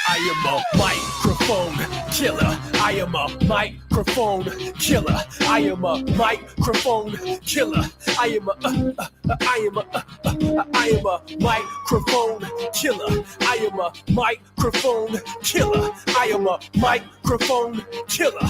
I am a microphone killer. I am a microphone killer. I am a microphone killer. I am a microphone killer. I am a microphone killer. I am a microphone killer.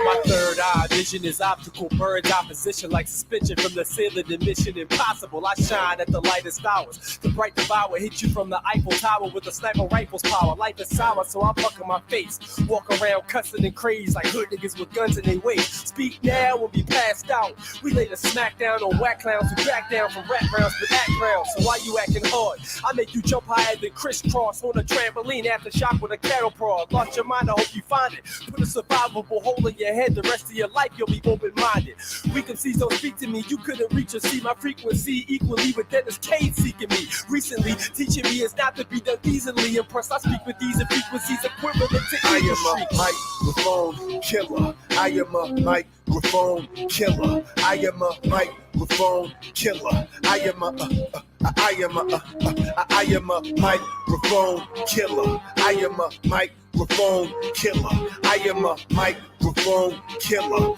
My third eye vision is optical, bird's eye position like suspension from the ceiling to mission impossible. I shine at the lightest hours. The bright devour hit you from the Eiffel Tower with a sniper rifle's power. Life is sour, so I'm bucking my face. Walk around cussing and crazed like hood niggas with guns in their waist. Speak now or be passed out. We lay the smack down on whack clowns who back down from rap rounds but act rounds. So why you acting hard? I make you jump higher than crisscross on a trampoline after shock with a cattle prod. Lost your mind, I hope you find it. Put a survivable hole in your head, the rest of your life you'll be open-minded. Weak MCs don't speak to me, you couldn't reach or see my frequency equally with Dennis Cade seeking me. Recently, teaching me is not to be done easily impressed. I speak with these frequencies equivalent to I am a microphone killer. I am a microphone killer. I am a microphone killer. I am a microphone killer. I am a microphone killer. I am a microphone killer.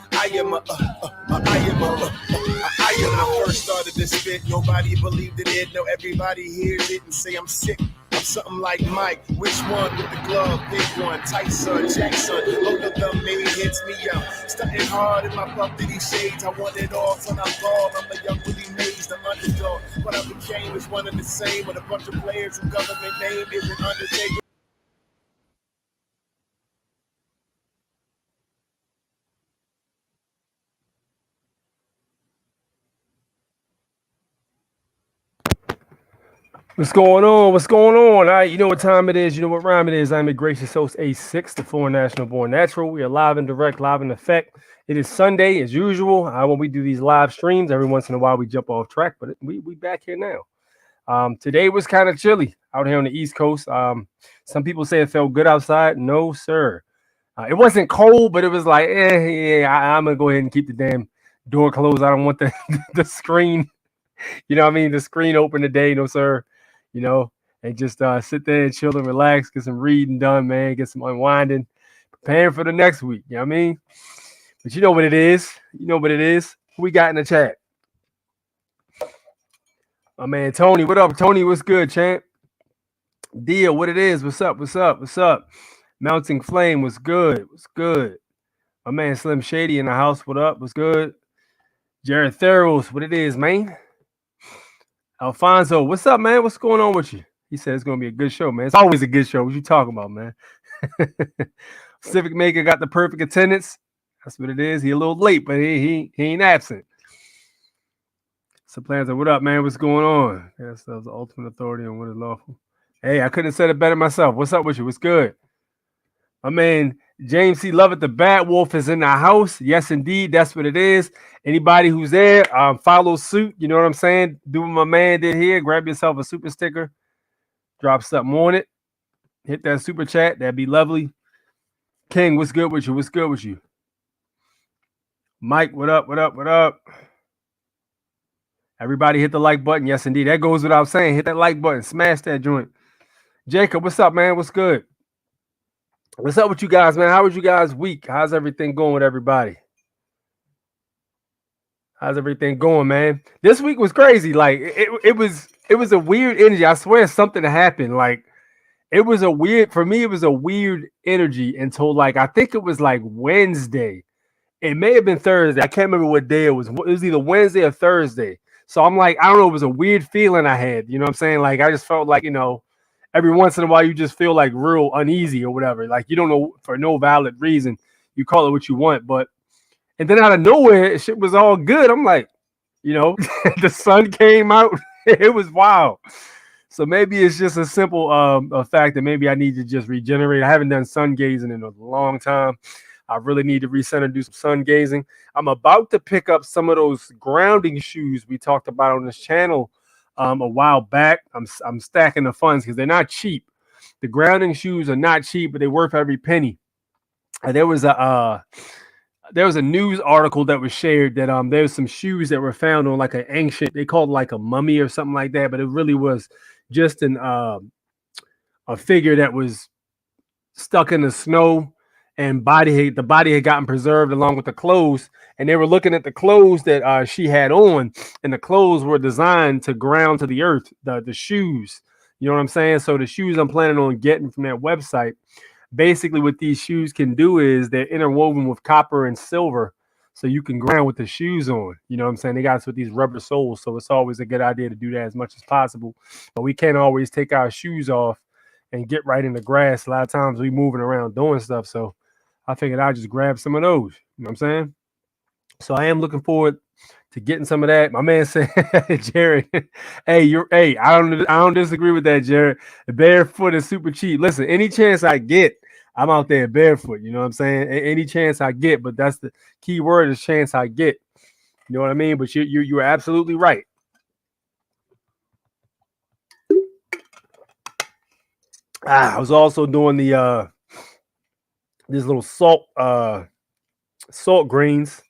When I first started to spit, nobody believed in it. Now everybody hears it and say I'm sick. I'm something like Mike. Which one with the glove? Big one, Tyson, Jackson. Both of them made hits me up. Stunting hard in my Puff Diddy shades. I want it all when I fall. I'm a young Willie Mays, the underdog. What I became is one and the same with a bunch of players whose government name isn't Undertaker. What's going on? What's going on? All right, you know what time it is. You know what rhyme it is. I'm a gracious host, A6, the Foreign National Born Natural. We are live and direct, live in effect. It is Sunday, as usual. When we do these live streams, every once in a while we jump off track, but we back here now. Today was kind of chilly out here on the East Coast. Some people say it felt good outside. No, sir. It wasn't cold, but it was like, I'm going to go ahead and keep the damn door closed. I don't want the screen, you know what I mean? The screen open today. No, sir. You know, and just sit there and chill and relax, get some reading done, man, get some unwinding, preparing for the next week. You know what I mean? But you know what it is. You know what it is. Who we got in the chat? My man, Tony. What up, Tony? What's good, champ? Deal, what it is? What's up? What's up? What's up? Mounting Flame, what's good? What's good? My man, Slim Shady in the house. What up? What's good? Jared Theros, what it is, man? Alfonso, what's up, man? What's going on with you? He said it's going to be a good show, man. It's always a good show. What you talking about, man? Civic Maker got the perfect attendance. That's what it is. He a little late, but he ain't absent. Supplanter, what up, man? What's going on? Yes, that was the ultimate authority on what is lawful. Hey, I couldn't have said it better myself. What's up with you? What's good? My man, James C. Lovett, the Bad Wolf, is in the house. Yes, indeed. That's what it is. Anybody who's there, follow suit. You know what I'm saying? Do what my man did here. Grab yourself a super sticker. Drop something on it. Hit that super chat. That'd be lovely. King, what's good with you? What's good with you? Mike, what up? What up? What up? Everybody hit the like button. Yes, indeed. That goes without saying. Hit that like button. Smash that joint. Jacob, what's up, man? What's good? What's up with you guys, man? How was you guys' week? How's everything going with everybody? How's everything going, man? This week was crazy. Like it was a weird energy. I swear something happened. Like it was a weird energy until like I think it was like Wednesday. It may have been Thursday. I can't remember what day it was. It was either Wednesday or Thursday. So I'm like, I don't know, it was a weird feeling I had. You know what I'm saying? Like I just felt like, you know, every once in a while, you just feel like real uneasy or whatever. Like you don't know for no valid reason. You call it what you want, and then out of nowhere, shit was all good. I'm like, you know, the sun came out. It was wild. So maybe it's just a simple fact that maybe I need to just regenerate. I haven't done sun gazing in a long time. I really need to recenter, do some sun gazing. I'm about to pick up some of those grounding shoes we talked about on this channel a while back. I'm stacking the funds because they're not cheap. The grounding shoes are not cheap, but they're worth every penny. And there was a news article that was shared that there was some shoes that were found on like an ancient, they called it like a mummy or something like that, but it really was just a figure that was stuck in the snow, and the body had gotten preserved along with the clothes. And they were looking at the clothes that she had on, and the clothes were designed to ground to the earth. The shoes, you know what I'm saying? So the shoes I'm planning on getting from that website, basically what these shoes can do is they're interwoven with copper and silver, so you can ground with the shoes on. You know what I'm saying? They got us with these rubber soles, so it's always a good idea to do that as much as possible. But we can't always take our shoes off and get right in the grass. A lot of times we moving around doing stuff, so I figured I'd just grab some of those. You know what I'm saying? So I am looking forward to getting some of that. My man said, Jared, hey, I don't disagree with that, Jared. The barefoot is super cheap. Listen, any chance I get, I'm out there barefoot. You know what I'm saying? Any chance I get, but that's the key word is chance I get. You know what I mean? But you're absolutely right. I was also doing the these little salt greens,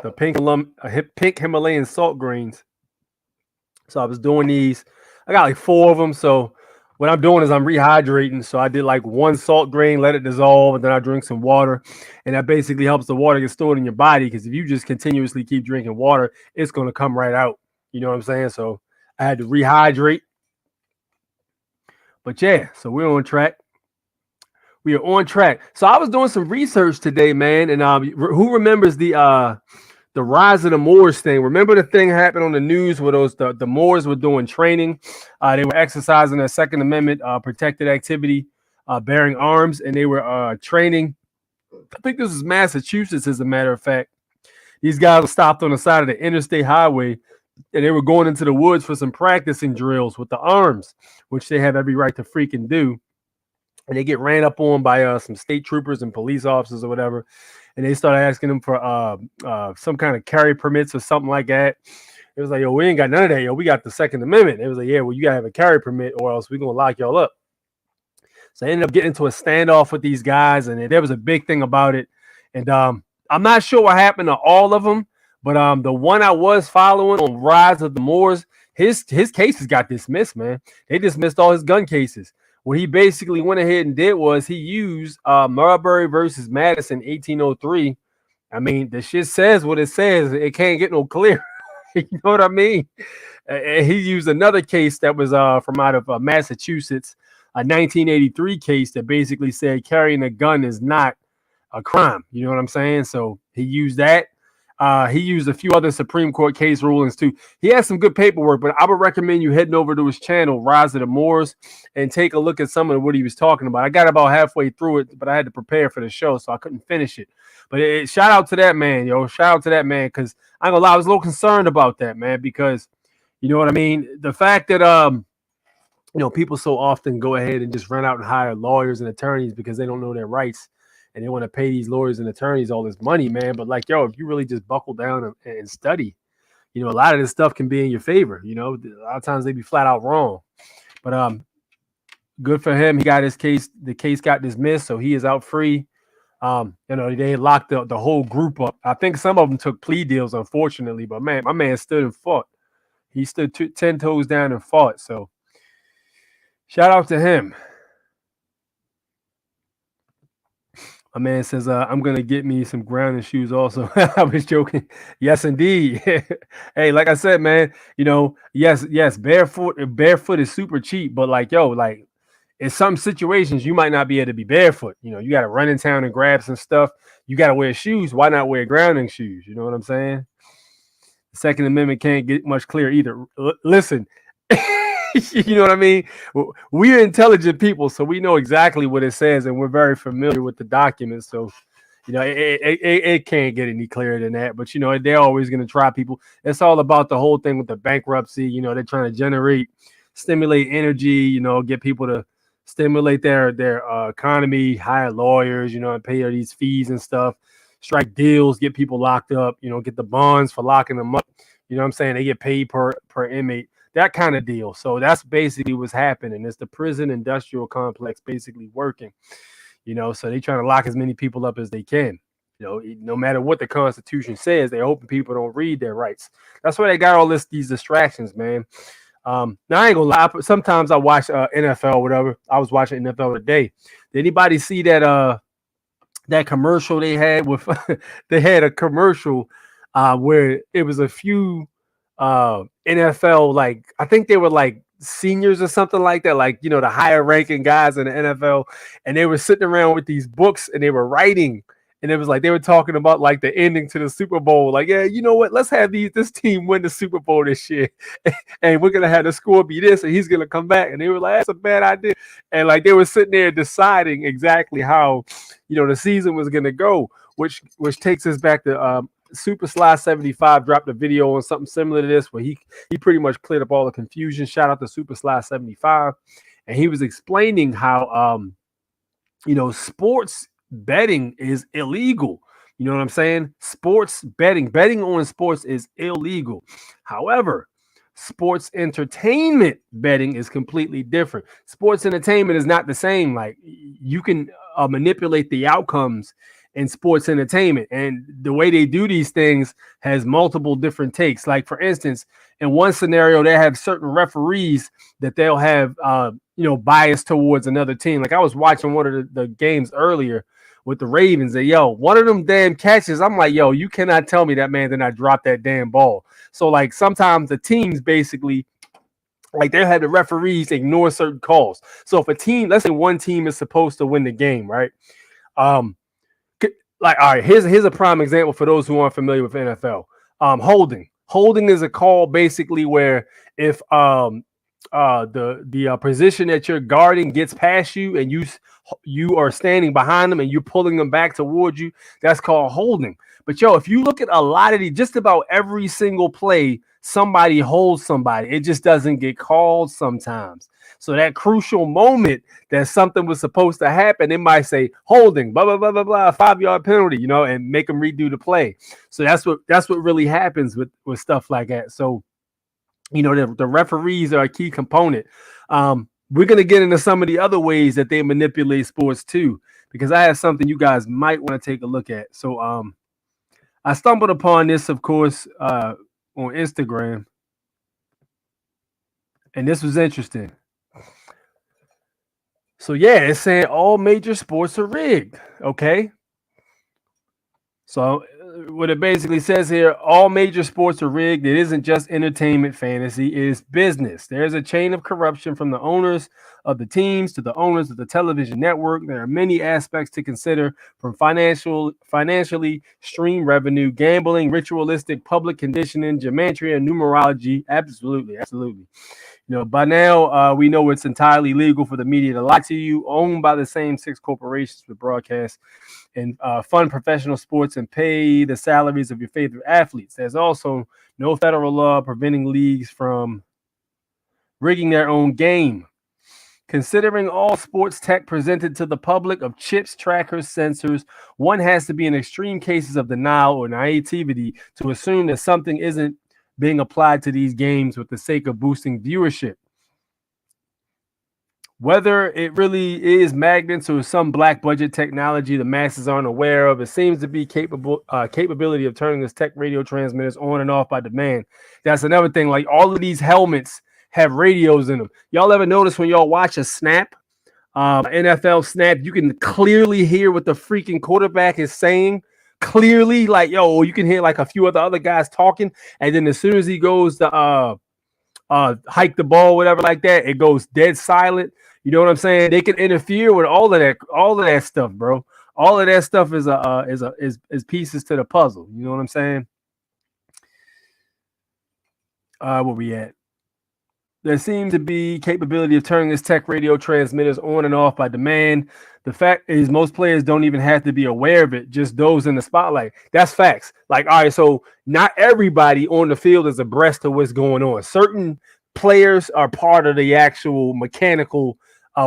the pink Himalayan salt greens. So I was doing these. I got like 4 of them. So what I'm doing is I'm rehydrating. So I did like 1 salt grain, let it dissolve, and then I drink some water. And that basically helps the water get stored in your body, because if you just continuously keep drinking water, it's going to come right out. You know what I'm saying? So I had to rehydrate. But yeah, so we're on track. We are on track. So I was doing some research today, man. And who remembers the rise of the Moors thing? Remember the thing happened on the news where the Moors were doing training. They were exercising their Second Amendment protected activity, bearing arms, and they were training. I think this is Massachusetts, as a matter of fact. These guys were stopped on the side of the interstate highway, and they were going into the woods for some practicing drills with the arms, which they have every right to freaking do. And they get ran up on by some state troopers and police officers or whatever. And they started asking them for some kind of carry permits or something like that. It was like, yo, we ain't got none of that. Yo, we got the Second Amendment. It was like, yeah, well, you got to have a carry permit or else we're going to lock y'all up. So I ended up getting into a standoff with these guys, and there was a big thing about it. And I'm not sure what happened to all of them, but the one I was following on Rise of the Moors, his cases got dismissed, man. They dismissed all his gun cases. What he basically went ahead and did was he used Marbury versus Madison, 1803. I mean, the shit says what it says. It can't get no clearer. You know what I mean? He used another case that was from out of Massachusetts, a 1983 case that basically said carrying a gun is not a crime. You know what I'm saying? So he used that. He used a few other Supreme Court case rulings too. He has some good paperwork, but I would recommend you heading over to his channel, Rise of the Moors, and take a look at some of what he was talking about. I got about halfway through it, but I had to prepare for the show, so I couldn't finish it. But shout out to that man, yo. Shout out to that man, because I'm gonna lie, I was a little concerned about that, man, because you know what I mean? The fact that people so often go ahead and just run out and hire lawyers and attorneys because they don't know their rights. And they want to pay these lawyers and attorneys all this money, man. But like, yo, if you really just buckle down and study, a lot of this stuff can be in your favor. A lot of times they be flat out wrong. But good for him. He got his case. The case got dismissed, so he is out free. They locked the whole group up. I think some of them took plea deals, unfortunately. But man, my man stood and fought. He stood 10 toes down and fought. So shout out to him. My man says, I'm going to get me some grounding shoes also. I was joking. Yes, indeed. Hey, like I said, man, yes, barefoot is super cheap. But like, yo, like in some situations, you might not be able to be barefoot. You got to run in town and grab some stuff. You got to wear shoes. Why not wear grounding shoes? You know what I'm saying? The Second Amendment can't get much clearer either. Listen. You know what I mean? We're intelligent people, so we know exactly what it says, and we're very familiar with the documents. So, it can't get any clearer than that. But they're always going to try people. It's all about the whole thing with the bankruptcy. They're trying to stimulate energy. Get people to stimulate their economy, hire lawyers. And pay these fees and stuff. Strike deals, get people locked up. Get the bonds for locking them up. You know what I'm saying? They get paid per inmate. That kind of deal. So that's basically what's happening. It's the prison industrial complex basically working, so they trying to lock as many people up as they can. No matter what the Constitution says, they're hoping people don't read their rights. That's why they got all these distractions, man. Now I ain't gonna lie. Sometimes I watch NFL or whatever. I was watching NFL today. Did anybody see that commercial they had with? They had a commercial where it was a few NFL, like I think they were like seniors or something like that, like the higher ranking guys in the NFL, and they were sitting around with these books and they were writing. And it was like they were talking about like the ending to the Super Bowl. Like, yeah, you know what? Let's have this team win the Super Bowl this year. And we're gonna have the score be this, and he's gonna come back. And they were like, that's a bad idea. And like they were sitting there deciding exactly how the season was gonna go, which takes us back to Super Sly 75 dropped a video on something similar to this, where he pretty much cleared up all the confusion. Shout out to Super Sly 75. And he was explaining how sports betting is illegal. You know what I'm saying? Sports betting on sports is illegal. However, sports entertainment betting is completely different. Sports entertainment is not the same. Like you can manipulate the outcomes in sports entertainment, and the way they do these things has multiple different takes. Like for instance, in one scenario, they have certain referees that they'll have bias towards another team. Like I was watching one of the games earlier with the Ravens, and one of them damn catches, I'm like, you cannot tell me that man did not drop that damn ball. So like sometimes the teams basically, like they had the referees ignore certain calls. So if a team, let's say one team is supposed to win the game, right? Like, all right, here's a prime example for those who aren't familiar with NFL. Holding is a call basically where if the position that you're guarding gets past you and you are standing behind them and you're pulling them back towards you, that's called holding. But if you look at a lot of just about every single play, somebody holds somebody. It just doesn't get called sometimes. So that crucial moment that something was supposed to happen, it might say holding, blah, blah, blah, blah, blah, 5-yard penalty, and make them redo the play. So that's what really happens with stuff like that. So, the referees are a key component. We're going to get into some of the other ways that they manipulate sports too, because I have something you guys might want to take a look at. So I stumbled upon this, of course, on Instagram, and this was interesting. So it's saying all major sports are rigged. Okay. So what it basically says here, all major sports are rigged. It isn't just entertainment fantasy, it is business. There's a chain of corruption from the owners of the teams to the owners of the television network. There are many aspects to consider, from financially stream revenue, gambling, ritualistic public conditioning, gematria, and numerology. Absolutely. By now, we know it's entirely legal for the media to lie to you, owned by the same 6 corporations with broadcast and fund professional sports and pay the salaries of your favorite athletes. There's also no federal law preventing leagues from rigging their own game. Considering all sports tech presented to the public of chips, trackers, sensors, one has to be in extreme cases of denial or naivety to assume that something isn't being applied to these games with the sake of boosting viewership. Whether it really is magnets or some black budget technology the masses aren't aware of, it seems to be capability of turning this tech radio transmitters on and off by demand. That's another thing. Like all of these helmets have radios in them. Y'all ever notice when y'all watch a snap, NFL snap, you can clearly hear what the freaking quarterback is saying? Clearly, like, you can hear like a few other guys talking, and then as soon as he goes to hike the ball, whatever like that, it goes dead silent. You know what I'm saying? They can interfere with all of that stuff, bro. All of that stuff is pieces to the puzzle. You know what I'm saying? Where we at? There seems to be capability of turning this tech radio transmitters on and off by demand. The fact is most players don't even have to be aware of it, just those in the spotlight. That's facts. Like, all right, so not everybody on the field is abreast of what's going on. Certain players are part of the actual mechanical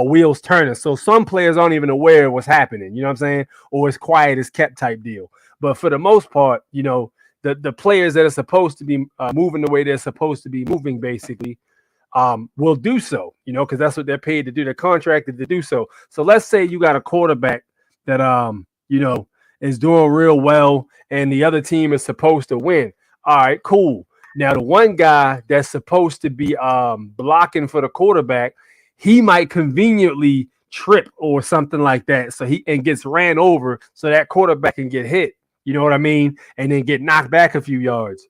wheels turning. So some players aren't even aware of what's happening, you know what I'm saying? Or it's quiet as kept type deal. But for the most part, the players that are supposed to be moving the way they're supposed to be moving, basically, will do so, because that's what they're paid to do. They're contracted to do so. So let's say you got a quarterback that, is doing real well and the other team is supposed to win. All right, cool. Now, the one guy that's supposed to be blocking for the quarterback, he might conveniently trip or something like that. So he gets ran over so that quarterback can get hit. You know what I mean? And then get knocked back a few yards.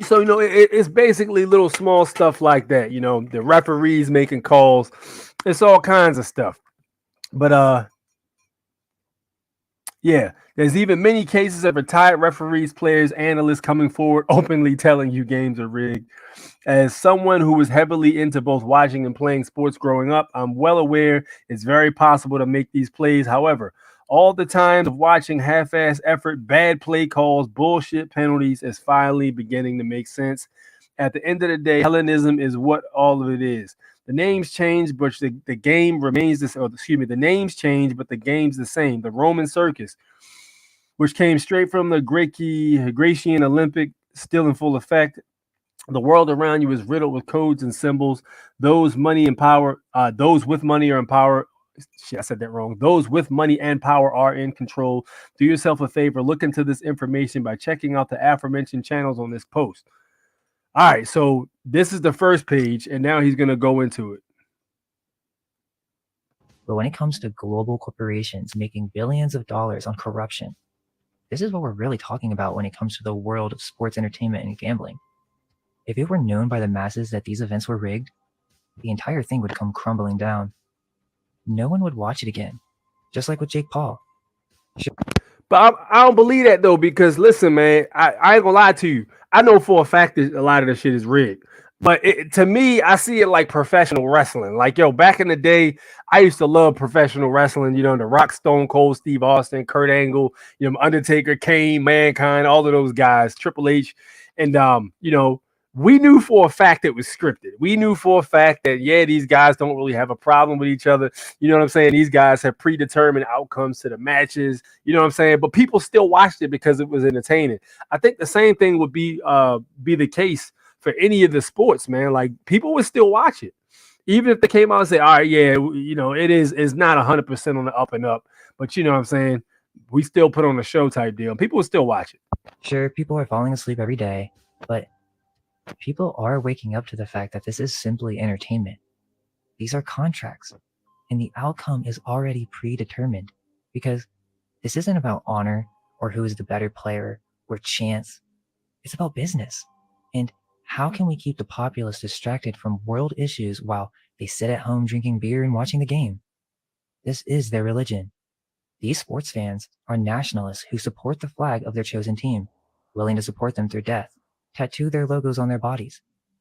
So, it's basically little small stuff like that. The referees making calls. It's all kinds of stuff. But, yeah, there's even many cases of retired referees, players, analysts coming forward openly telling you games are rigged. As someone who was heavily into both watching and playing sports growing up, I'm well aware it's very possible to make these plays. However, all the time of watching half-ass effort, bad play calls, bullshit penalties is finally beginning to make sense. At the end of the day, Hellenism is what all of it is. The names change, but the game remains the same. The names change, but the game's the same. The Roman circus, which came straight from the Grecian Olympic, still in full effect. The world around you is riddled with codes and symbols. Those with money and power I said that wrong. Those with money and power are in control. Do yourself a favor. Look into this information by checking out the aforementioned channels on this post. All right, so this is the first page, and now he's going to go into it. But when it comes to global corporations making billions of dollars on corruption, this is what we're really talking about when it comes to the world of sports entertainment and gambling. If it were known by the masses that these events were rigged, the entire thing would come crumbling down. No one would watch it again, just like with Jake Paul. But I don't believe that, though, because listen, man, I ain't gonna lie to you. I know for a fact that a lot of the shit is rigged. But to me, I see it like professional wrestling. Like, back in the day, I used to love professional wrestling. The Rock, Stone Cold, Steve Austin, Kurt Angle, Undertaker, Kane, Mankind, all of those guys, Triple H. And, we knew for a fact it was scripted. We knew for a fact that, these guys don't really have a problem with each other. You know what I'm saying? These guys have predetermined outcomes to the matches. You know what I'm saying? But people still watched it because it was entertaining. I think the same thing would be the case for any of the sports, man. Like, people would still watch it. Even if they came out and say, all right, it's not 100% on the up and up. But you know what I'm saying? We still put on a show type deal. People would still watch it. Sure, people are falling asleep every day, but people are waking up to the fact that this is simply entertainment. These are contracts, and the outcome is already predetermined because this isn't about honor or who is the better player or chance. It's about business. And how can we keep the populace distracted from world issues while they sit at home drinking beer and watching the game? This is their religion. These sports fans are nationalists who support the flag of their chosen team, willing to support them through death, tattoo their logos on their bodies.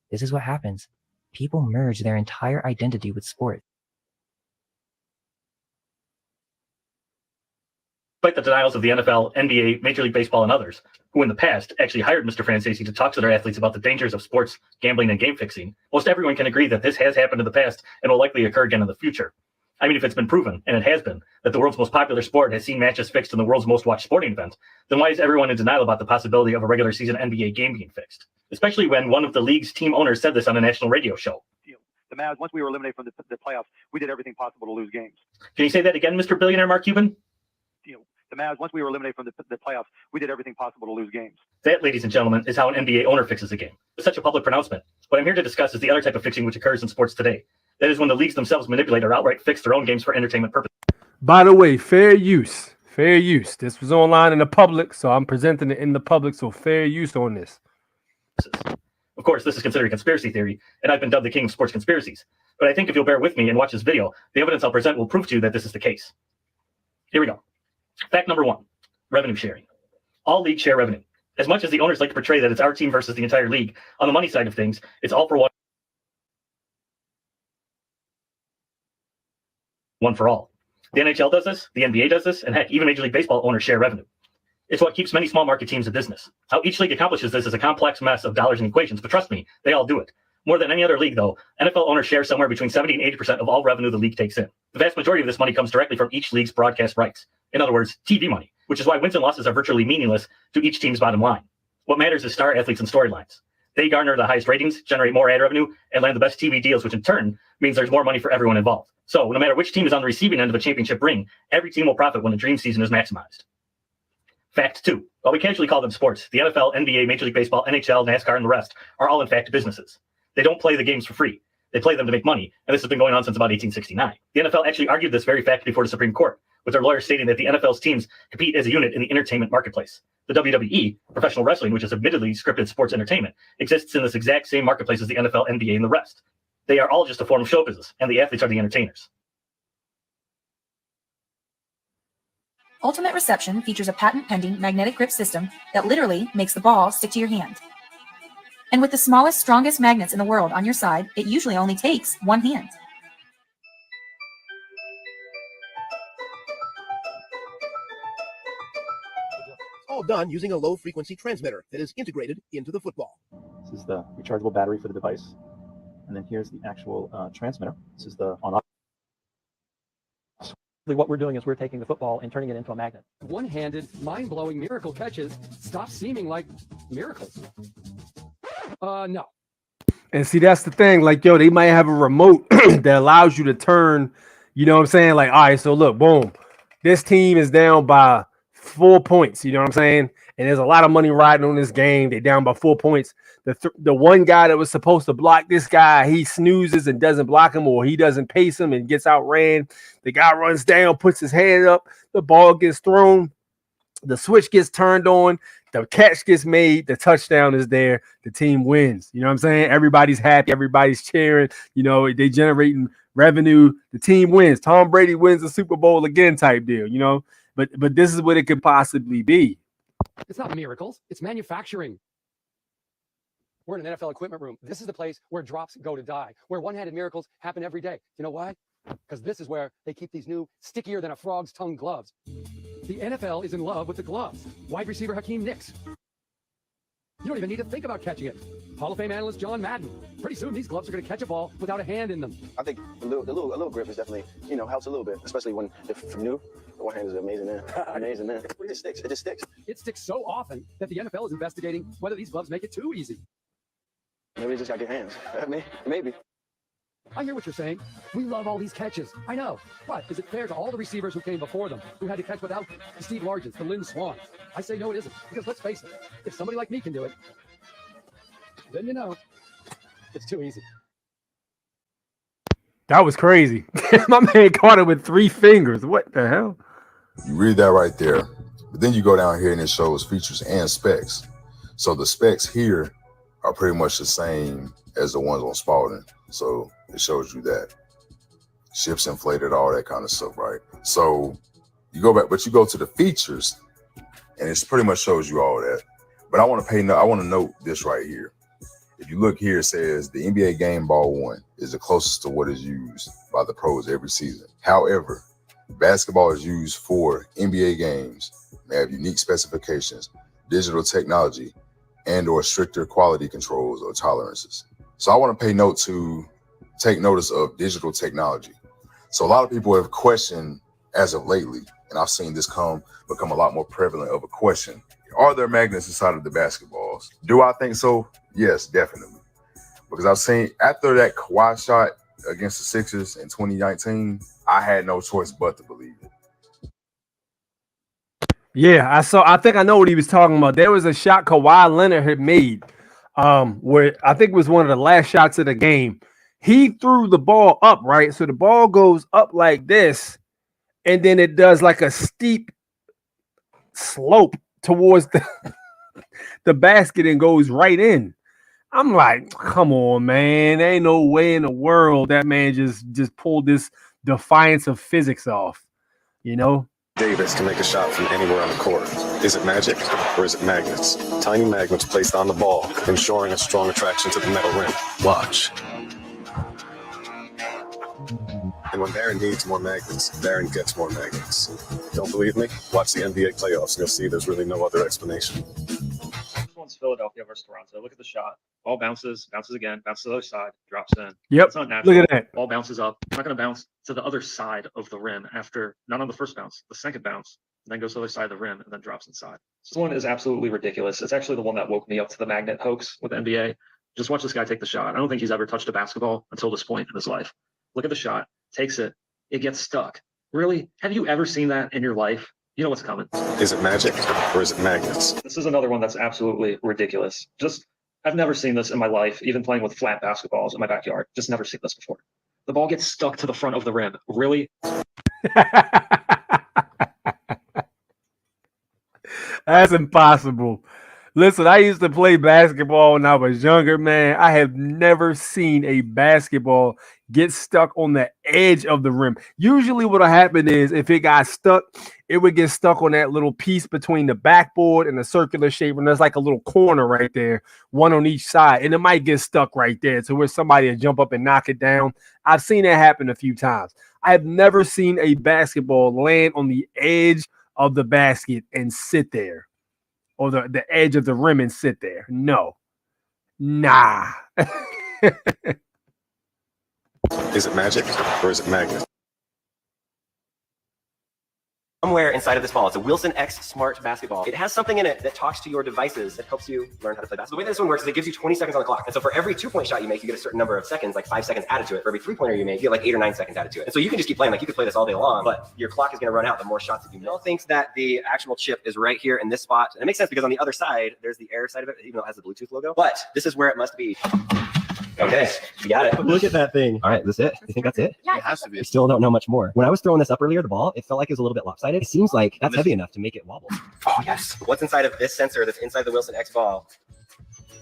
This is what happens. People merge their entire identity with sport. Despite the denials of the NFL, NBA, Major League Baseball, and others, who in the past actually hired Mr. Francesi to talk to their athletes about the dangers of sports, gambling, and game fixing, most everyone can agree that this has happened in the past and will likely occur again in the future. I mean, if it's been proven, and it has been, that the world's most popular sport has seen matches fixed in the world's most watched sporting event, then why is everyone in denial about the possibility of a regular season NBA game being fixed? Especially when one of the league's team owners said this on a national radio show. The Mavs, once we were eliminated from the playoffs, we did everything possible to lose games. Can you say that again, Mr. Billionaire Mark Cuban? The Mavs, once we were eliminated from the playoffs, we did everything possible to lose games. That, ladies and gentlemen, is how an NBA owner fixes a game. It's such a public pronouncement. What I'm here to discuss is the other type of fixing which occurs in sports today. That is when the leagues themselves manipulate or outright fix their own games for entertainment purposes. By the way, fair use. Fair use. This was online in the public, so I'm presenting it in the public, so fair use on this. Of course, this is considered a conspiracy theory, and I've been dubbed the king of sports conspiracies. But I think if you'll bear with me and watch this video, the evidence I'll present will prove to you that this is the case. Here we go. Fact number 1, revenue sharing. All leagues share revenue. As much as the owners like to portray that it's our team versus the entire league, on the money side of things, it's all for one for all. The NHL does this, the NBA does this, and heck, even Major League Baseball owners share revenue. It's what keeps many small market teams in business. How each league accomplishes this is a complex mess of dollars and equations, but trust me, they all do it. More than any other league, though, NFL owners share somewhere between 70 and 80% of all revenue the league takes in. The vast majority of this money comes directly from each league's broadcast rights. In other words, TV money, which is why wins and losses are virtually meaningless to each team's bottom line. What matters is star athletes and storylines. They garner the highest ratings, generate more ad revenue, and land the best TV deals, which in turn means there's more money for everyone involved. So no matter which team is on the receiving end of a championship ring, every team will profit when the dream season is maximized. Fact 2, While we casually call them sports, the NFL, NBA, Major League Baseball, NHL, NASCAR, and the rest are all in fact businesses. They don't play the games for free. They play them to make money, and this has been going on since about 1869. The NFL actually argued this very fact before the Supreme Court, with their lawyers stating that the NFL's teams compete as a unit in the entertainment marketplace. The WWE, professional wrestling, which is admittedly scripted sports entertainment, exists in this exact same marketplace as the NFL, NBA, and the rest. They are all just a form of show business, and the athletes are the entertainers. Ultimate Reception features a patent-pending magnetic grip system that literally makes the ball stick to your hand. And with the smallest, strongest magnets in the world on your side, it usually only takes one hand. All done using a low-frequency transmitter that is integrated into the football. This is the rechargeable battery for the device. And then here's the actual transmitter. This is the on-off. What we're doing is we're taking the football and turning it into a magnet. One-handed, mind-blowing miracle catches stop seeming like miracles. No. And see, that's the thing. Like, yo, they might have a remote that allows you to turn, you know what I'm saying? Like, all right, so look, boom. This team is down by 4 points, you know what I'm saying? And there's a lot of money riding on this game. They're down by 4 points. The one guy that was supposed to block this guy, he snoozes and doesn't block him, or he doesn't pace him and gets outran. The guy runs down, puts his hand up, the ball gets thrown, the switch gets turned on, the catch gets made, the touchdown is there, the team wins. You know what I'm saying? Everybody's happy, everybody's cheering, you know, they generating revenue, the team wins. Tom Brady wins the Super Bowl again type deal, you know. But this is what it could possibly be. It's not miracles, it's manufacturing. We're in an NFL equipment room. This is the place where drops go to die, where one-handed miracles happen every day. You know why? Because this is where they keep these new, stickier than a frog's tongue gloves. The NFL is in love with the gloves. Wide receiver Hakeem Nicks. You don't even need to think about catching it. Hall of Fame analyst John Madden. Pretty soon these gloves are going to catch a ball without a hand in them. I think a little grip is definitely, helps a little bit, especially when if new. The one hand is amazing, man. Amazing, man. It just sticks. It just sticks. It sticks so often that the NFL is investigating whether these gloves make it too easy. Maybe they just got good hands. Maybe. I hear what you're saying. We love all these catches. I know. But is it fair to all the receivers who came before them, who had to catch without the Steve Largents, the Lynn Swans? I say no, it isn't. Because let's face it, if somebody like me can do it, then it's too easy. That was crazy. My man caught it with 3 fingers. What the hell? You read that right there. But then you go down here and it shows features and specs. So the specs here are pretty much the same as the ones on Spalding. So it shows you that. Ships inflated, all that kind of stuff, right? So you go back, but you go to the features and it pretty much shows you all that. But I want to note this right here. If you look here, it says the NBA Game Ball 1 is the closest to what is used by the pros every season. However, basketball is used for NBA games. They have unique specifications, digital technology, and or stricter quality controls or tolerances. So I want to take notice of digital technology. So a lot of people have questioned as of lately, and I've seen this become a lot more prevalent of a question. Are there magnets inside of the basketballs? Do I think so? Yes, definitely. Because I've seen after that Kawhi shot against the Sixers in 2019, I had no choice but to believe it. Yeah, I think I know what he was talking about. There was a shot Kawhi Leonard had made where I think it was one of the last shots of the game. He threw the ball up, right? So the ball goes up like this, and then it does like a steep slope towards the basket and goes right in. I'm like, come on, man. There ain't no way in the world that man just pulled this defiance of physics off, you know? Davis can make a shot from anywhere on the court. Is it magic or is it magnets? Tiny magnets placed on the ball, ensuring a strong attraction to the metal rim. Watch. And when Barron needs more magnets, Barron gets more magnets. Don't believe me? Watch the NBA playoffs and you'll see there's really no other explanation. This one's Philadelphia versus Toronto. Look at the shot. Ball bounces again, bounces to the other side, drops in. Yep. It's not natural. Look at that. Ball bounces up. It's not going to bounce to the other side of the rim after, not on the first bounce, the second bounce, and then goes to the other side of the rim and then drops inside. This one is absolutely ridiculous. It's actually the one that woke me up to the magnet hoax with NBA. Just watch this guy take the shot. I don't think he's ever touched a basketball until this point in his life. Look at the shot. Takes it. It gets stuck. Really? Have you ever seen that in your life? You know what's coming. Is it magic or is it magnets? This is another one that's absolutely ridiculous. I've never seen this in my life, even playing with flat basketballs in my backyard. Just never seen this before. The ball gets stuck to the front of the rim. Really? That's impossible. Listen, I used to play basketball when I was younger, man. I have never seen a basketball get stuck on the edge of the rim. Usually what'll happen is if it got stuck, it would get stuck on that little piece between the backboard and the circular shape. And there's like a little corner right there, one on each side. And it might get stuck right there to where somebody will jump up and knock it down. I've seen that happen a few times. I have never seen a basketball land on the edge of the basket and sit there, or the edge of the rim and sit there. No. Nah. Is it magic or is it magnet? Somewhere inside of this ball, it's a Wilson X Smart basketball. It has something in it that talks to your devices that helps you learn how to play basketball. The way that this one works is it gives you 20 seconds on the clock. And so for every 2-point shot you make, you get a certain number of seconds, like 5 seconds added to it. For every 3-pointer you make, you get like 8 or 9 seconds added to it. And so you can just keep playing. Like you could play this all day long, but your clock is going to run out the more shots that you make. Bill thinks that the actual chip is right here in this spot. And it makes sense because on the other side, there's the air side of it, even though it has the Bluetooth logo. But this is where it must be. Okay, you got it. Look at that thing. All right, this it? You think that's it? Yeah, it has to be. I still don't know much more. When I was throwing this up earlier, the ball, it felt like it was a little bit lopsided. It seems like that's heavy enough to make it wobble. Oh, yes. What's inside of this sensor that's inside the Wilson X ball?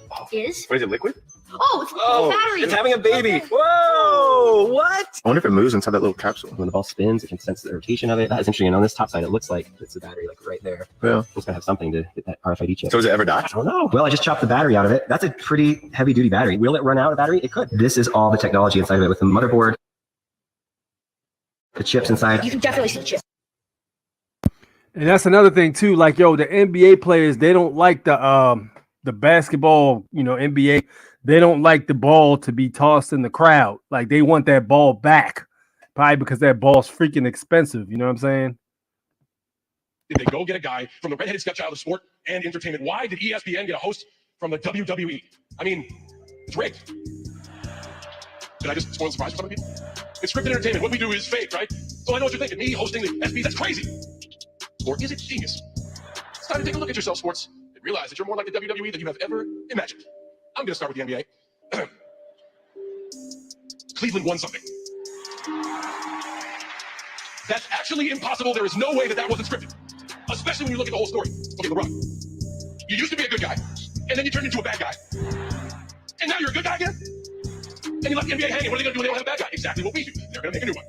What is it, liquid? Oh, it's a battery. It's having a baby. Whoa, what? I wonder if it moves inside that little capsule. When the ball spins, it can sense the rotation of it. That is interesting. And on this top side, it looks like it's the battery, like right there. Yeah. It's gonna have something to get that RFID chip. So does it ever die? I don't know. Well, I just chopped the battery out of it. That's a pretty heavy duty battery. Will it run out of battery? It could. This is all the technology inside of it with the motherboard, the chips inside. You can definitely see chips. And that's another thing too. Like, yo, the NBA players, they don't like the basketball, NBA. They don't like the ball to be tossed in the crowd. Like they want that ball back, probably because that ball's freaking expensive. You know what I'm saying? Did they go get a guy from the redheaded stepchild of sport and entertainment? Why did ESPN get a host from the WWE? I mean, it's rigged. Did I just spoil the surprise for some of you? It's scripted entertainment. What we do is fake, right? So I know what you're thinking. Me hosting the SBs, that's crazy. Or is it genius? It's time to take a look at yourself, sports, and realize that you're more like the WWE than you have ever imagined. I'm going to start with the NBA. Cleveland won something. That's actually impossible. There is no way that wasn't scripted. Especially when you look at the whole story. Okay, LeBron. You used to be a good guy, and then you turned into a bad guy. And now you're a good guy again? And you left the NBA hanging. What are they going to do when they don't have a bad guy? Exactly what we do. They're going to make a new one.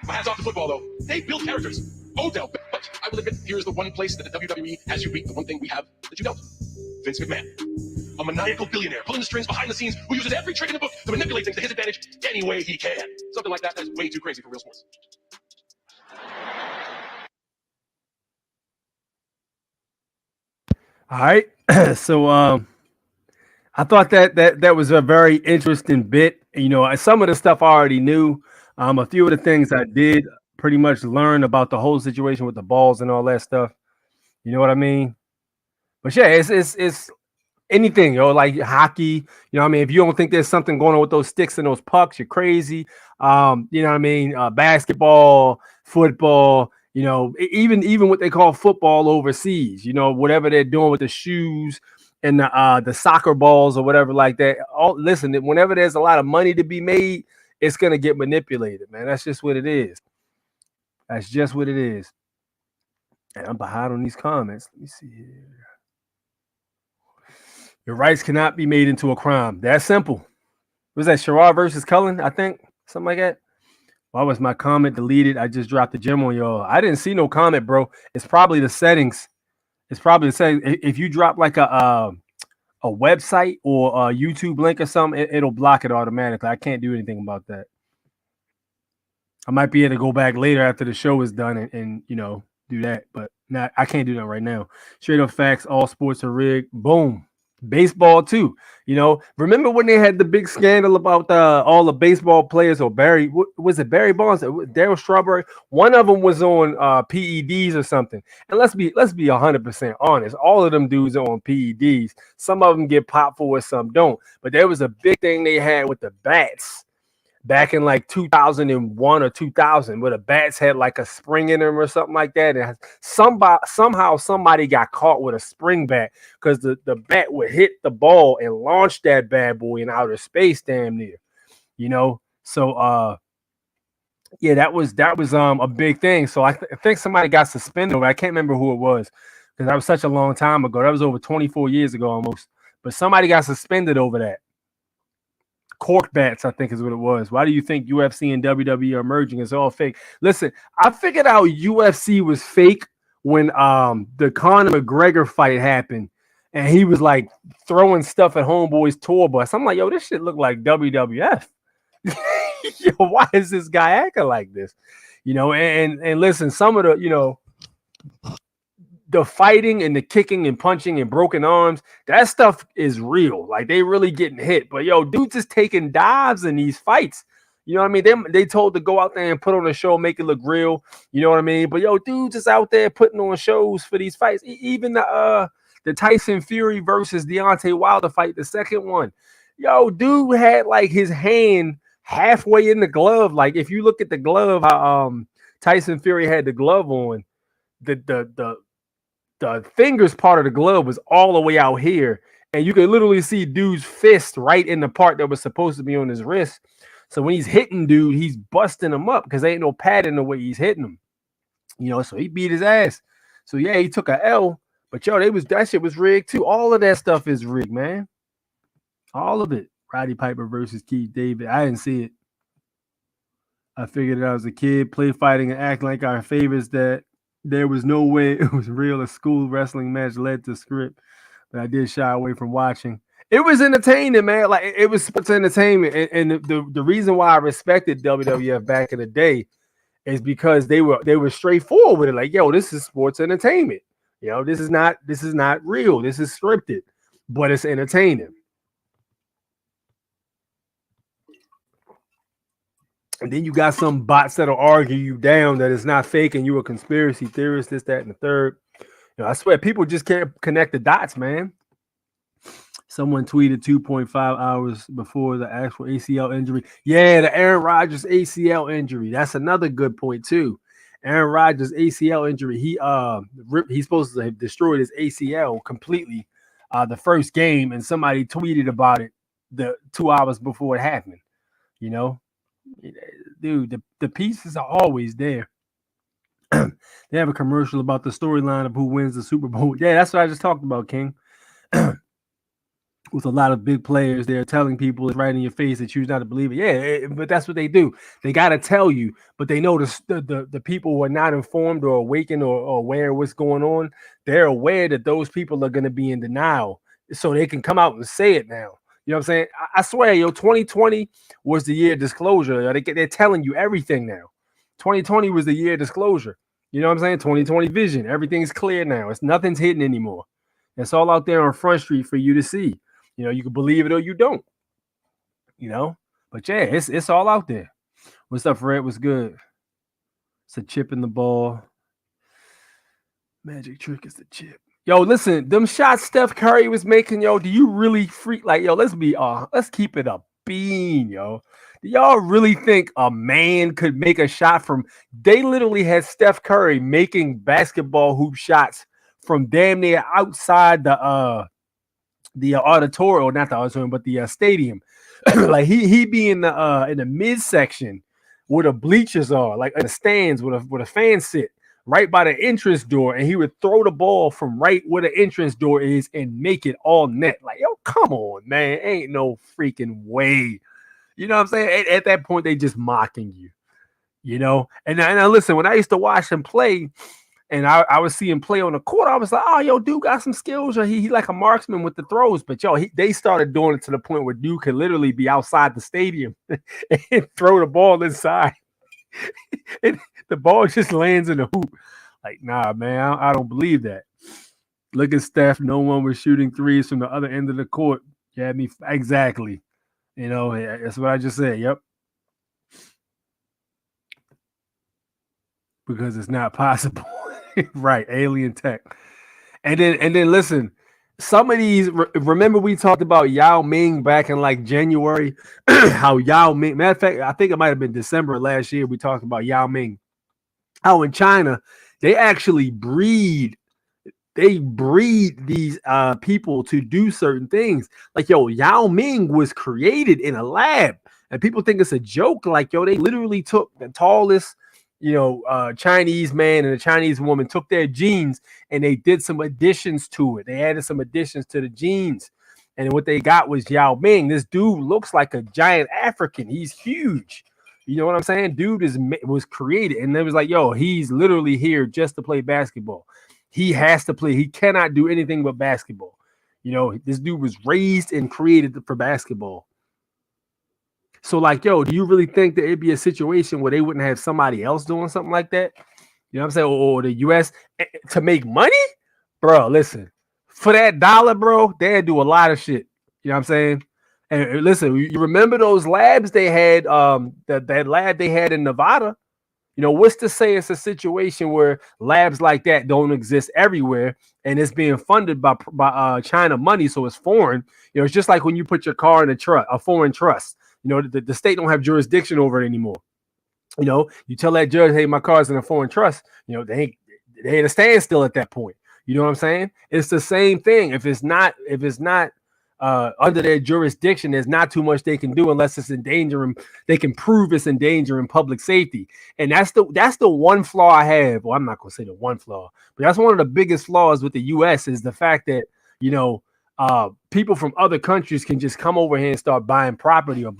My hat's off to football, though. They build characters. Odell. But I will admit, here's the one place that the WWE has you beat, the one thing we have that you don't. Vince McMahon. A maniacal billionaire pulling the strings behind the scenes who uses every trick in the book to manipulate things to his advantage any way he can. Something like that is way too crazy for real sports. All right. So I thought that was a very interesting bit. Some of the stuff I already knew. A few of the things I did pretty much learn about the whole situation with the balls and all that stuff. You know what I mean? But yeah, it's anything, like hockey. If you don't think there's something going on with those sticks and those pucks, you're crazy. You know what I mean? Basketball, football, even what they call football overseas, whatever they're doing with the shoes and the soccer balls or whatever like that. Listen, whenever there's a lot of money to be made, it's going to get manipulated, man. That's just what it is. That's just what it is. And I'm behind on these comments. Let me see here. Your rights cannot be made into a crime. That's simple. Was that Sherrod versus Cullen? I think something like that. Why was my comment deleted? I just dropped the gem on y'all. I didn't see no comment, bro. It's probably the settings. It's probably the settings. If you drop like a website or a YouTube link or something, it'll block it automatically. I can't do anything about that. I might be able to go back later after the show is done and do that, but I can't do that right now. Straight up facts, all sports are rigged. Boom. Baseball too. Remember when they had the big scandal about all the baseball players, or Barry Bonds, Darryl Strawberry? One of them was on PEDs or something. And let's be 100% honest. All of them dudes are on PEDs. Some of them get popped for it, some don't. But there was a big thing they had with the bats. back in like 2001 or 2000, where the bats had like a spring in them or something like that. And somehow somebody got caught with a spring bat because the bat would hit the ball and launch that bad boy in outer space damn near, you know? So, yeah, that was a big thing. So I think somebody got suspended over. I can't remember who it was because that was such a long time ago. That was over 24 years ago almost. But somebody got suspended over that. Cork bats, I think is what it was. Why do you think UFC and WWE are merging? It's all fake. Listen, I figured out UFC was fake when the Conor McGregor fight happened and he was like throwing stuff at Homeboy's tour bus. I'm like, yo, this shit look like WWF. Yo, why is this guy acting like this? You know, and listen, some of the, you know, the fighting and the kicking and punching and broken arms, that stuff is real. Like they really getting hit. But yo, dudes is taking dives in these fights. You know what I mean? They told to go out there and put on a show, make it look real. You know what I mean? But yo, dudes is out there putting on shows for these fights. Even the Tyson Fury versus Deontay Wilder fight, the second one. Yo, dude had like his hand halfway in the glove. Like if you look at the glove, how Tyson Fury had the glove on, the fingers part of the glove was all the way out here, and you could literally see dude's fist right in the part that was supposed to be on his wrist. So when he's hitting dude, he's busting him up because there ain't no pad in the way he's hitting him. You know, so he beat his ass. So yeah, he took a L, but yo, that shit was rigged too. All of that stuff is rigged, man. All of it. Roddy Piper versus Keith David. I didn't see it. I figured it out as a kid, play fighting and acting like our favorites that there was no way it was real. A school wrestling match led to script, but I did shy away from watching. It was entertaining, man. Like it was sports entertainment, and the reason why I respected WWF back in the day is because they were straightforward with it. Like, yo, this is sports entertainment. You know, this is not real. This is scripted, but it's entertaining. And then you got some bots that'll argue you down that it's not fake and you're a conspiracy theorist, this, that, and the third. You know, I swear people just can't connect the dots, man. Someone tweeted 2.5 hours before the actual ACL injury. Yeah, the Aaron Rodgers ACL injury. That's another good point too. Aaron Rodgers ACL injury. He's supposed to have destroyed his ACL completely the first game, and somebody tweeted about it the 2 hours before it happened. You know, dude, the pieces are always there. They have a commercial about the storyline of who wins the Super Bowl. Yeah, that's what I just talked about, King. With a lot of big players, they're telling people it's right in your face and choose not to believe it. Yeah, but that's what they do. They got to tell you, but they know the people who are not informed or awakened or aware of what's going on. They're aware that those people are going to be in denial, so they can come out and say it now. You know what I'm saying? I swear, yo, 2020 was the year of disclosure. They're telling you everything now. 2020 was the year of disclosure. You know what I'm saying? 2020 vision. Everything's clear now. It's nothing's hidden anymore. It's all out there on Front Street for you to see. You know, you can believe it or you don't. You know, but yeah, it's all out there. What's up, Fred? What's good? It's a chip in the ball. Magic trick is the chip. Yo, listen, them shots Steph Curry was making, yo, do you really freak? Like, yo, let's keep it a bean, yo. Do y'all really think a man could make a shot from? They literally had Steph Curry making basketball hoop shots from damn near outside the auditorium, not the auditorium, but the stadium. Like he be in the midsection where the bleachers are, like in the stands where the fans sit, right by the entrance door, and he would throw the ball from right where the entrance door is and make it all net. Like, yo, come on, man. Ain't no freaking way. You know what I'm saying? At that point, they just mocking you, you know? And now listen, when I used to watch him play and I would see him play on the court, I was like, oh, yo, dude got some skills. Or he like a marksman with the throws. But, yo, they started doing it to the point where dude could literally be outside the stadium and throw the ball inside. And the ball just lands in the hoop. Like, nah, man, I don't believe that. Look at Steph. No one was shooting threes from the other end of the court. Yeah, exactly. You know, that's what I just said. Yep. Because it's not possible. Right. Alien tech. And then listen, some of these, remember we talked about Yao Ming back in like January, how Yao Ming, matter of fact, I think it might have been December last year, we talked about Yao Ming, how in China, they actually breed these people to do certain things. Like, yo, Yao Ming was created in a lab, and people think it's a joke. Like, yo, they literally took the tallest, Chinese man and a Chinese woman, took their genes and they did some additions to it. They added some additions to the genes, and what they got was Yao Ming. This dude looks like a giant African. He's huge. You know what I'm saying? Dude was created, and they was like, yo, he's literally here just to play basketball. He has to play. He cannot do anything but basketball. This dude was raised and created for basketball. So, like, yo, do you really think that it'd be a situation where they wouldn't have somebody else doing something like that? You know what I'm saying? Or the U.S. to make money? Bro, listen. For that dollar, bro, they'd do a lot of shit. You know what I'm saying? And listen, you remember those labs they had, that lab they had in Nevada? What's to say it's a situation where labs like that don't exist everywhere and it's being funded by China money, so it's foreign. It's just like when you put your car in a foreign trust. The state don't have jurisdiction over it anymore. You tell that judge, hey, my car's in a foreign trust. They ain't a standstill at that point. You know what I'm saying? It's the same thing. If it's not under their jurisdiction, there's not too much they can do unless it's endangering. They can prove it's endangering public safety, and that's the one flaw I have. Well, I'm not gonna say the one flaw, but that's one of the biggest flaws with the U.S. is the fact that people from other countries can just come over here and start buying property or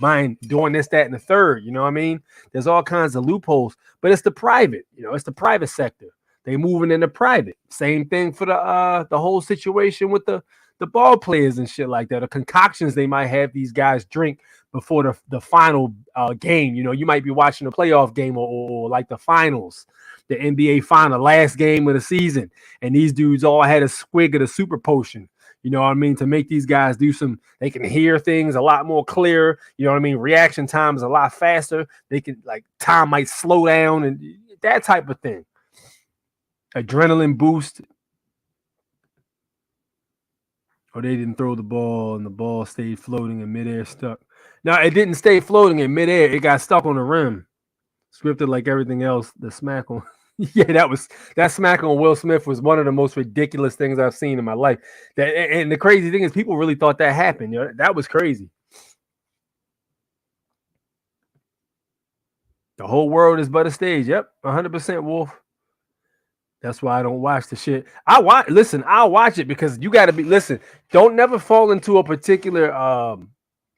doing this, that, and the third. You know what I mean? There's all kinds of loopholes, but it's the private. It's the private sector. They moving into private. Same thing for the whole situation with the ball players and shit like that, or concoctions they might have these guys drink before the final game. You might be watching a playoff game or like the finals, the NBA final, last game of the season, and these dudes all had a swig of the super potion. You know what I mean? To make these guys they can hear things a lot more clear. You know what I mean? Reaction time is a lot faster. They can, like, time might slow down and that type of thing. Adrenaline boost. Or they didn't throw the ball and the ball stayed floating in midair, stuck. Now, it didn't stay floating in midair. It got stuck on the rim. Scripted like everything else. The smack on. Yeah, that smack on Will Smith was one of the most ridiculous things I've seen in my life. And the crazy thing is people really thought that happened. That was crazy. The whole world is but a stage. Yep, 100% Wolf. That's why I don't watch the shit. I'll watch it because you got to don't never fall into a particular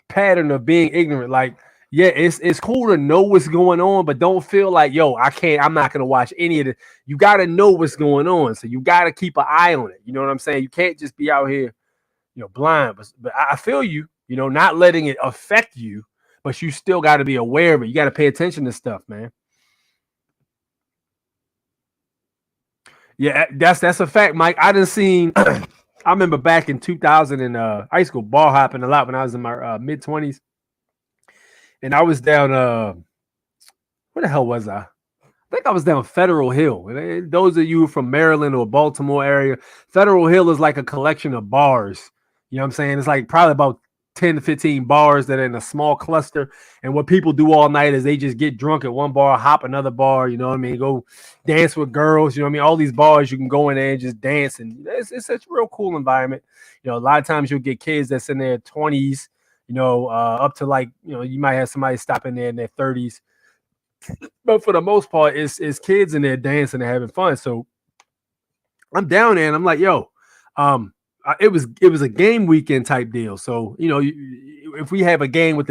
pattern of being ignorant. Like, yeah, it's cool to know what's going on, but don't feel like, yo, I'm not going to watch any of it. You got to know what's going on. So you got to keep an eye on it. You know what I'm saying? You can't just be out here, blind. But I feel you, not letting it affect you, but you still got to be aware of it. You got to pay attention to stuff, man. Yeah, that's a fact, Mike. I done seen. I remember back in 2000 in high school, ball hopping a lot when I was in my mid-20s, and I was down. Where the hell was I? I think I was down Federal Hill. Those of you from Maryland or Baltimore area, Federal Hill is like a collection of bars. You know what I'm saying? It's like probably about 10 to 15 bars that are in a small cluster. And what people do all night is they just get drunk at one bar, hop another bar, you know what I mean? Go dance with girls, you know what I mean? All these bars you can go in there and just dance. And it's such a real cool environment. A lot of times you'll get kids that's in their 20s, up to like, you might have somebody stop in there in their 30s. But for the most part, it's kids in there dancing and having fun. So I'm down there and I'm like, yo, it was a game weekend type deal. So, if we have a game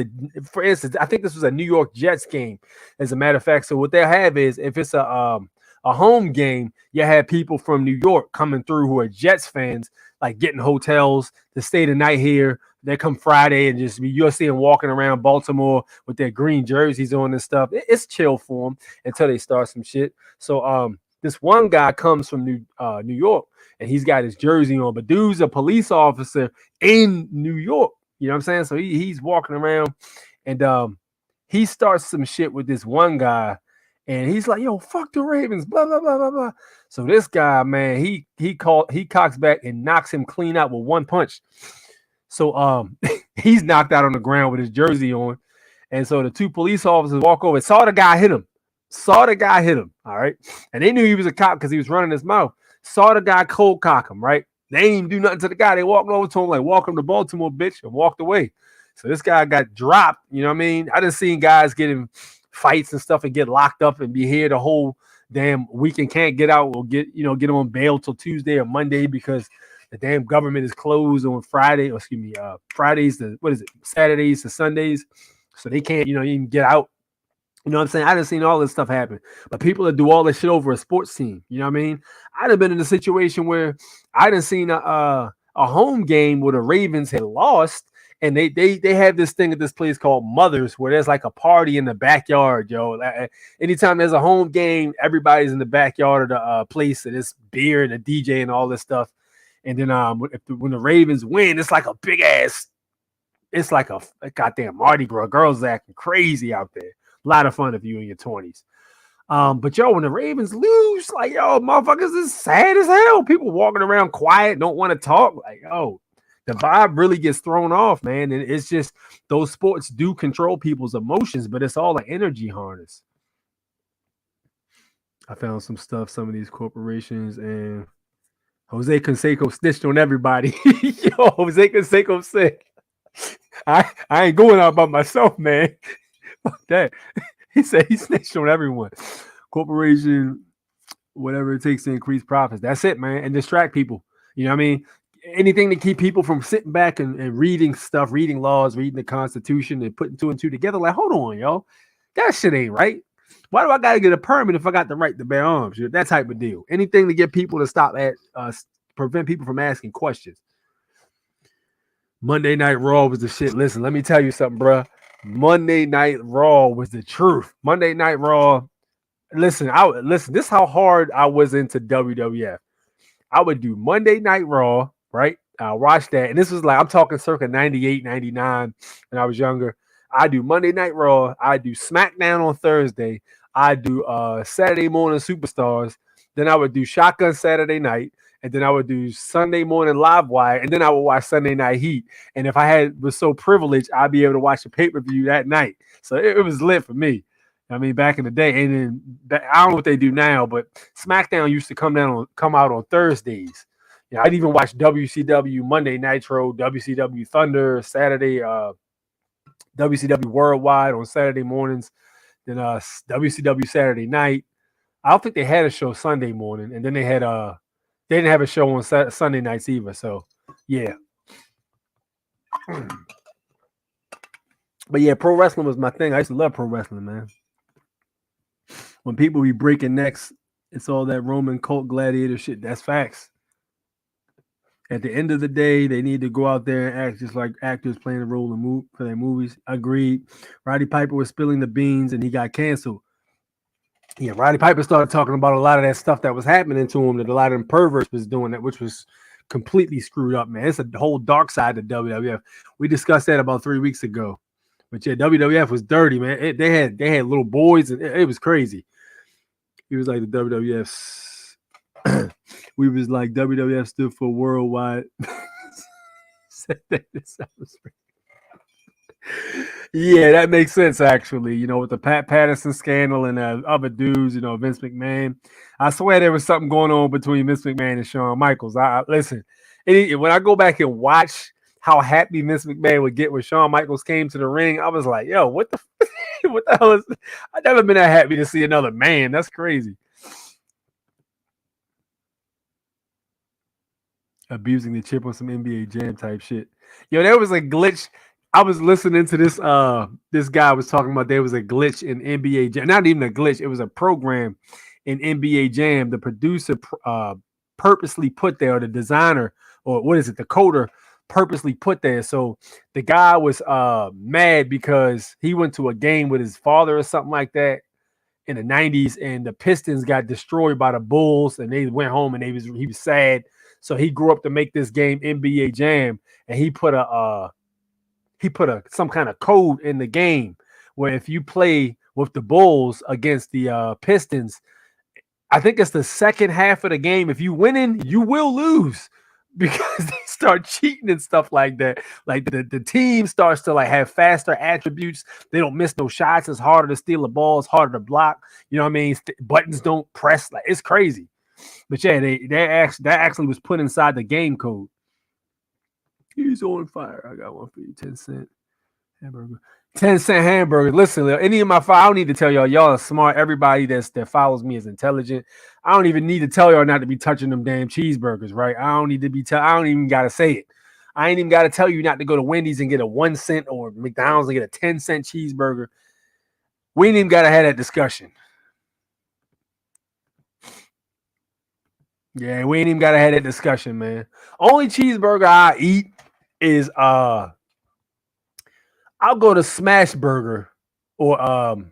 for instance, I think this was a New York Jets game, as a matter of fact. So what they'll have is, if it's a home game, you have people from New York coming through who are Jets fans, like getting hotels to stay the night here. They come Friday and you'll see them walking around Baltimore with their green jerseys on and stuff. It's chill for them until they start some shit. So this one guy comes from New York and he's got his jersey on, but dude's a police officer in New York. You know what I'm saying? So he's walking around and he starts some shit with this one guy. And he's like, yo, fuck the Ravens, blah, blah, blah, blah, blah. So this guy, man, he cocks back and knocks him clean out with one punch. So he's knocked out on the ground with his jersey on. And so the two police officers walk over and saw the guy hit him. All right. And they knew he was a cop because he was running his mouth. Saw the guy cold cock him, right? They didn't even do nothing to the guy. They walked over to him like, welcome to Baltimore, bitch, and walked away. So this guy got dropped. You know what I mean? I done seen guys get in fights and stuff and get locked up and be here the whole damn week and can't get out or get on bail till Tuesday or Monday because the damn government is closed on Friday. Or excuse me, Fridays to Saturdays to Sundays. So they can't, even get out. You know what I'm saying? I done seen all this stuff happen. But people that do all this shit over a sports team. You know what I mean? I'd have been in a situation where I done seen a home game where the Ravens had lost. And they have this thing at this place called Mother's where there's like a party in the backyard, yo. Anytime there's a home game, everybody's in the backyard of the place, and it's beer and a DJ and all this stuff. And then when the Ravens win, it's like a big ass, it's like a goddamn Mardi Gras. Girls acting crazy out there. A lot of fun if you in your 20s. But yo, when the Ravens lose, like yo, motherfuckers is sad as hell. People walking around quiet, don't want to talk. Like yo. The vibe really gets thrown off, man. And it's just those sports do control people's emotions, but it's all an energy harness. I found some stuff, some of these corporations, and Jose Canseco snitched on everybody. Yo, Jose Canseco said, I ain't going out by myself, man. Fuck that. He said he snitched on everyone. Corporation, whatever it takes to increase profits. That's it, man. And distract people. You know what I mean? Anything to keep people from sitting back and reading stuff, reading laws, reading the Constitution, and putting two and two together. Like, hold on, yo, that shit ain't right. Why do I gotta get a permit if I got the right to bear arms? That type of deal. Anything to get people to stop prevent people from asking questions. Monday Night Raw was the shit. Listen, let me tell you something, bro. Monday Night Raw was the truth. Monday Night Raw. Listen. This is how hard I was into WWF. I would do Monday Night Raw. Right? I watched that. And this was like, I'm talking circa 98, 99 when I was younger. I do Monday Night Raw. I do SmackDown on Thursday. I do Saturday Morning Superstars. Then I would do Shotgun Saturday Night. And then I would do Sunday Morning Live Wire. And then I would watch Sunday Night Heat. And if I was so privileged, I'd be able to watch the pay-per-view that night. So it was lit for me. I mean, back in the day. And then I don't know what they do now, but SmackDown used to come out on Thursdays. Yeah, I'd even watch WCW Monday Nitro, WCW Thunder Saturday, WCW Worldwide on Saturday mornings, then WCW Saturday night. I don't think they had a show Sunday morning, and then they didn't have a show on Sunday nights either. So yeah, but yeah, pro wrestling was my thing. I used to love pro wrestling, man. When people be breaking necks, it's all that Roman cult gladiator shit. That's facts. At the end of the day, they need to go out there and act just like actors playing a role for their movies. Agreed. Roddy Piper was spilling the beans and he got canceled. Yeah, Roddy Piper started talking about a lot of that stuff that was happening to him, that a lot of them perverts was doing that, which was completely screwed up, man. It's a whole dark side of WWF. We discussed that about 3 weeks ago. But yeah, WWF was dirty, man. They had little boys, and it was crazy. He was like the WWF's. We was like WWF stood for worldwide. Yeah, that makes sense actually. With the Pat Patterson scandal and other dudes, Vince McMahon. I swear there was something going on between Vince McMahon and Shawn Michaels. I listen. When I go back and watch how happy Vince McMahon would get when Shawn Michaels came to the ring, I was like, yo, what the hell is? I've never been that happy to see another man. That's crazy. Abusing the chip on some NBA Jam type shit. Yo, there was a glitch. I was listening to this guy was talking about there was a glitch in NBA Jam. Not even a glitch. It was a program in NBA Jam. The producer purposely put there, or the designer, or what is it, the coder purposely put there. So the guy was mad because he went to a game with his father or something like that in the 90s, and the Pistons got destroyed by the Bulls, and they went home and he was sad. So he grew up to make this game NBA Jam, and he put some kind of code in the game where if you play with the Bulls against the Pistons. I think it's the second half of the game. If you winning, you will lose because they start cheating and stuff like that. Like the team starts to like have faster attributes. They don't miss no shots. It's harder to steal the ball. It's harder to block. You know what I mean? Buttons don't press. Like it's crazy. But yeah, that actually was put inside the game code. He's on fire. I got one for you. 10-cent hamburger. 10-cent hamburger. Listen, any of my I don't need to tell y'all. Y'all are smart. Everybody that follows me is intelligent. I don't even need to tell y'all not to be touching them damn cheeseburgers, right? I don't need to be I don't even gotta say it. I ain't even gotta tell you not to go to Wendy's and get a 1 cent or McDonald's and get a 10-cent cheeseburger. We ain't even gotta have that discussion. Yeah, we ain't even gotta have that discussion, man. Only cheeseburger I eat is I'll go to Smash Burger or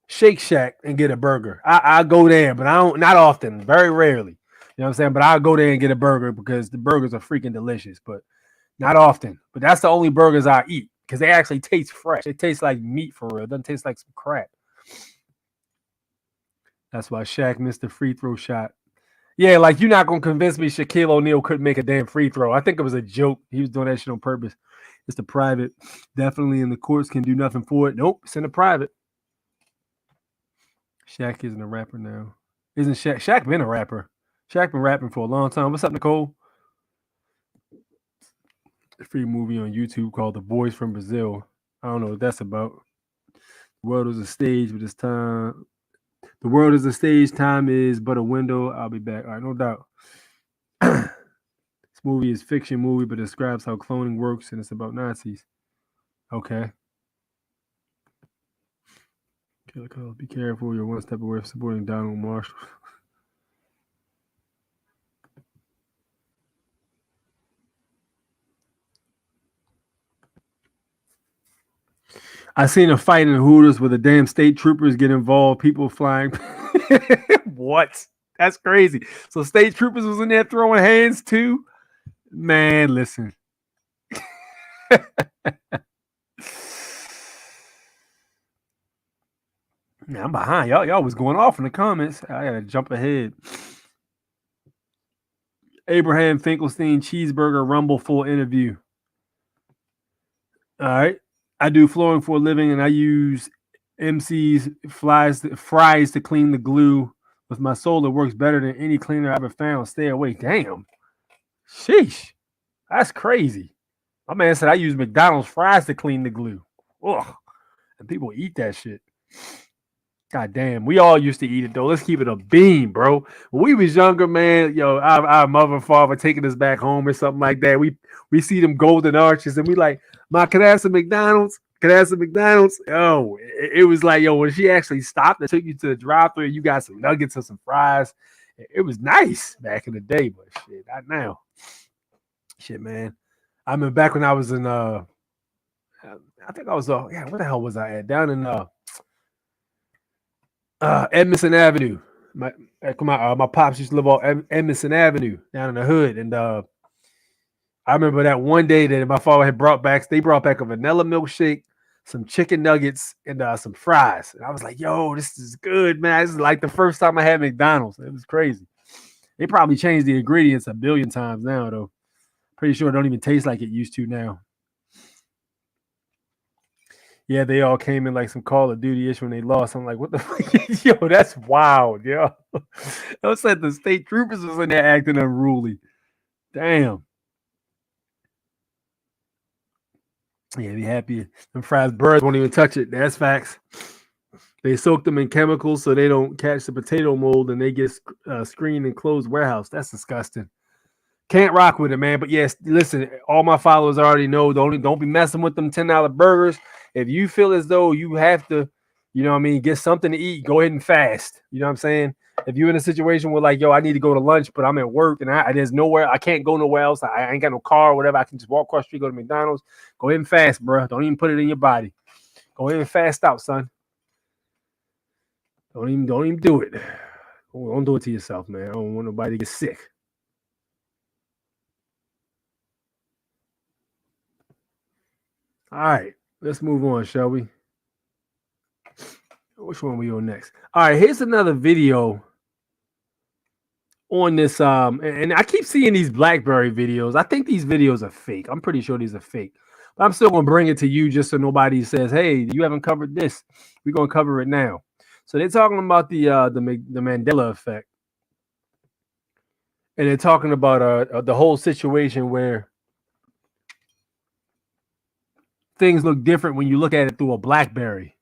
Shake Shack and get a burger. I go there, but I don't not often, very rarely. You know what I'm saying? But I'll go there and get a burger because the burgers are freaking delicious, but not often. But that's the only burgers I eat because they actually taste fresh. It tastes like meat for real. It doesn't taste like some crap. That's why Shaq missed the free throw shot. Yeah, like you're not gonna convince me Shaquille O'Neal couldn't make a damn free throw. I think it was a joke. He was doing that shit on purpose. It's the private. Definitely in the courts can do nothing for it. Nope, it's in the private. Shaq isn't a rapper now. Isn't Shaq? Shaq been a rapper. Shaq been rapping for a long time. What's up, Nicole? A free movie on YouTube called The Boys from Brazil. I don't know what that's about. The world is a stage, but it's time. The world is a stage. Time is but a window. I'll be back. All right, no doubt. This movie is fiction movie, but describes how cloning works, and it's about Nazis. Okay. Be careful. You're one step away from supporting Donald Marshall. I seen a fight in the Hooters where the damn state troopers get involved. People flying. What? That's crazy. So state troopers was in there throwing hands too. Man, listen. Man, I'm behind y'all. Y'all was going off in the comments. I gotta jump ahead. Abraham Finkelstein cheeseburger rumble full interview. All right. I do flooring for a living, and I use MC's fries to clean the glue. With my soul, it works better than any cleaner I ever found. Stay away. Damn. Sheesh. That's crazy. My man said I use McDonald's fries to clean the glue. Ugh. And people eat that shit. God damn. We all used to eat it, though. Let's keep it a bean, bro. When we was younger, man, our mother and father taking us back home or something like that. We see them golden arches, and we like, Ma, can I have some McDonald's? Can I have some McDonald's? Oh, it was like, yo, when she actually stopped and took you to the drive-thru, you got some nuggets and some fries. It was nice back in the day, but shit, not now. Shit, man. I remember back when I was in I think I was where the hell was I at? Down in Edmondson Avenue. My pops used to live on Edmondson Avenue down in the hood, and I remember that one day that my father had brought back a vanilla milkshake, some chicken nuggets, and some fries. And I was like, yo, this is good, man. This is like the first time I had McDonald's. It was crazy. They probably changed the ingredients a billion times now, though. Pretty sure it don't even taste like it used to now. Yeah, they all came in like some Call of Duty-ish when they lost. I'm like, what the fuck? Yo, that's wild, yo. It said the state troopers was in there acting unruly. Damn. Yeah, be happy. Them fries birds won't even touch it. That's facts. They soak them in chemicals so they don't catch the potato mold, and they get screened in closed warehouse. That's disgusting. Can't rock with it, man. But yes, listen, all my followers already know. Don't be messing with them $10 burgers. If you feel as though you have to, you know what I mean, get something to eat, go ahead and fast. You know what I'm saying? If you're in a situation where like, yo, I need to go to lunch, but I'm at work and there's nowhere, I can't go nowhere else. I ain't got no car or whatever. I can just walk across the street, go to McDonald's. Go ahead and fast, bro. Don't even put it in your body. Go ahead and fast out, son. Don't even do it. Don't do it to yourself, man. I don't want nobody to get sick. All right, let's move on, shall we? Which one we on next? All right, here's another video on this. And I keep seeing these BlackBerry videos. I think these videos are fake. I'm pretty sure these are fake. But I'm still gonna bring it to you just so nobody says, "Hey, you haven't covered this." We're gonna cover it now. So they're talking about the Mandela effect, and they're talking about the whole situation where things look different when you look at it through a BlackBerry.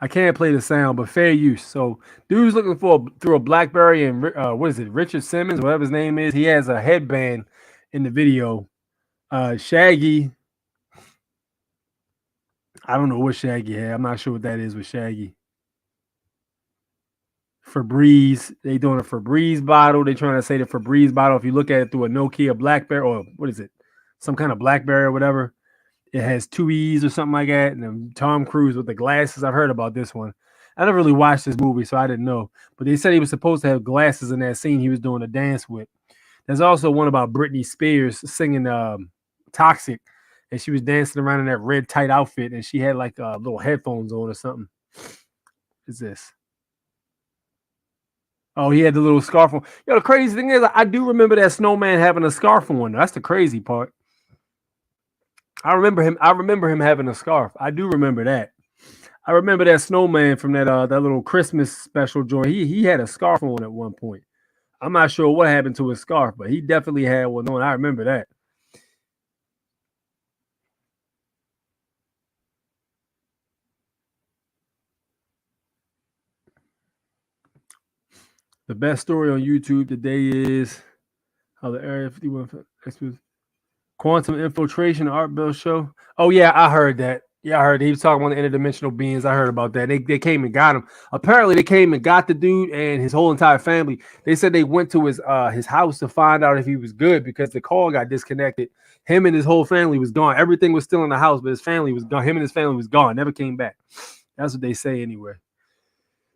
I can't play the sound, but fair use. So, dude's looking through a BlackBerry, and what is it, Richard Simmons, whatever his name is. He has a headband in the video. Shaggy, I don't know what Shaggy had. I'm not sure what that is with Shaggy. Febreze, they doing a Febreze bottle. They're trying to say the Febreze bottle, if you look at it through a Nokia BlackBerry, or what is it, some kind of BlackBerry or whatever, it has 2 E's or something like that. And then Tom Cruise with the glasses. I've heard about this one. I never really watched this movie, so I didn't know. But they said he was supposed to have glasses in that scene he was doing a dance with. There's also one about Britney Spears singing Toxic, and she was dancing around in that red tight outfit, and she had like little headphones on or something. What's this? Oh, he had the little scarf on. Yo, the crazy thing is, I do remember that snowman having a scarf on. That's the crazy part. I remember him having a scarf. I do remember that. I remember that snowman from that little Christmas special joint. He had a scarf on at one point. I'm not sure what happened to his scarf, but he definitely had one on. I remember that. The best story on YouTube today is how the Area 51 quantum infiltration Art Bell show. Oh yeah, I heard that. Yeah, I heard he was talking about the interdimensional beings. I heard about that. They came and got him. Apparently, they came and got the dude and his whole entire family. They said they went to his house to find out if he was good because the call got disconnected. Him and his whole family was gone. Everything was still in the house, but his family was gone. Him and his family was gone. Never came back. That's what they say anyway.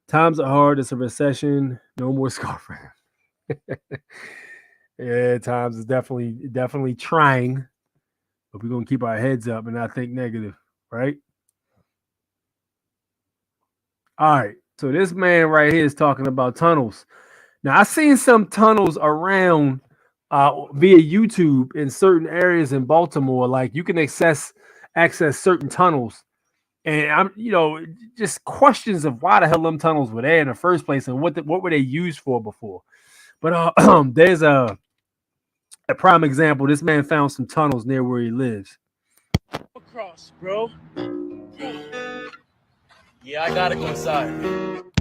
Times are hard. It's a recession. No more scarf. Yeah, times is definitely trying, but we're gonna keep our heads up and not think negative, right? All right. So this man right here is talking about tunnels. Now I've seen some tunnels around via YouTube in certain areas in Baltimore. Like you can access certain tunnels, and I'm just questions of why the hell them tunnels were there in the first place and what were they used for before. But there's a prime example. This man found some tunnels near where he lives. Across, bro. Yeah, I gotta go inside.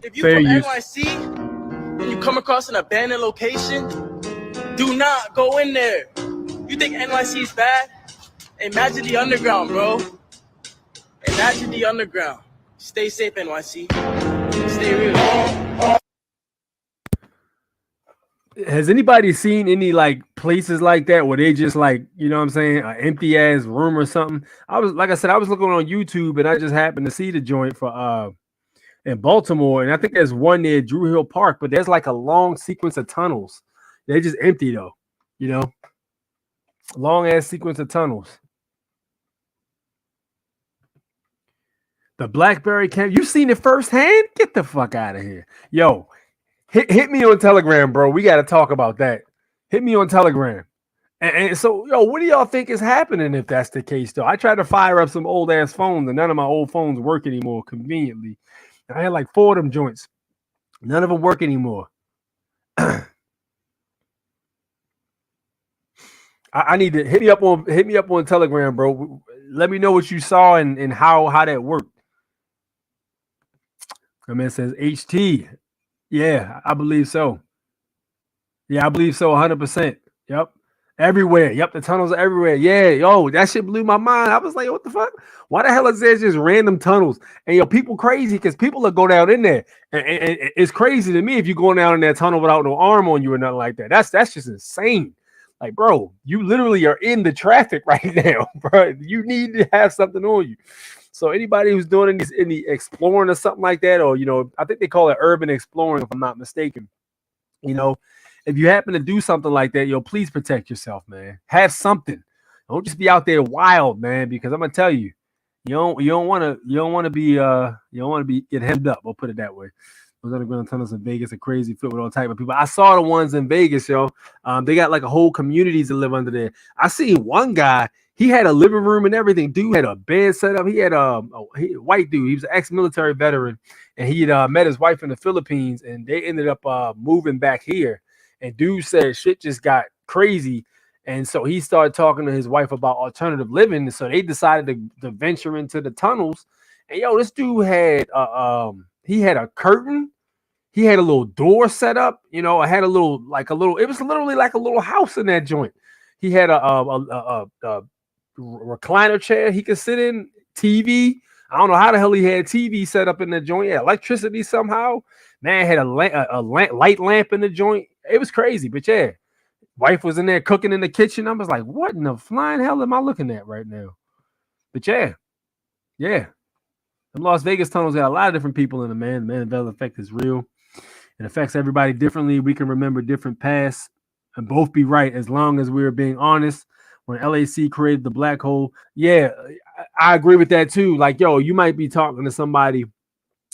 If you Fair from use. NYC and you come across an abandoned location, do not go in there. You think NYC is bad? Imagine the underground, bro. Imagine the underground. Stay safe, NYC. Stay real. Has anybody seen any like places like that where they just like, you know what I'm saying, an empty ass room or something? I was looking on YouTube and I just happened to see the joint for in Baltimore, and I think there's one near Drew Hill Park, but there's like a long sequence of tunnels. They're just empty though, long ass sequence of tunnels. The BlackBerry camp, you seen it firsthand? Get the fuck out of here, yo. Hit me on Telegram, bro. We got to talk about that. Hit me on Telegram. And so, yo, what do y'all think is happening if that's the case, though? I tried to fire up some old ass phones, and none of my old phones work anymore conveniently. I had like 4 of them joints. None of them work anymore. I need to hit me up on Telegram, bro. Let me know what you saw and how that worked. My man says HT. Yeah, I believe so. Yeah, I believe so 100%. Yep. Everywhere. Yep, the tunnels are everywhere. Yeah, yo, that shit blew my mind. I was like, what the fuck? Why the hell is there just random tunnels? And yo, people crazy because people will go down in there. And it's crazy to me if you're going down in that tunnel without no arm on you or nothing like that. That's just insane. Like, bro, you literally are in the traffic right now, bro. You need to have something on you. So anybody who's doing any exploring or something like that, or I think they call it urban exploring, if I'm not mistaken. If you happen to do something like that, please protect yourself, man. Have something. Don't just be out there wild, man, because I'm gonna tell you, you don't want to be get hemmed up. I'll put it that way. Those underground tunnels in Vegas are crazy, filled with all type of people. I saw the ones in Vegas, yo. They got like a whole communities that live under there. I seen one guy. He had a living room and everything. Dude had a bed set up. He had a white dude. He was an ex-military veteran, and he had met his wife in the Philippines, and they ended up moving back here. And dude said shit just got crazy, and so he started talking to his wife about alternative living. So they decided to venture into the tunnels. And yo, this dude had he had a curtain. He had a little door set up, you know. I had it was literally like a little house in that joint. He had a recliner chair he could sit in, TV. I don't know how the hell he had TV set up in the joint. Yeah, electricity somehow. Man had a light lamp in the joint. It was crazy, but yeah, wife was in there cooking in the kitchen. I was like, what in the flying hell am I looking at right now? But yeah. The Las Vegas tunnels got a lot of different people in them, man. The Mandela effect is real. It affects everybody differently. We can remember different pasts and both be right as long as we're being honest. When LAC created the black hole, yeah, I agree with that too. Like, yo, you might be talking to somebody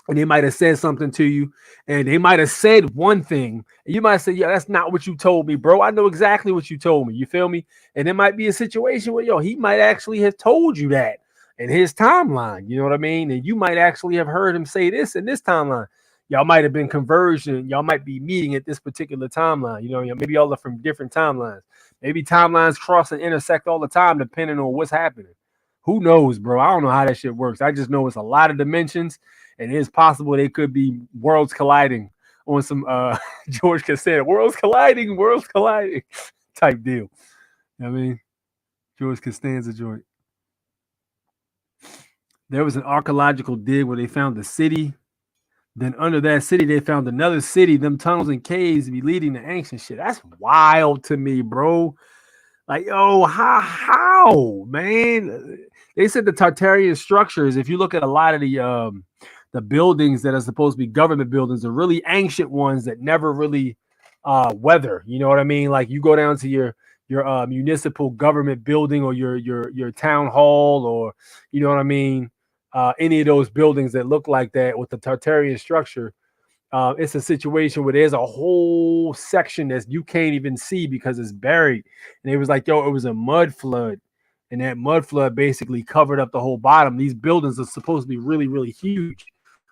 and they might have said something to you, and they might have said one thing, and you might say, "Yeah, that's not what you told me, bro. I know exactly what you told me." You feel me? And it might be a situation where, yo, he might actually have told you that in his timeline. You know what I mean? And you might actually have heard him say this in this timeline. Y'all might have been conversion. Y'all might be meeting at this particular timeline. You know, maybe y'all are from different timelines. Maybe timelines cross and intersect all the time, depending on what's happening. Who knows, bro? I don't know how that shit works. I just know it's a lot of dimensions, and it's possible they could be worlds colliding on some George Costanza, worlds colliding type deal. You know what I mean? George Costanza joint. There was an archaeological dig where they found a city. Then under that city, they found another city. Them tunnels and caves be leading to ancient shit. That's wild to me, bro. Like, yo, how, man? They said the Tartarian structures, if you look at a lot of the buildings that are supposed to be government buildings, are really ancient ones that never really weather. You know what I mean? Like, you go down to your municipal government building or your town hall, or you know what I mean? Any of those buildings that look like that with the Tartarian structure. It's a situation where there's a whole section that you can't even see because it's buried. And it was like, yo, it was a mud flood. And that mud flood basically covered up the whole bottom. These buildings are supposed to be really, really huge.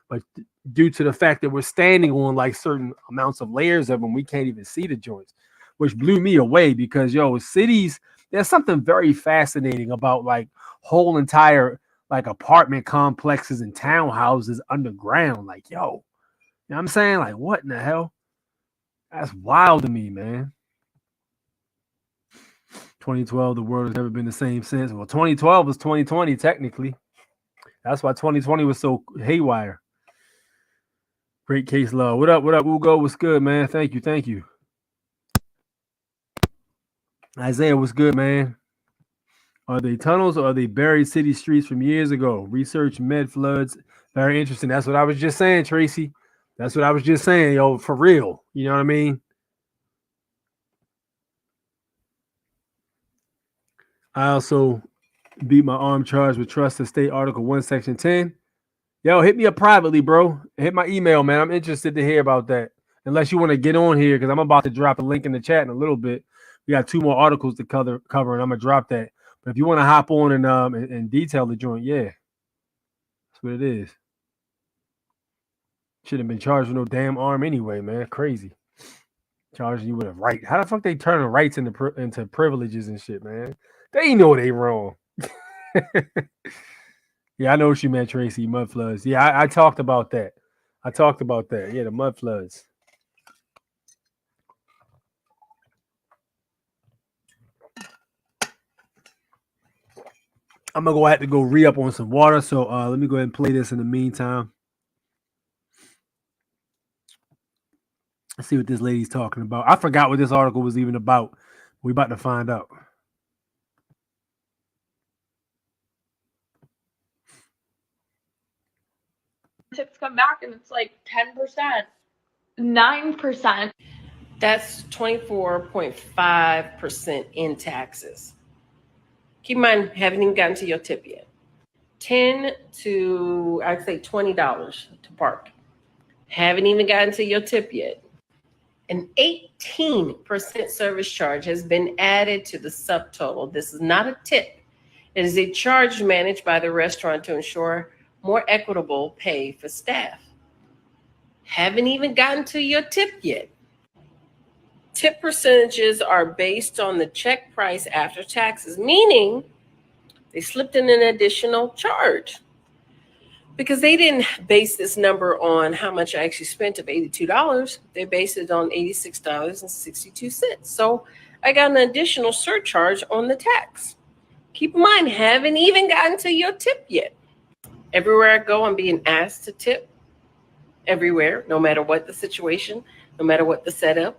But due to the fact that we're standing on like certain amounts of layers of them, we can't even see the joints, which blew me away because, yo, cities, there's something very fascinating about like whole entire like apartment complexes and townhouses underground. Like, yo. You know what I'm saying? Like, what in the hell? That's wild to me, man. 2012, the world has never been the same since. Well, 2012 was 2020, technically. That's why 2020 was so haywire. Great case law. What up, Ugo? What's good, man? Thank you. Isaiah, what's good, man? Are they tunnels or are they buried city streets from years ago? Research med floods. Very interesting. That's what I was just saying, Tracy. That's what I was just saying, yo, for real. You know what I mean? I also beat my arm charge with trust and state article 1, section 10. Yo, hit me up privately, bro. Hit my email, man. I'm interested to hear about that. Unless you want to get on here, because I'm about to drop a link in the chat in a little bit. We got 2 more articles to cover, and I'm going to drop that. But if you want to hop on and detail the joint, yeah. That's what it is. Should have been charged with no damn arm anyway, man. Crazy. Charging you with a right. How the fuck they turn the rights into privileges and shit, man? They know they wrong. Yeah, I know what you meant, Tracy. Mud floods. Yeah, I talked about that. Yeah, the mud floods. I'm going to have to go re-up on some water. So let me go ahead and play this in the meantime. Let's see what this lady's talking about. I forgot what this article was even about. We're about to find out. Tips come back and it's like 10%, 9%. That's 24.5% in taxes. Keep in mind, haven't even gotten to your tip yet. $10 to, I'd say $20 to park. Haven't even gotten to your tip yet. An 18% service charge has been added to the subtotal. This is not a tip. It is a charge managed by the restaurant to ensure more equitable pay for staff. Haven't even gotten to your tip yet. Tip percentages are based on the check price after taxes, meaning they slipped in an additional charge because they didn't base this number on how much I actually spent of $82. They based it on $86.62. So I got an additional surcharge on the tax. Keep in mind, haven't even gotten to your tip yet. Everywhere I go, I'm being asked to tip. Everywhere, no matter what the situation, no matter what the setup,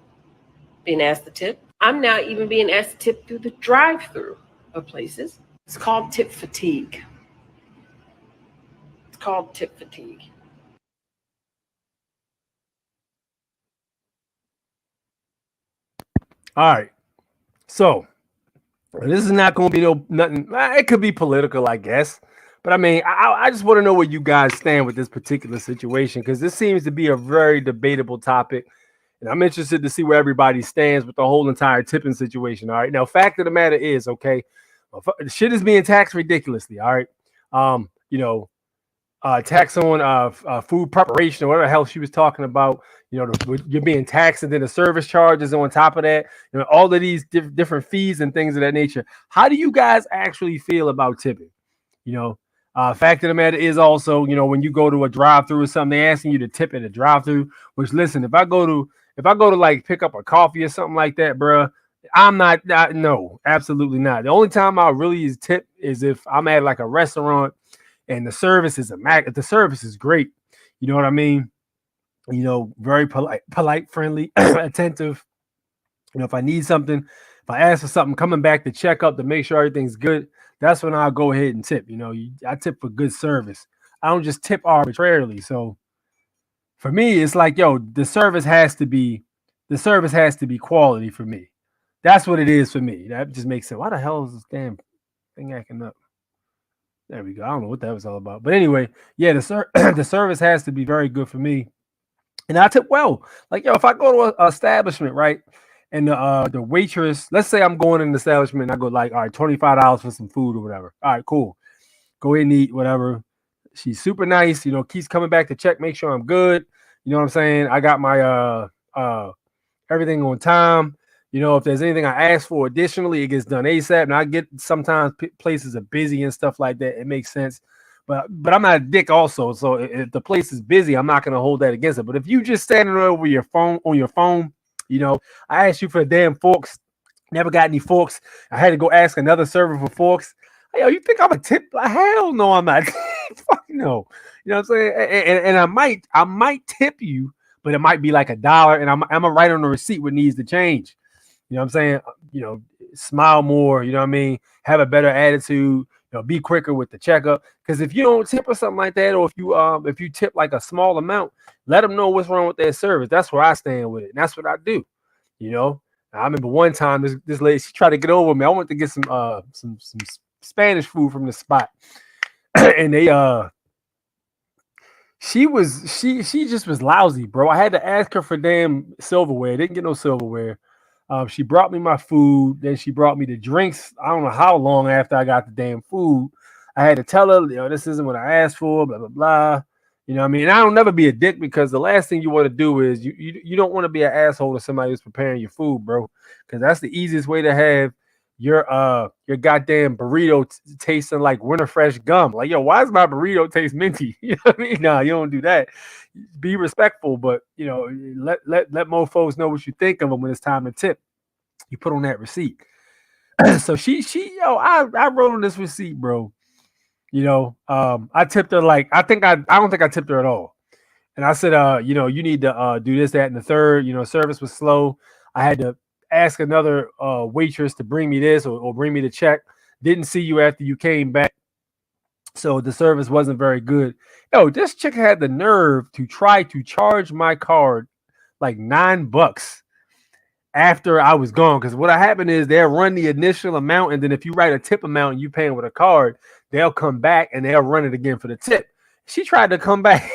being asked to tip. I'm now even being asked to tip through the drive-through of places. It's called tip fatigue. It's called tip fatigue. All right. So this is not going to be nothing. It could be political, I guess. But I mean, I just want to know where you guys stand with this particular situation, because this seems to be a very debatable topic. And I'm interested to see where everybody stands with the whole entire tipping situation. All right. Now, fact of the matter is, okay, shit is being taxed ridiculously. All right. Tax on food preparation or whatever the hell she was talking about. You're being taxed, and then the service charges on top of that. All of these different fees and things of that nature. How do you guys actually feel about tipping? Fact of the matter is also, when you go to a drive-through or something, they're asking you to tip at a drive-through. Which, listen, if I go to like pick up a coffee or something like that, bruh, I'm not. No, absolutely not. The only time I really use tip is if I'm at like a restaurant and the service is the service is great. You know what I mean? Very polite, friendly, attentive. If I need something, if I ask for something, coming back to check up to make sure everything's good, that's when I'll go ahead and tip. I tip for good service. I don't just tip arbitrarily. So for me, it's like, the service has to be quality for me. That's what it is for me. That just makes sense. Why the hell is this damn thing acting up? There we go. I don't know what that was all about. But anyway, yeah, the service has to be very good for me. And I tip well. Like, if I go to an establishment, right? And the waitress, let's say I'm going in the establishment and I go like, all right, $25 for some food or whatever. All right, cool. Go ahead and eat, whatever. She's super nice, keeps coming back to check, make sure I'm good. You know what I'm saying? I got my everything on time. If there's anything I ask for additionally, it gets done ASAP. And I get sometimes places are busy and stuff like that. It makes sense. But I'm not a dick also. So if the place is busy, I'm not going to hold that against it. But if you just standing over your phone, I asked you for the damn forks, never got any forks. I had to go ask another server for forks. Yo, you think I'm a tip? Hell no, I'm not. Fuck no. You know what I'm saying? And I might tip you, but it might be like $1, and I'm gonna write on the receipt what needs to change. You know what I'm saying? Smile more. You know what I mean? Have a better attitude. Be quicker with the checkup. Because if you don't tip or something like that, or if you tip like a small amount, let them know what's wrong with their service. That's where I stand with it, and that's what I do. I remember one time this lady, she tried to get over me. I went to get some Spanish food from the spot, and they she just was lousy, bro. I had to ask her for damn silverware. Didn't get no silverware. She brought me my food, then she brought me the drinks. I don't know how long after I got the damn food. I had to tell her, this isn't what I asked for, blah blah blah. You know what I mean? And I don't never be a dick, because the last thing you want to do is you don't want to be an asshole to somebody who's preparing your food, bro. Because that's the easiest way to have your goddamn burrito tasting like Winter Fresh gum. Like, yo, why does my burrito taste minty? You know what I mean? No, you don't do that. Be respectful, but let more folks know what you think of them when it's time to tip. You put on that receipt. So I wrote on this receipt, bro. I tipped her like I don't think I tipped her at all. And I said, you need to do this, that, and the third. Service was slow. I had to ask another waitress to bring me this or bring me the check. Didn't see you after you came back, so the service wasn't very good. Yo, this chick had the nerve to try to charge my card like $9. after I was gone. Because what happened is they'll run the initial amount, and then if you write a tip amount and you paying with a card, they'll come back and they'll run it again for the tip. She tried to come back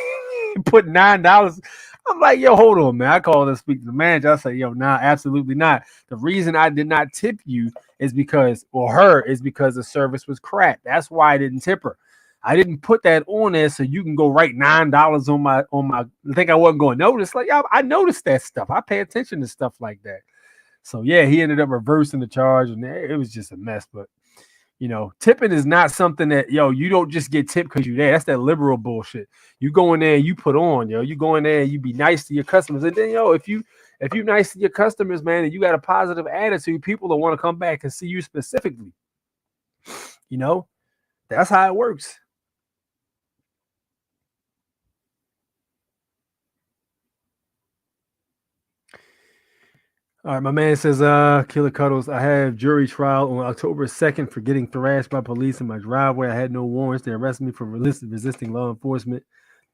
and put $9. I'm like, yo, hold on, man. I called and speak to the manager. I say, yo, nah, absolutely not. The reason I did not tip you is because, or her, is because the service was crap. That's why I didn't tip her. I didn't put that on there so you can go write $9 on my. I think I wasn't going to notice. Like, I noticed that stuff. I pay attention to stuff like that. So yeah, he ended up reversing the charge, and it was just a mess. But you know, tipping is not something that, yo, you don't just get tipped because you're there. That's that liberal bullshit. You go in there and you put on, yo. You go in there and you be nice to your customers, and then, yo, if you're nice to your customers, man, and you got a positive attitude, people will want to come back and see you specifically. You know, that's how it works. All right, my man says, Killer Cuddles, I have jury trial on October 2nd for getting thrashed by police in my driveway. I had no warrants. They arrested me for resisting law enforcement.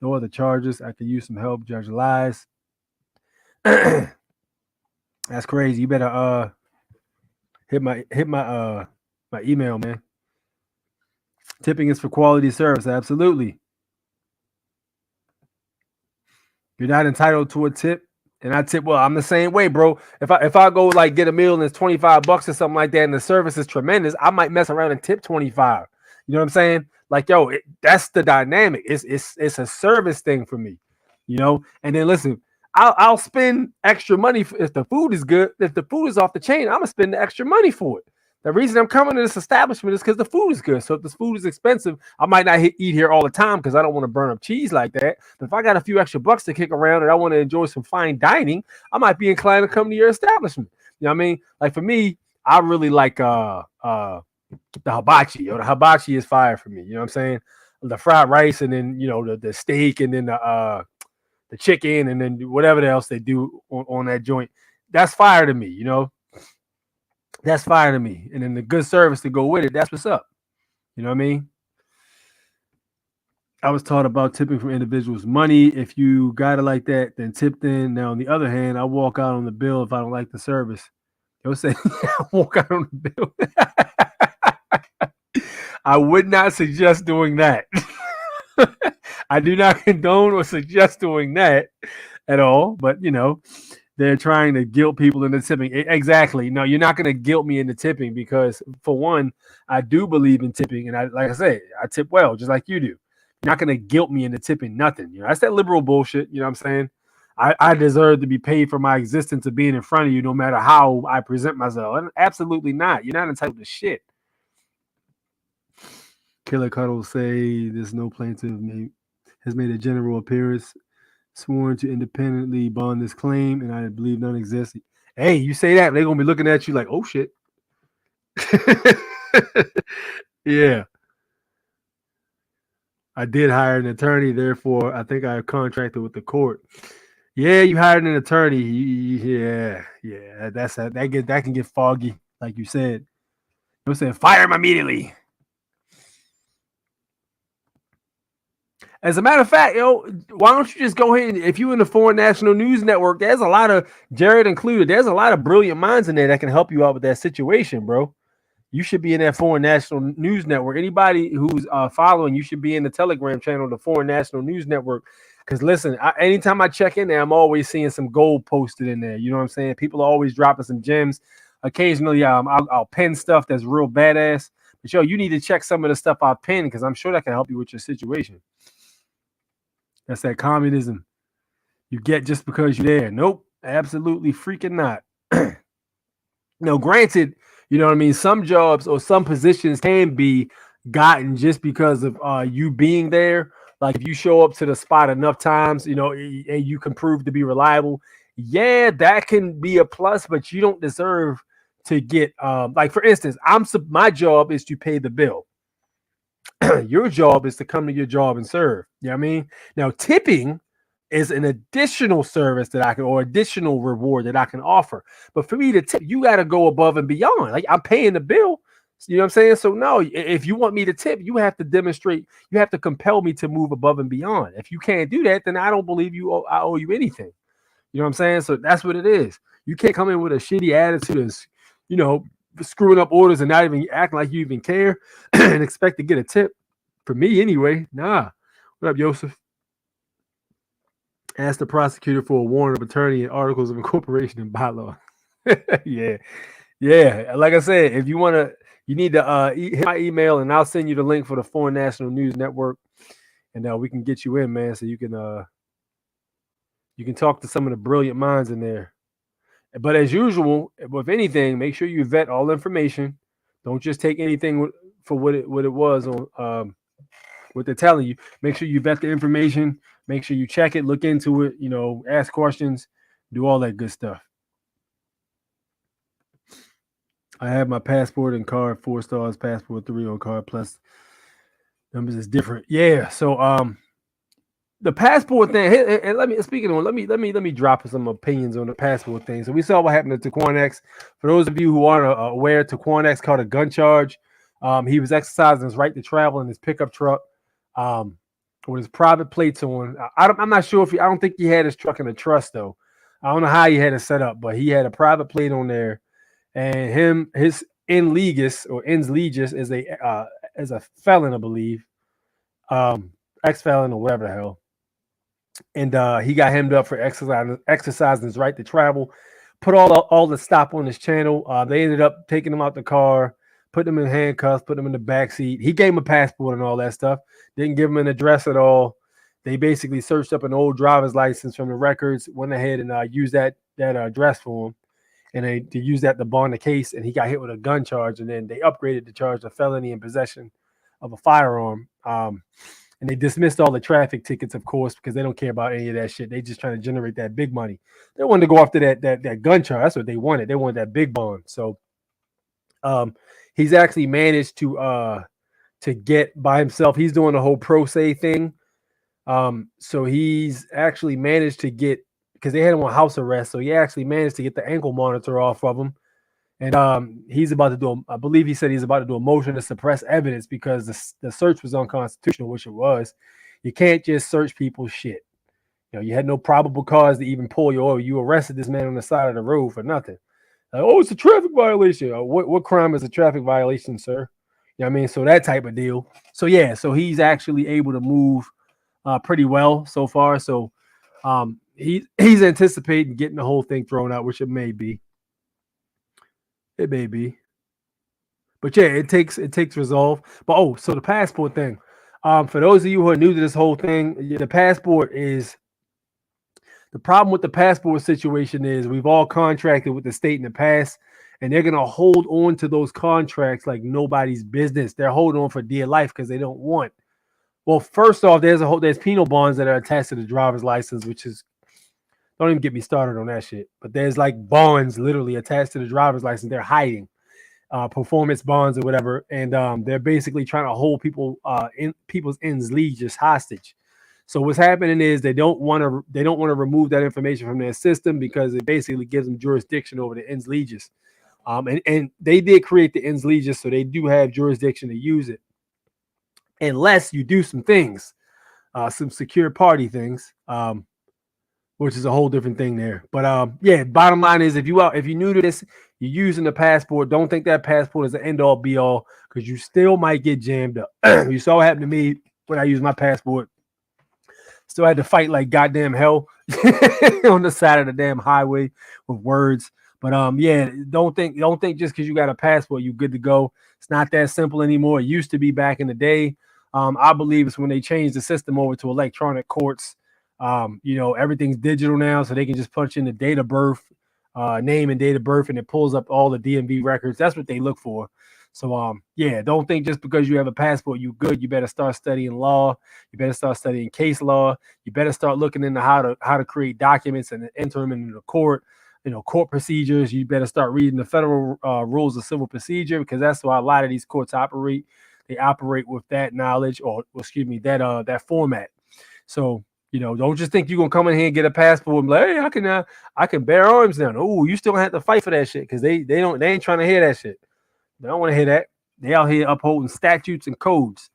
No other charges. I could use some help. Judge lies. That's crazy. You better hit my my email, man. Tipping is for quality service. Absolutely. You're not entitled to a tip. And I tip, well, I'm the same way, bro. If I go like get a meal and it's $25 or something like that, and the service is tremendous, I might mess around and tip 25. You know what I'm saying? Like, yo, that's the dynamic. It's a service thing for me, you know. And then listen, I'll spend extra money if the food is good. If the food is off the chain, I'm gonna spend the extra money for it. The reason I'm coming to this establishment is because the food is good. So if this food is expensive, I might not eat here all the time because I don't want to burn up cheese like that. But if I got a few extra bucks to kick around and I want to enjoy some fine dining, I might be inclined to come to your establishment. You know what I mean? Like for me, I really like the hibachi. Yo, the hibachi is fire for me. You know what I'm saying? The fried rice, and then, you know, the steak, and then the chicken, and then whatever else they do on that joint. That's fire to me, you know. That's fire to me. And then the good service to go with it, that's what's up. You know what I mean? I was taught about tipping from individuals' money. If you got it like that, then tip then. Now, on the other hand, I walk out on the bill if I don't like the service. They'll say, walk out on the bill. I would not suggest doing that. I do not condone or suggest doing that at all. But, you know, they're trying to guilt people into tipping. Exactly. No, you're not going to guilt me into tipping because, for one, I do believe in tipping. And like I said, I tip well, just like you do. You're not going to guilt me into tipping nothing. You know, that's that liberal bullshit. You know what I'm saying? I deserve to be paid for my existence of being in front of you no matter how I present myself. And absolutely not. You're not entitled to shit. Killer Cuddle say there's no plaintiff has made a general appearance sworn to independently bond this claim, and I believe none exists. Hey, you say that, they're gonna be looking at you like, oh shit. Yeah. I did hire an attorney, therefore I think I contracted with the court. Yeah, you hired an attorney. Yeah. That can get foggy, like you said. You said fire him immediately. As a matter of fact, yo, why don't you just go ahead and, if you're in the Foreign National News Network, there's a lot of, Jared included, there's a lot of brilliant minds in there that can help you out with that situation, bro. You should be in that Foreign National News Network. Anybody who's following, you should be in the Telegram channel, the Foreign National News Network. Because listen, anytime I check in there, I'm always seeing some gold posted in there. You know what I'm saying? People are always dropping some gems. Occasionally, I'll pin stuff that's real badass. But yo, you need to check some of the stuff I pin because I'm sure that can help you with your situation. That's that communism you get just because you're there. Nope, absolutely freaking not. No, granted, you know what I mean? Some jobs or some positions can be gotten just because of you being there. Like if you show up to the spot enough times, you know, and you can prove to be reliable. Yeah, that can be a plus, but you don't deserve to get like, for instance, my job is to pay the bill. Your job is to come to your job and serve. You know what I mean? Now, tipping is an additional service that I can, or additional reward that I can offer. But for me to tip, you got to go above and beyond. Like I'm paying the bill. You know what I'm saying? So no, if you want me to tip, you have to demonstrate, you have to compel me to move above and beyond. If you can't do that, then I don't believe I owe you anything. You know what I'm saying? So that's what it is. You can't come in with a shitty attitude and, you know, screwing up orders and not even acting like you even care and expect to get a tip. For me, anyway, nah. What up, Joseph? Ask the prosecutor for a warrant of attorney and articles of incorporation and bylaw. Yeah. Yeah. Like I said, if you want to, you need to hit my email and I'll send you the link for the Foreign National News Network. And we can get you in, man, so you can talk to some of the brilliant minds in there. But as usual, with anything, make sure you vet all information. Don't just take anything for what it was on what they're telling you. Make sure you vet the information. Make sure you check it, look into it. You know, ask questions, do all that good stuff. I have my passport and card, 4 stars, passport 3 on card, plus numbers is different. Yeah. So the passport thing, and let me drop some opinions on the passport thing. So we saw what happened to Taquan X. For those of you who aren't aware, Taquan X caught a gun charge. He was exercising his right to travel in his pickup truck with his private plates on. I'm not sure I don't think he had his truck in a trust though. I don't know how he had it set up, but he had a private plate on there, and his in legis or ins legis is a felon, I believe, ex-felon or whatever the hell. And he got hemmed up for exercising his right to travel. Put all the stop on his channel. They ended up taking him out the car, putting him in handcuffs, putting him in the back seat. He gave him a passport and all that stuff. Didn't give him an address at all. They basically searched up an old driver's license from the records, went ahead and used that address for him, and they used that to bond the case. And he got hit with a gun charge, and then they upgraded the charge to felony in possession of a firearm. And they dismissed all the traffic tickets, of course, because they don't care about any of that shit. They just trying to generate that big money. They wanted to go after that gun charge. That's what they wanted. They wanted that big bond. So he's actually managed to get by himself. He's doing the whole pro se thing. So he's actually managed to get, because they had him on house arrest, so he actually managed to get the ankle monitor off of him. And he's about to do, I believe he said he's about to do a motion to suppress evidence because the search was unconstitutional, which it was. You can't just search people's shit. You know, you had no probable cause to even pull you over. You arrested this man on the side of the road for nothing. Like, oh, it's a traffic violation. What crime is a traffic violation, sir? You know what I mean? So that type of deal. So yeah, so he's actually able to move pretty well so far. So he's anticipating getting the whole thing thrown out, which it may be. It may be. But yeah, it takes resolve. But so the passport thing. For those of you who are new to this whole thing, the passport is the problem with the passport situation is we've all contracted with the state in the past, and they're gonna hold on to those contracts like nobody's business. They're holding on for dear life because they don't want. Well, first off, there's penal bonds that are attached to the driver's license, which is, don't even get me started on that shit. But there's like bonds literally attached to the driver's license. They're hiding performance bonds or whatever, and they're basically trying to hold people's ends legis hostage. So what's happening is they don't want to remove that information from their system because it basically gives them jurisdiction over the ends legis. And they did create the ends legis, so they do have jurisdiction to use it, unless you do some things, some secure party things. Which is a whole different thing there. But yeah, bottom line is if you're new to this, you're using the passport, don't think that passport is the end all be all, because you still might get jammed up. You saw what happened to me when I used my passport. Still had to fight like goddamn hell on the side of the damn highway with words. But yeah, don't think just because you got a passport you good to go. It's not that simple anymore. It used to be back in the day. I believe it's when they changed the system over to electronic courts. You know, everything's digital now, so they can just punch in the date of birth, name and date of birth, and it pulls up all the DMV records. That's what they look for. So yeah, don't think just because you have a passport you good. You better start studying law. You better start studying case law. You better start looking into how to create documents and enter them into the court. You know, court procedures. You better start reading the federal rules of civil procedure, because that's why a lot of these courts operate. They operate with that knowledge, or excuse me, that format. So, you know, don't just think you're gonna come in here and get a passport and be like, hey, I can bear arms now. Oh, you still have to fight for that shit, because they ain't trying to hear that shit. They don't want to hear that. They out here upholding statutes and codes.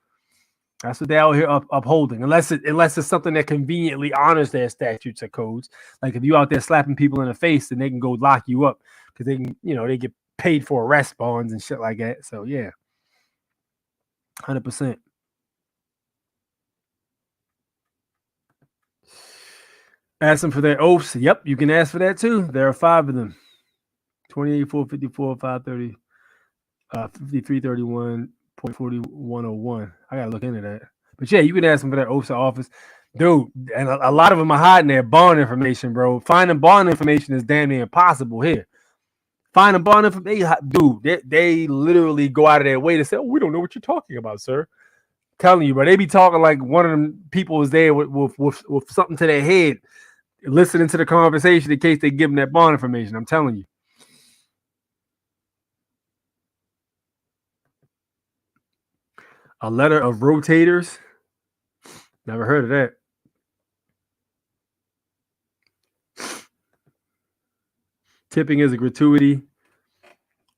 That's what they out here upholding, unless it's something that conveniently honors their statutes or codes. Like if you out there slapping people in the face, then they can go lock you up because they can, they get paid for arrest bonds and shit like that. So yeah, 100%. Ask them for their oaths. Yep, you can ask for that too. There are 5 of them. 28, 454, 530, 5331.4101. I gotta look into that. But yeah, you can ask them for their oaths of office. Dude, and a lot of them are hiding their bond information, bro. Finding bond information is damn near impossible here. Finding bond information, dude, they literally go out of their way to say, "Oh, we don't know what you're talking about, sir." Telling you, bro, they be talking like one of them people is there with something to their head, listening to the conversation in case they give them that bond information. I'm telling you. A letter of rotators. Never heard of that. Tipping is a gratuity.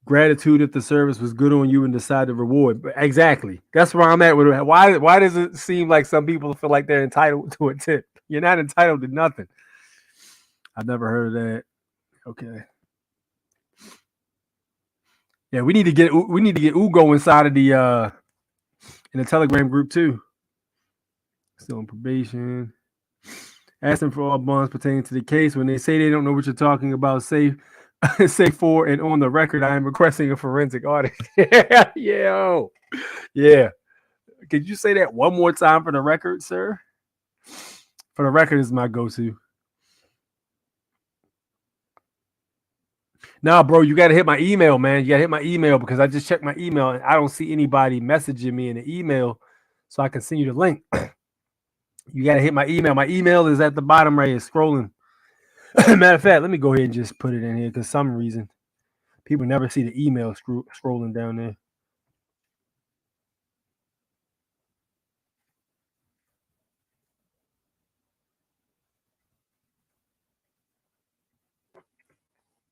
Gratitude if the service was good on you and decide to reward. Exactly. That's where I'm at with it. Why does it seem like some people feel like they're entitled to a tip? You're not entitled to nothing. I've never heard of that. Okay. Yeah, we need to get Ugo inside of the in the Telegram group too. Still on probation. Ask them for all bonds pertaining to the case. When they say they don't know what you're talking about, say for and on the record, I am requesting a forensic audit. Yeah. Could you say that one more time for the record, sir? For the record is my go-to. Nah, bro, you got to hit my email, man. You got to hit my email because I just checked my email and I don't see anybody messaging me in the email so I can send you the link. You got to hit my email. My email is at the bottom right here, scrolling. Matter of fact, let me go ahead and just put it in here because some reason people never see the email scrolling down there.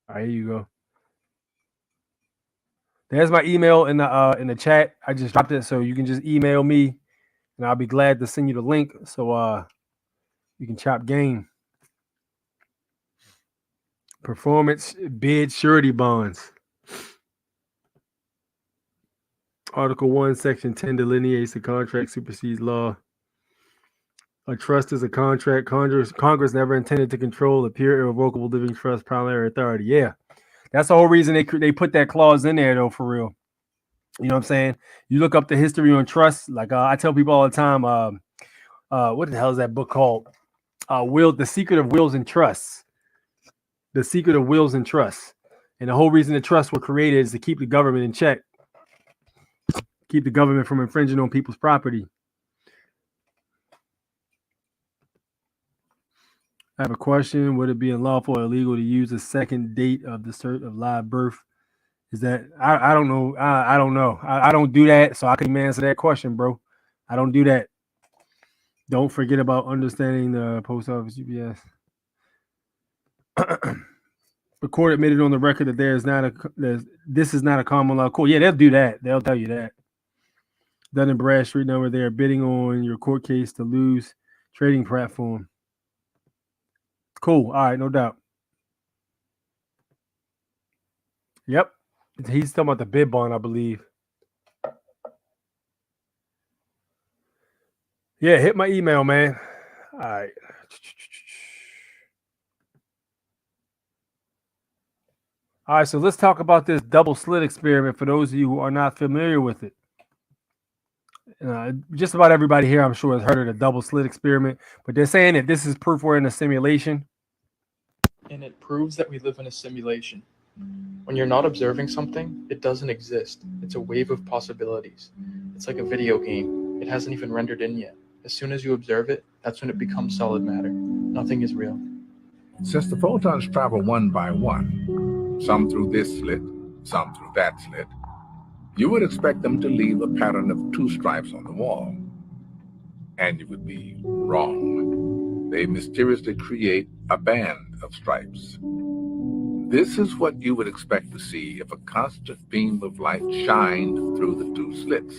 All right, here you go. There's my email in the chat. I just dropped it, so you can just email me, and I'll be glad to send you the link so you can chop game. Performance bid surety bonds. Article 1, Section 10 delineates the contract supersedes law. A trust is a contract. Congress never intended to control a pure, irrevocable living trust primary authority. Yeah. That's the whole reason they put that clause in there, though, for real. You know what I'm saying? You look up the history on trust. Like I tell people all the time, what the hell is that book called? The Secret of Wills and Trusts. The Secret of Wills and Trusts. And the whole reason the trusts were created is to keep the government in check. Keep the government from infringing on people's property. I have a question. Would it be unlawful or illegal to use the second date of the cert of live birth? Is that I don't know. I don't know. I don't do that, so I can answer that question, bro. I don't do that. Don't forget about understanding the post office UPS. The court admitted on the record that this is not a common law court. Yeah, they'll do that. They'll tell you that. Dun and Bradstreet number. They are bidding on your court case to lose trading platform. Cool. All right, no doubt. Yep. He's talking about the bid bond, I believe. Yeah, hit my email, man. All right. All right, so let's talk about this double slit experiment for those of you who are not familiar with it. Just about everybody here, I'm sure, has heard of the double slit experiment, but they're saying that this is proof we're in a simulation. And it proves that we live in a simulation. When you're not observing something, it doesn't exist. It's a wave of possibilities. It's like a video game. It hasn't even rendered in yet. As soon as you observe it, that's when it becomes solid matter. Nothing is real. Since the photons travel one by one, some through this slit, some through that slit, you would expect them to leave a pattern of 2 stripes on the wall. And you would be wrong. They mysteriously create a band of stripes. This is what you would expect to see if a constant beam of light shined through the 2 slits.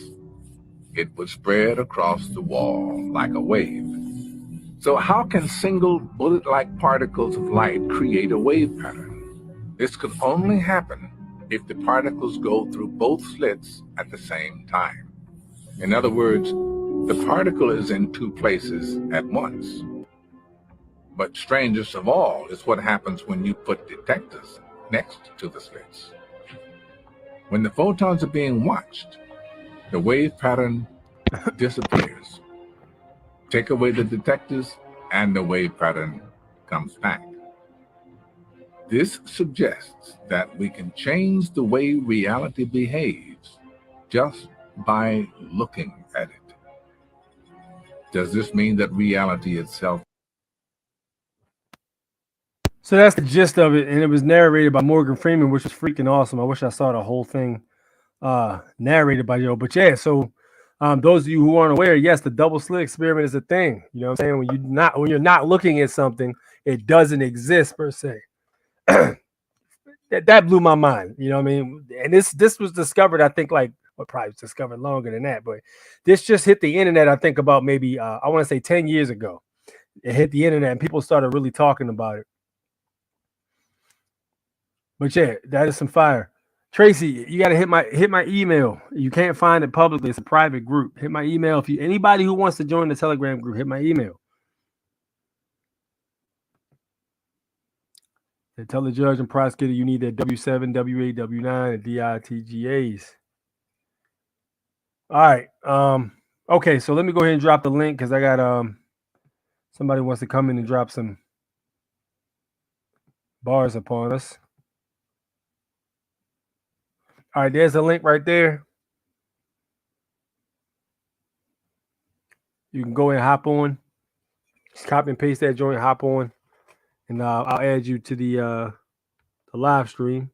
it would spread across the wall like a wave. So how can single bullet-like particles of light create a wave pattern? This could only happen if the particles go through both slits at the same time. In other words, the particle is in two places at once. But strangest of all is what happens when you put detectors next to the slits. When the photons are being watched, the wave pattern disappears. Take away the detectors, and the wave pattern comes back. This suggests that we can change the way reality behaves just by looking at it. Does this mean that reality itself? So that's the gist of it, and it was narrated by Morgan Freeman, which was freaking awesome. I wish I saw the whole thing narrated by Joe. But yeah, so those of you who aren't aware, yes, the double slit experiment is a thing. You know what I'm saying? When you're not looking at something, it doesn't exist per se. that blew my mind. You know what I mean? And this was discovered, I think, probably was discovered longer than that, but this just hit the internet, I think, about maybe I want to say 10 years ago. It hit the internet and people started really talking about it. But yeah, that is some fire. Tracy, you got to hit my email. You can't find it publicly. It's a private group. Hit my email. If anybody who wants to join the Telegram group, hit my email. And tell the judge and prosecutor you need that W7, W8, W9, and DITGAs. All right. Okay, so let me go ahead and drop the link because I got somebody wants to come in and drop some bars upon us. All right, there's a link right there. You can go and hop on. Just copy and paste that joint, hop on, and I'll add you to the live stream.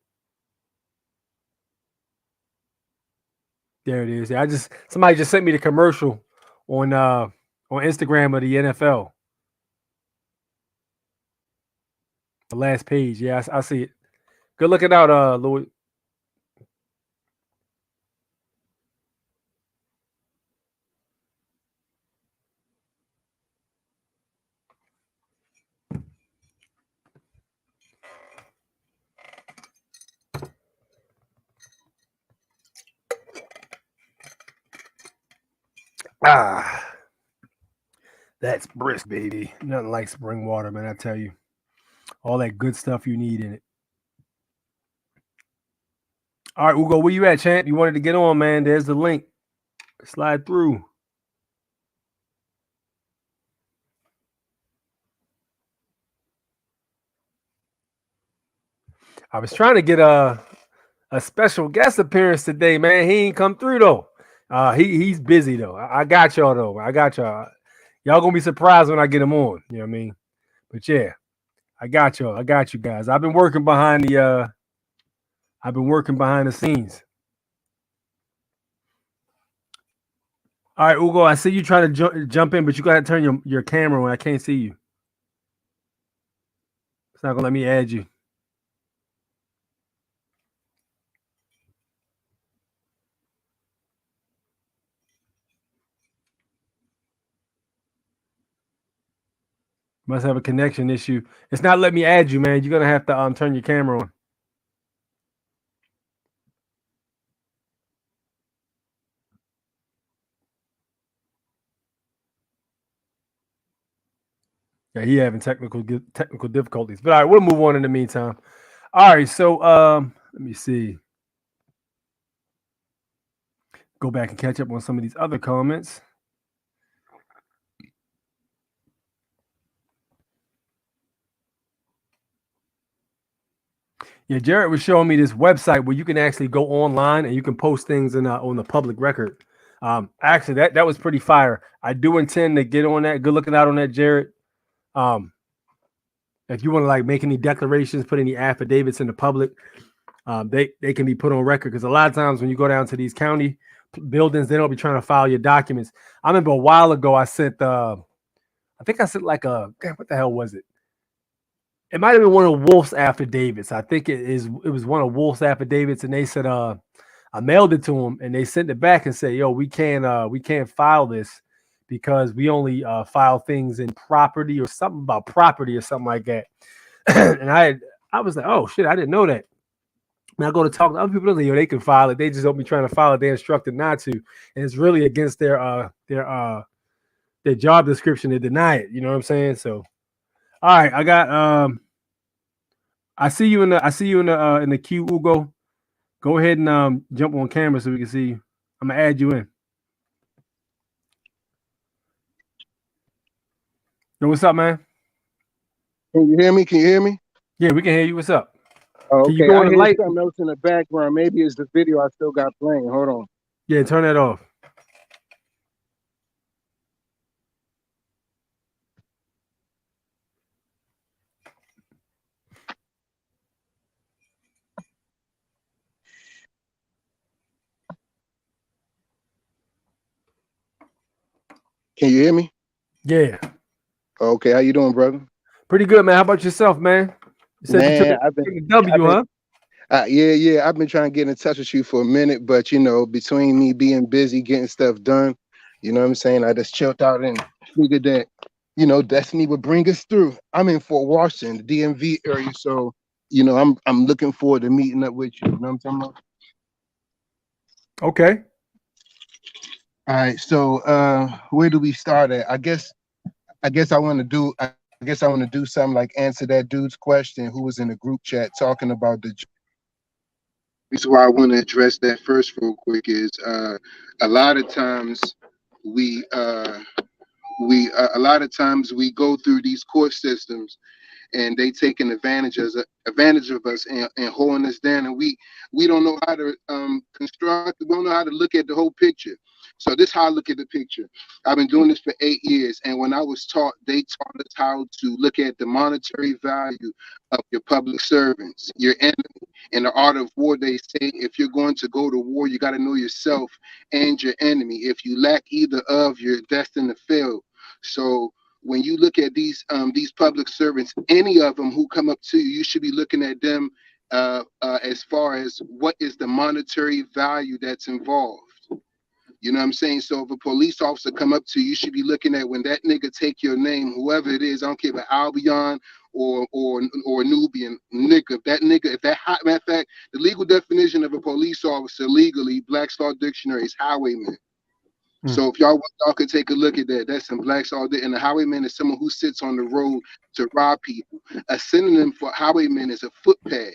There it is. Yeah, somebody just sent me the commercial on Instagram of the NFL. The last page. Yeah, I see it. Good looking out, Louis. That's brisk, baby. Nothing like spring water, man. I tell you, all that good stuff you need in it. All right, Ugo, where you at, champ? You wanted to get on, man. There's the link. Slide through. I was trying to get a special guest appearance today, man. He ain't come through though. He's busy though. I got y'all though. I got y'all. Y'all gonna be surprised when I get him on. You know what I mean? But yeah, I got y'all. I got you guys. I've been working behind the scenes. All right, Ugo. I see you trying to jump in, but you gotta turn your camera on. I can't see you. It's not gonna let me add you. Must have a connection issue. It's not letting me add you, man. You're gonna have to turn your camera on. Yeah, he having technical difficulties. But all right, we'll move on in the meantime. All right, so let me see. Go back and catch up on some of these other comments. Yeah, Jared was showing me this website where you can actually go online and you can post things on the public record. Actually, that was pretty fire. I do intend to get on that. Good looking out on that, Jared. If you want to like make any declarations, put any affidavits in the public, they can be put on record because a lot of times when you go down to these county buildings, they don't be trying to file your documents. I remember a while ago I sent like what the hell was it? It might have been one of Wolf's affidavits. I think it was one of Wolf's affidavits, and they said I mailed it to them, and they sent it back and said, "Yo, we can't file this because we only file things in property or something about property or something like that." And I was like, "Oh shit, I didn't know that." And I go to talk to other people, yo, they can file it. They just don't be trying to file it. They're instructed not to, and it's really against their job description to deny it. You know what I'm saying? So, all right, I got I see you in the queue, Ugo. Go ahead and jump on camera so we can see you. I'm gonna add you in. Yo, what's up, man? Can you hear me? Can you hear me? Yeah, we can hear you. What's up? Oh, Can you okay, go I on the hear light? something else in the background. Maybe it's the video I still got playing. Hold on. Yeah, turn that off. Can you hear me? Yeah. Okay, how you doing, brother? Pretty good, man. How about yourself, man? You said you took Man, a W, huh? yeah. I've been trying to get in touch with you for a minute, but between me being busy getting stuff done, you know what I'm saying? I just chilled out and figured that, destiny would bring us through. I'm in Fort Washington, the DMV area, so I'm looking forward to meeting up with you. You know what I'm talking about? Okay. All right, so where do we start at? I guess I want to do something like answer that dude's question who was in the group chat talking about the. So why I want to address that first real quick is a lot of times we a lot of times we go through these court systems and they taking advantage of us and holding us down, and we don't know how to construct. We don't know how to look at the whole picture. So this is how I look at the picture. I've been doing this for 8 years, and when I was taught, they taught us how to look at the monetary value of your public servants, your enemy. In the art of war, they say if you're going to go to war, you got to know yourself and your enemy. If you lack either of, you're destined to fail. So when you look at these public servants, any of them who come up to you, you should be looking at them as far as what is the monetary value that's involved. You know what I'm saying? So if a police officer come up to you, you should be looking at when that nigga take your name, whoever it is. I don't care if Albion or Nubian nigga. If that matter of fact, the legal definition of a police officer legally, Black's Law Dictionary, is highwayman. So if y'all could take a look at that, that's in Black's all day. And a highwayman is someone who sits on the road to rob people. A synonym for highwayman is a footpad.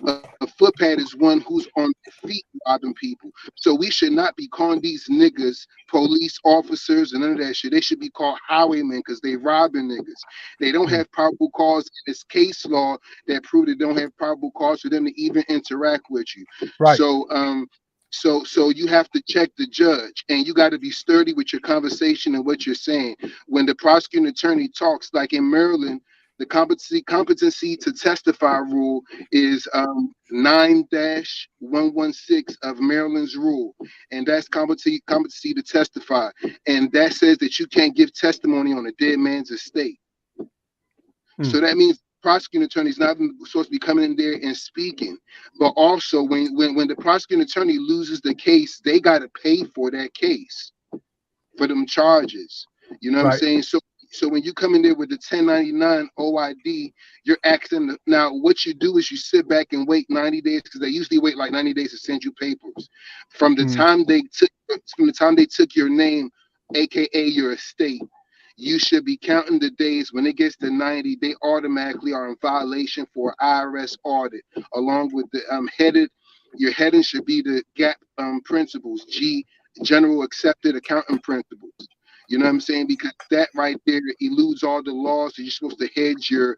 A footpad is one who's on their feet robbing people. So we should not be calling these niggas police officers and none of that shit. They should be called highwaymen because they robbing niggas. They don't have probable cause in this case law that prove they don't have probable cause for them to even interact with you. Right. So you have to check the judge, and you got to be sturdy with your conversation and what you're saying. When the prosecuting attorney talks, like in Maryland, the competency to testify rule is 9-116 of Maryland's rule, and that's competency to testify, and that says that you can't give testimony on a dead man's estate. So that means prosecuting attorney is not supposed to be coming in there and speaking. But also when the prosecuting attorney loses the case, they got to pay for that case, for them charges. You know what I'm saying? So when you come in there with the 1099 OID, you're asking. Now what you do is you sit back and wait 90 days, because they usually wait like 90 days to send you papers. From the time they took your name, aka your estate, you should be counting the days. When it gets to 90, they automatically are in violation for IRS audit, along with the your heading should be the GAP principles, general accepted accounting principles. You know what I'm saying? Because that right there eludes all the laws that you're supposed to hedge your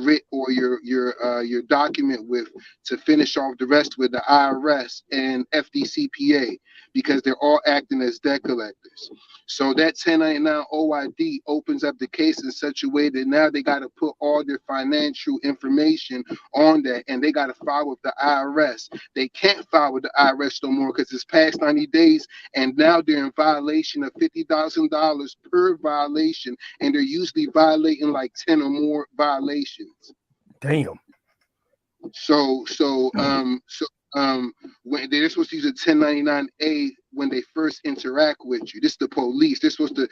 writ or your document with, to finish off the rest with the IRS and FDCPA, because they're all acting as debt collectors. So that 1099 OID opens up the case in such a way that now they got to put all their financial information on that, and they got to file with the IRS. They can't file with the IRS no more because it's past 90 days, and now they're in violation of $50,000 per violation, and they're usually violating like 10 or more violations. Damn. So When they're supposed to use a 1099A when they first interact with you. This is the police. They're supposed to,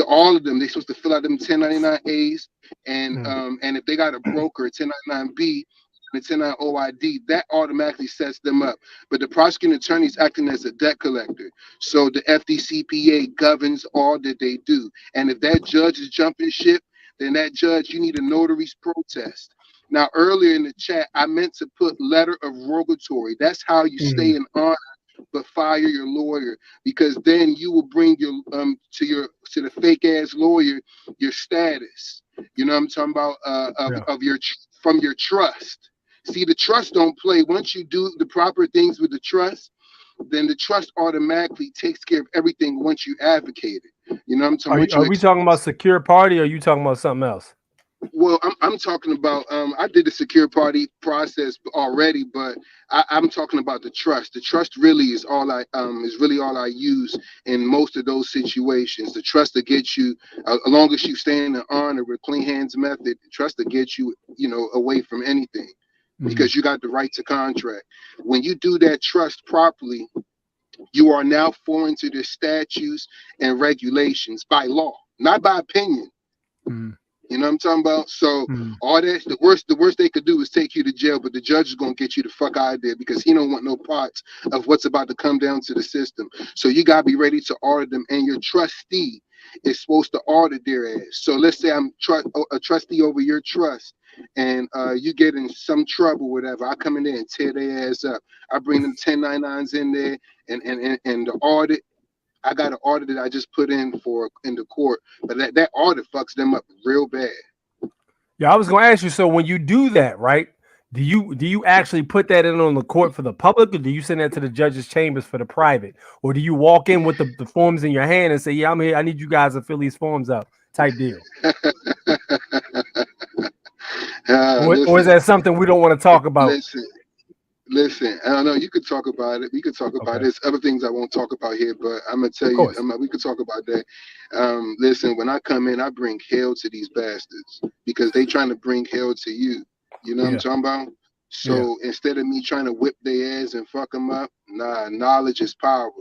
all of them. They're supposed to fill out them 1099As, and if they got a broker, a 1099B, and a 1099 OID, that automatically sets them up. But the prosecuting attorney is acting as a debt collector, so the FDCPA governs all that they do. And if that judge is jumping ship, then that judge, you need a notary's protest. Now, earlier in the chat, I meant to put letter of rogatory. That's how you stay in honor, but fire your lawyer, because then you will bring your to the fake ass lawyer your status. You know what I'm talking about? Of your from your trust. See, the trust don't play. Once you do the proper things with the trust, then the trust automatically takes care of everything once you advocate it. You know what I'm talking about? Are we talking about secure party, or are you talking about something else? Well, I'm talking about, I did the secure party process already, but I'm talking about the trust. The trust really is all I use in most of those situations. The trust to get you, as long as you stay in the honor with clean hands method, the trust to get you, away from anything, because you got the right to contract. When you do that trust properly, you are now foreign to the statutes and regulations by law, not by opinion. You know what I'm talking about? So all that, the worst they could do is take you to jail, but the judge is gonna get you the fuck out of there, because he don't want no parts of what's about to come down to the system. So you gotta be ready to audit them, and your trustee is supposed to audit their ass. So let's say I'm a trustee over your trust, and you get in some trouble, whatever. I come in there and tear their ass up. I bring them 1099s in there, and the audit. I got an audit that I just put in the court, but that audit fucks them up real bad. Yeah, I was gonna ask you. So when you do that, right? Do you actually put that in on the court for the public, or do you send that to the judge's chambers for the private, or do you walk in with the forms in your hand and say, "Yeah, I'm here. I need you guys to fill these forms out," type deal? Or is that something we don't want to talk about? Listen, I don't know. You could talk about it. We could talk about it. There's other things I won't talk about here, but I'm gonna tell you, we could talk about that. Listen, when I come in, I bring hell to these bastards, because they trying to bring hell to you. You know what I'm talking about? So instead of me trying to whip their ass and fuck them up, nah, knowledge is power.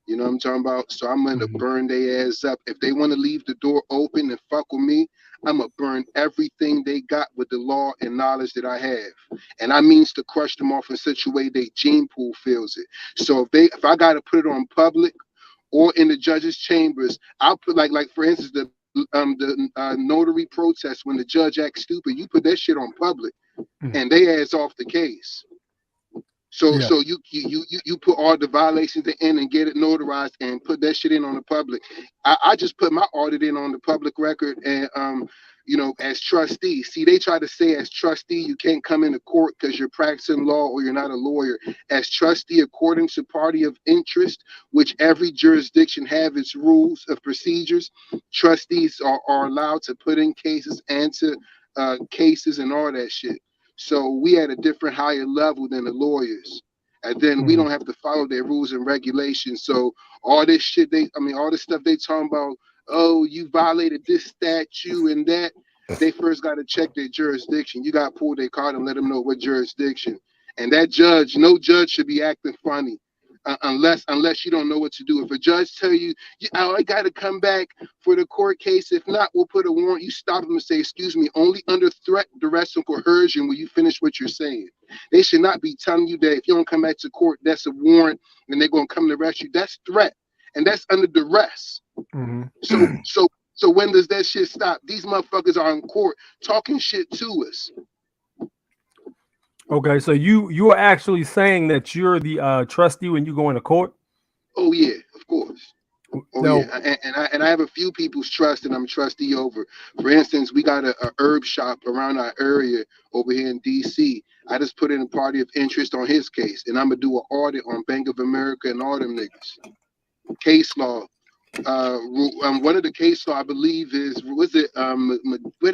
You know what I'm talking about? So I'm gonna burn their ass up. If they want to leave the door open and fuck with me, I'm gonna burn everything they got with the law and knowledge that I have. And I means to crush them off in such a way they gene pool feels it. So if I gotta put it on public or in the judge's chambers, I'll put like for instance the notary protest, when the judge acts stupid, you put that shit on public and they ass off the case. So you put all the violations in and get it notarized and put that shit in on the public. I just put my audit in on the public record, and as trustee. See, they try to say as trustee you can't come into court because you're practicing law or you're not a lawyer. As trustee, according to party of interest, which every jurisdiction have its rules of procedures, trustees are allowed to put in cases, answer cases, and all that shit. So we at a different higher level than the lawyers. And then we don't have to follow their rules and regulations. So all this shit, all this stuff they talking about, oh, you violated this statute and that, they first got to check their jurisdiction. You got to pull their card and let them know what jurisdiction. And that judge, no judge should be acting funny. Unless you don't know what to do. If a judge tell you, I got to come back for the court case, if not, we'll put a warrant. You stop them and say, excuse me, only under threat, duress, and coercion will you finish what you're saying. They should not be telling you that if you don't come back to court, that's a warrant and they're going to come to arrest you. That's threat, and that's under duress. So when does that shit stop? These motherfuckers are in court talking shit to us. Okay, so you are actually saying that you're the trustee when you go into court? Oh yeah, of course. Yeah, and I have a few people's trust that I'm a trustee over. For instance, we got a herb shop around our area over here in DC. I just put in a party of interest on his case, and I'm gonna do an audit on Bank of America and all them niggas. Case law. One of the case law I believe is what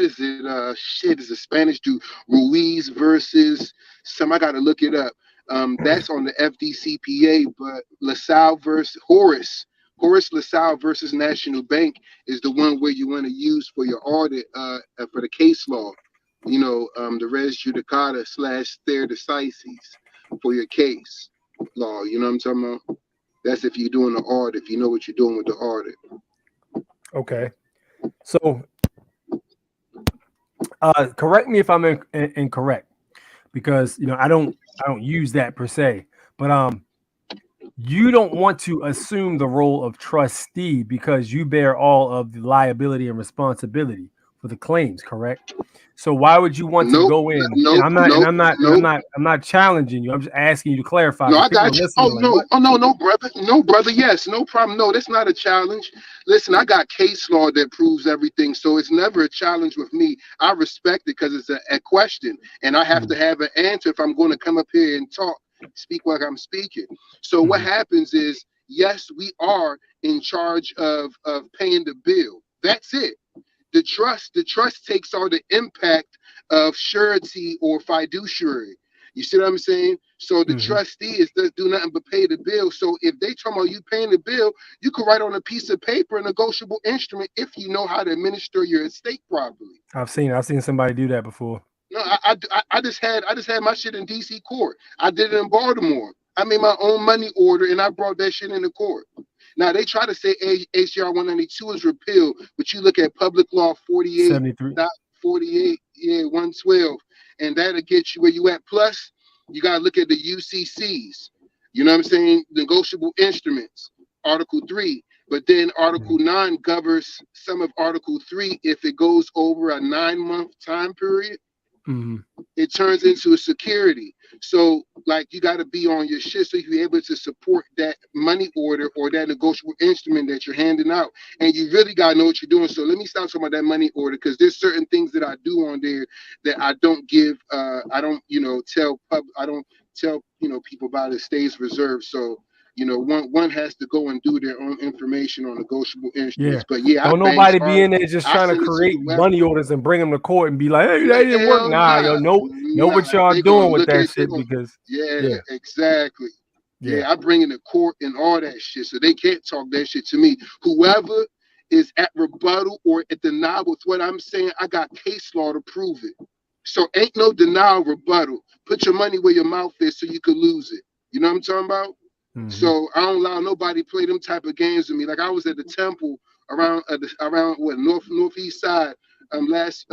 is it? Shit, is a Spanish dude, Ruiz versus some. I gotta look it up. That's on the FDCPA, but LaSalle versus Horace LaSalle versus National Bank is the one where you want to use for your audit for the case law. The res judicata / stare decisis. for your case law. You know what I'm talking about? That's if you're doing the audit, if you know what you're doing with the audit. Okay. So correct me if I'm incorrect, because I don't use that per se, but you don't want to assume the role of trustee because you bear all of the liability and responsibility for the claims, correct? So why would you want to go in? And I'm not challenging you. I'm just asking you to clarify. No, I People are got you. listening Oh like, no, what? oh no, brother, no, brother. Yes, no problem. No, that's not a challenge. Listen, I got case law that proves everything, so it's never a challenge with me. I respect it because it's a question, and I have to have an answer if I'm going to come up here and speak like I'm speaking. So what happens is, yes, we are in charge of paying the bill. That's it. The trust takes all the impact of surety or fiduciary. You see what I'm saying? So the trustee does do nothing but pay the bill. So if they talking about you paying the bill, you can write on a piece of paper a negotiable instrument if you know how to administer your estate properly. I've seen somebody do that before. No, I just had my shit in DC court. I did it in Baltimore. I made my own money order and I brought that shit into court. Now they try to say HJR 192 is repealed, but you look at public law 48, 73. not 48, 112, and that'll get you where you at. Plus, you gotta look at the UCCs. You know what I'm saying? Negotiable instruments, Article 3. But then Article 9 governs some of Article 3 if it goes over a 9-month time period. It turns into a security. So like you got to be on your shit so you can be able to support that money order or that negotiable instrument that you're handing out. And you really got to know what you're doing. So let me stop talking about that money order, because there's certain things that I do on there that I don't give I don't tell people about. It stays reserved. So one has to go and do their own information on negotiable instruments. But yeah, don't nobody be in there just trying to create money orders and bring them to court and be like, hey, that didn't work. Nah, know what y'all doing with that shit, because exactly. Yeah, I bring in the court and all that shit, so they can't talk that shit to me. Whoever is at rebuttal or at denial with what I'm saying, I got case law to prove it. So ain't no denial, rebuttal. Put your money where your mouth is so you could lose it. You know what I'm talking about? So I don't allow nobody play them type of games with me. Like I was at the temple around what northeast side last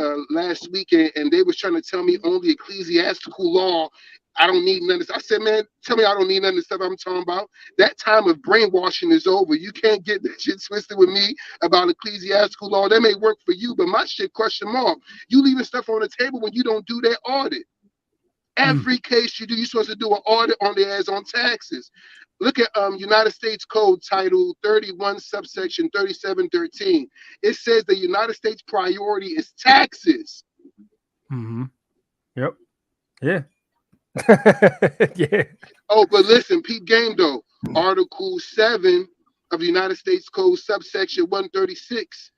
weekend, and they was trying to tell me only ecclesiastical law. I don't need none of this. I said, man, tell me I don't need none of the stuff I'm talking about. That time of brainwashing is over. You can't get that shit twisted with me about ecclesiastical law. That may work for you, but my shit question mark. You leaving stuff on the table when you don't do that audit. Every case you do, you're supposed to do an audit on their ass on taxes. Look at United States Code Title 31, subsection 3713. It says the United States priority is taxes. Yep. Yeah. Yeah. Oh, but listen, peep game though. Article 7 of the United States Code, subsection 136,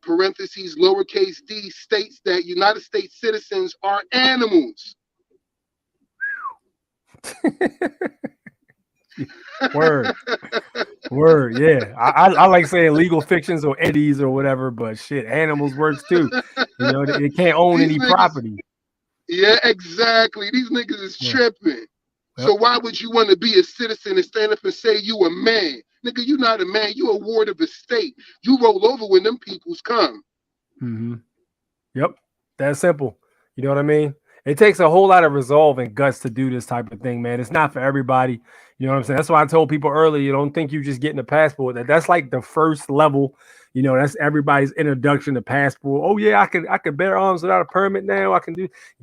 parentheses, lowercase d, states that United States citizens are animals. Word, yeah. I like saying legal fictions or entities or whatever, but shit, animals works too. They can't own any property. Yeah, exactly. These niggas is tripping. So why would you want to be a citizen and stand up and say you a man? Nigga, you not a man. You a ward of a state. You roll over when them peoples come. Yep. That's simple. You know what I mean? It takes a whole lot of resolve and guts to do this type of thing, man. It's not for everybody. You know what I'm saying? That's why I told people earlier, you don't think you just getting a passport. That's like the first level. That's everybody's introduction to passport. Oh yeah, I can bear arms without a permit now.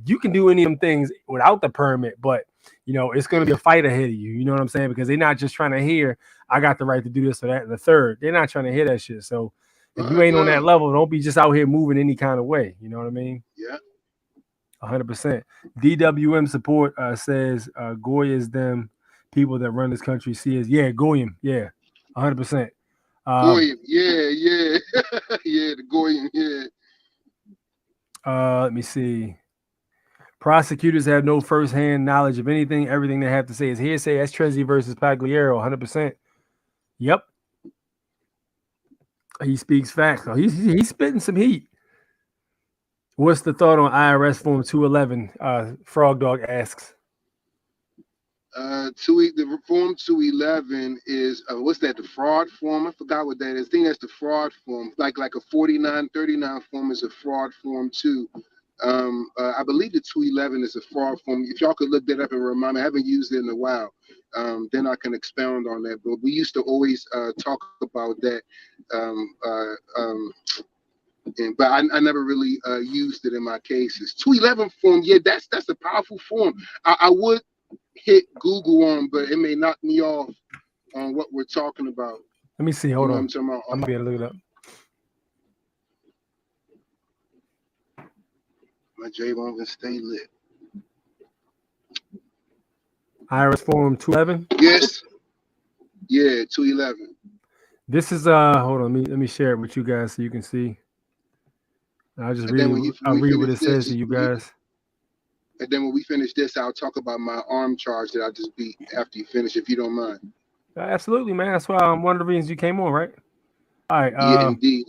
You can do any of them things without the permit, but it's going to be a fight ahead of you. You know what I'm saying? Because they're not just trying to hear, I got the right to do this or that and the third. They're not trying to hear that shit. So if you ain't on that level, don't be just out here moving any kind of way. You know what I mean? Yeah. 100%. DWM support says Goy is them people that run this country. See is Goyim. Yeah, 100%. Goyim. Yeah. Yeah, the Goyim. Yeah. Let me see. Prosecutors have no first-hand knowledge of anything. Everything they have to say is hearsay. That's Trezzi versus Pagliaro. 100%. Yep. He speaks facts. So he's spitting some heat. What's the thought on IRS Form 211? Frog Dog asks. The form 211 is what's that? The fraud form. I forgot what that is. I think that's the fraud form. Like a 4939 form is a fraud form too. I believe the 211 is a fraud form. If y'all could look that up and remind me, I haven't used it in a while. Then I can expound on that. But we used to always talk about that. But I never really used it in my cases. 211 form, yeah, that's a powerful form. I would hit Google on, but it may knock me off on what we're talking about. Let me see. Hold on. I'm gonna be able to look it up. My J won't even stay lit. IRS form 211. Yes. Yeah, 211. This is hold on, let me share it with you guys so you can see. I'll just read it. I'll read what it says to you guys. And then when we finish this, I'll talk about my arm charge that I just beat after you finish, if you don't mind. Absolutely, man. That's why one of the reasons you came on, right? All right. Yeah, indeed.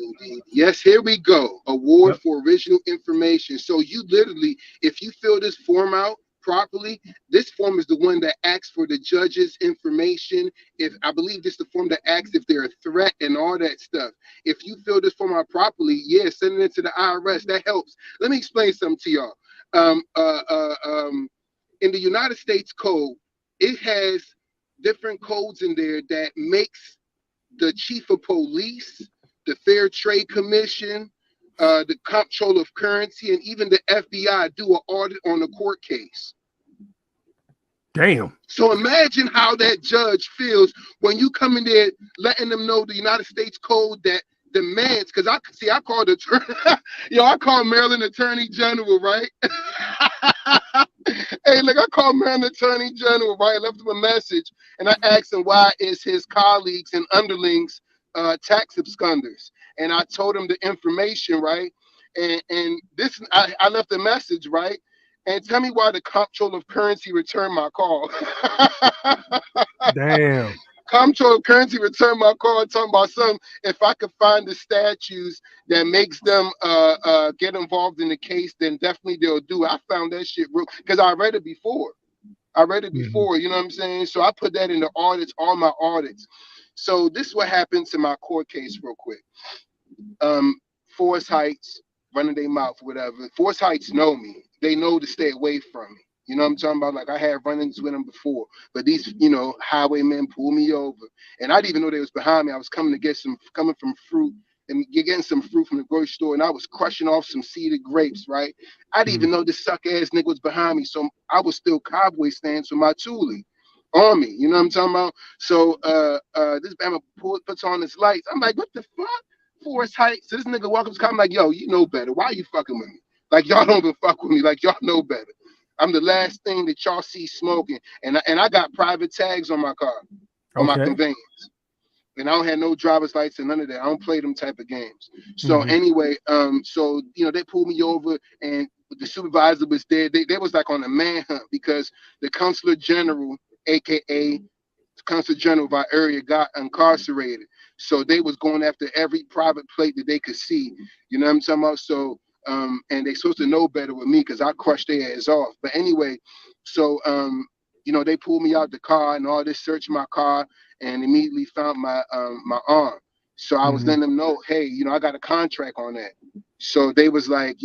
Yes, here we go. Award for original information. So you literally, if you fill this form out properly, this form is the one that asks for the judge's information. If I believe this is the form that asks if they're a threat and all that stuff. If you fill this form out properly, yeah, send it to the IRS. That helps. Let me explain something to y'all. In the United States Code, it has different codes in there that makes the chief of police, the Fair Trade Commission, the Comptroller of Currency, and even the FBI do an audit on a court case. Damn. So imagine how that judge feels when you come in there letting them know the United States Code that demands, because I called I called Maryland Attorney General, right? Hey, look, I called Maryland Attorney General, right? I left him a message, and I asked him why is his colleagues and underlings tax absconders, and I told him the information, right? And this, I left a message, right? And tell me why the Comptroller of Currency returned my call. Damn. Comptroller of Currency returned my call talking about something. If I could find the statutes that makes them get involved in the case, then definitely they'll do it. I found that shit real because I read it before. You know what I'm saying? So I put that in the audits, all my audits. So this is what happened to my court case real quick. Forest Heights, running their mouth, whatever. Forest Heights know me. They know to stay away from me. You know what I'm talking about? Like I had run-ins with them before, but these, highwaymen pulled me over, and I didn't even know they was behind me. I was coming from fruit and getting some fruit from the grocery store, and I was crushing off some seeded grapes, right? I didn't even know this suck-ass nigga was behind me, so I was still cowboy stands with my Thule on me. You know what I'm talking about? So this Bama puts on his lights. I'm like, what the fuck? Forest Heights. So this nigga walks up to me, I'm like, yo, you know better. Why are you fucking with me? Like y'all don't even fuck with me. Like y'all know better. I'm the last thing that y'all see smoking, and I got private tags on my car, on my conveyance, and I don't have no driver's license and none of that. I don't play them type of games. So anyway, so they pulled me over, and the supervisor was there. They was like on a manhunt because the consular general, aka consul general of our area, got incarcerated. So they was going after every private plate that they could see. You know what I'm talking about? So. And they supposed to know better with me because I crushed their ass off. But anyway, so they pulled me out the car and all this, searched my car, and immediately found my arm. So I was letting them know, hey, I got a contract on that. So they was like,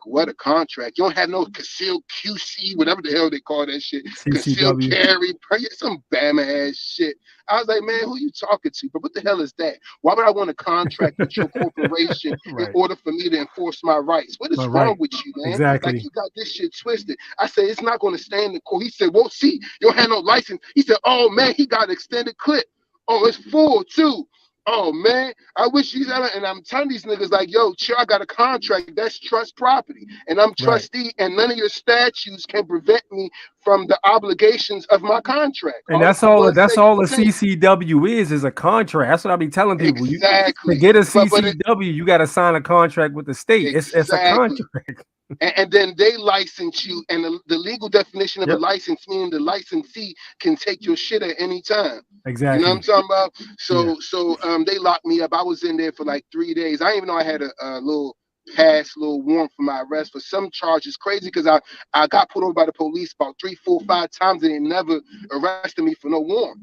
what a contract? You don't have no concealed QC, whatever the hell they call that shit. Concealed carry, some Bama ass shit. I was like, man, who you talking to? But what the hell is that? Why would I want a contract with your corporation in order for me to enforce my rights? What is wrong with you, man? Exactly. Like you got this shit twisted. I said, it's not going to stand in court. He said, well, see, you don't have no license. He said, oh, man, he got an extended clip. Oh, it's full, too. Oh, man, I wish you had it. And I'm telling these niggas like, yo, chill, I got a contract. That's trust property. And I'm trustee, and none of your statutes can prevent me from the obligations of my contract. And that's all the CCW is a contract. That's what I be telling people. Exactly. To get a CCW, you got to sign a contract with the state. Exactly. It's a contract. And then they license you, and the legal definition of a license meaning the licensee can take your shit at any time. Exactly. You know what I'm talking about? So they locked me up. I was in there for like 3 days. I didn't even know I had a little pass little warrant for my arrest for some charges. Crazy because I got pulled over by the police about 3, 4, 5 times and they never arrested me for no warrant.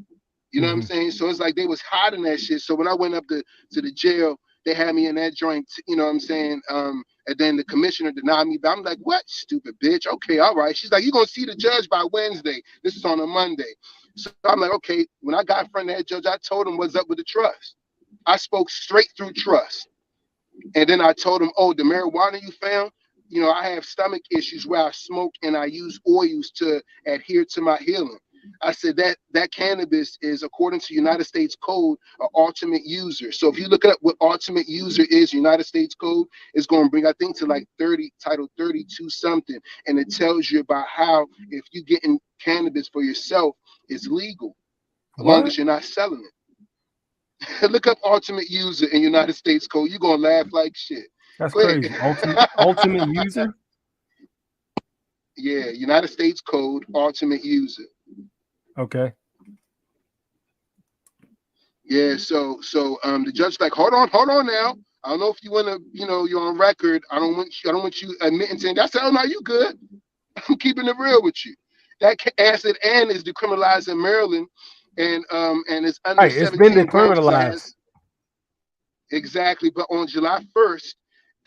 You know what I'm saying? So it's like they was hiding that shit. So when I went up to the jail, they had me in that joint, you know what I'm saying? And then the commissioner denied me. But I'm like, what? Stupid bitch. Okay, all right. She's like, you're going to see the judge by Wednesday. This is on a Monday. So I'm like, okay. When I got in front of that judge, I told him what's up with the trust. I spoke straight through trust. And then I told him, oh, the marijuana you found, you know, I have stomach issues where I smoke and I use oils to adhere to my healing. I said that cannabis is, according to United States Code, an ultimate user. So if you look up what ultimate user is, United States Code is going to bring, I think, to like Title 32 something. And it tells you about how if you getting cannabis for yourself, it's legal, as long as you're not selling it. Look up ultimate user in United States Code. You're going to laugh like shit. That's Go ahead. crazy. Ultimate user? Yeah, United States Code, ultimate user. Okay. Yeah, so the judge's like, hold on now. I don't know if you want to, you know, you're on record. I don't want you admitting to it. I said, oh no, you good. I'm keeping it real with you. That acid and is decriminalized in Maryland, and it's under Right, it's been 17 grams decriminalized. Exactly, but on July 1st,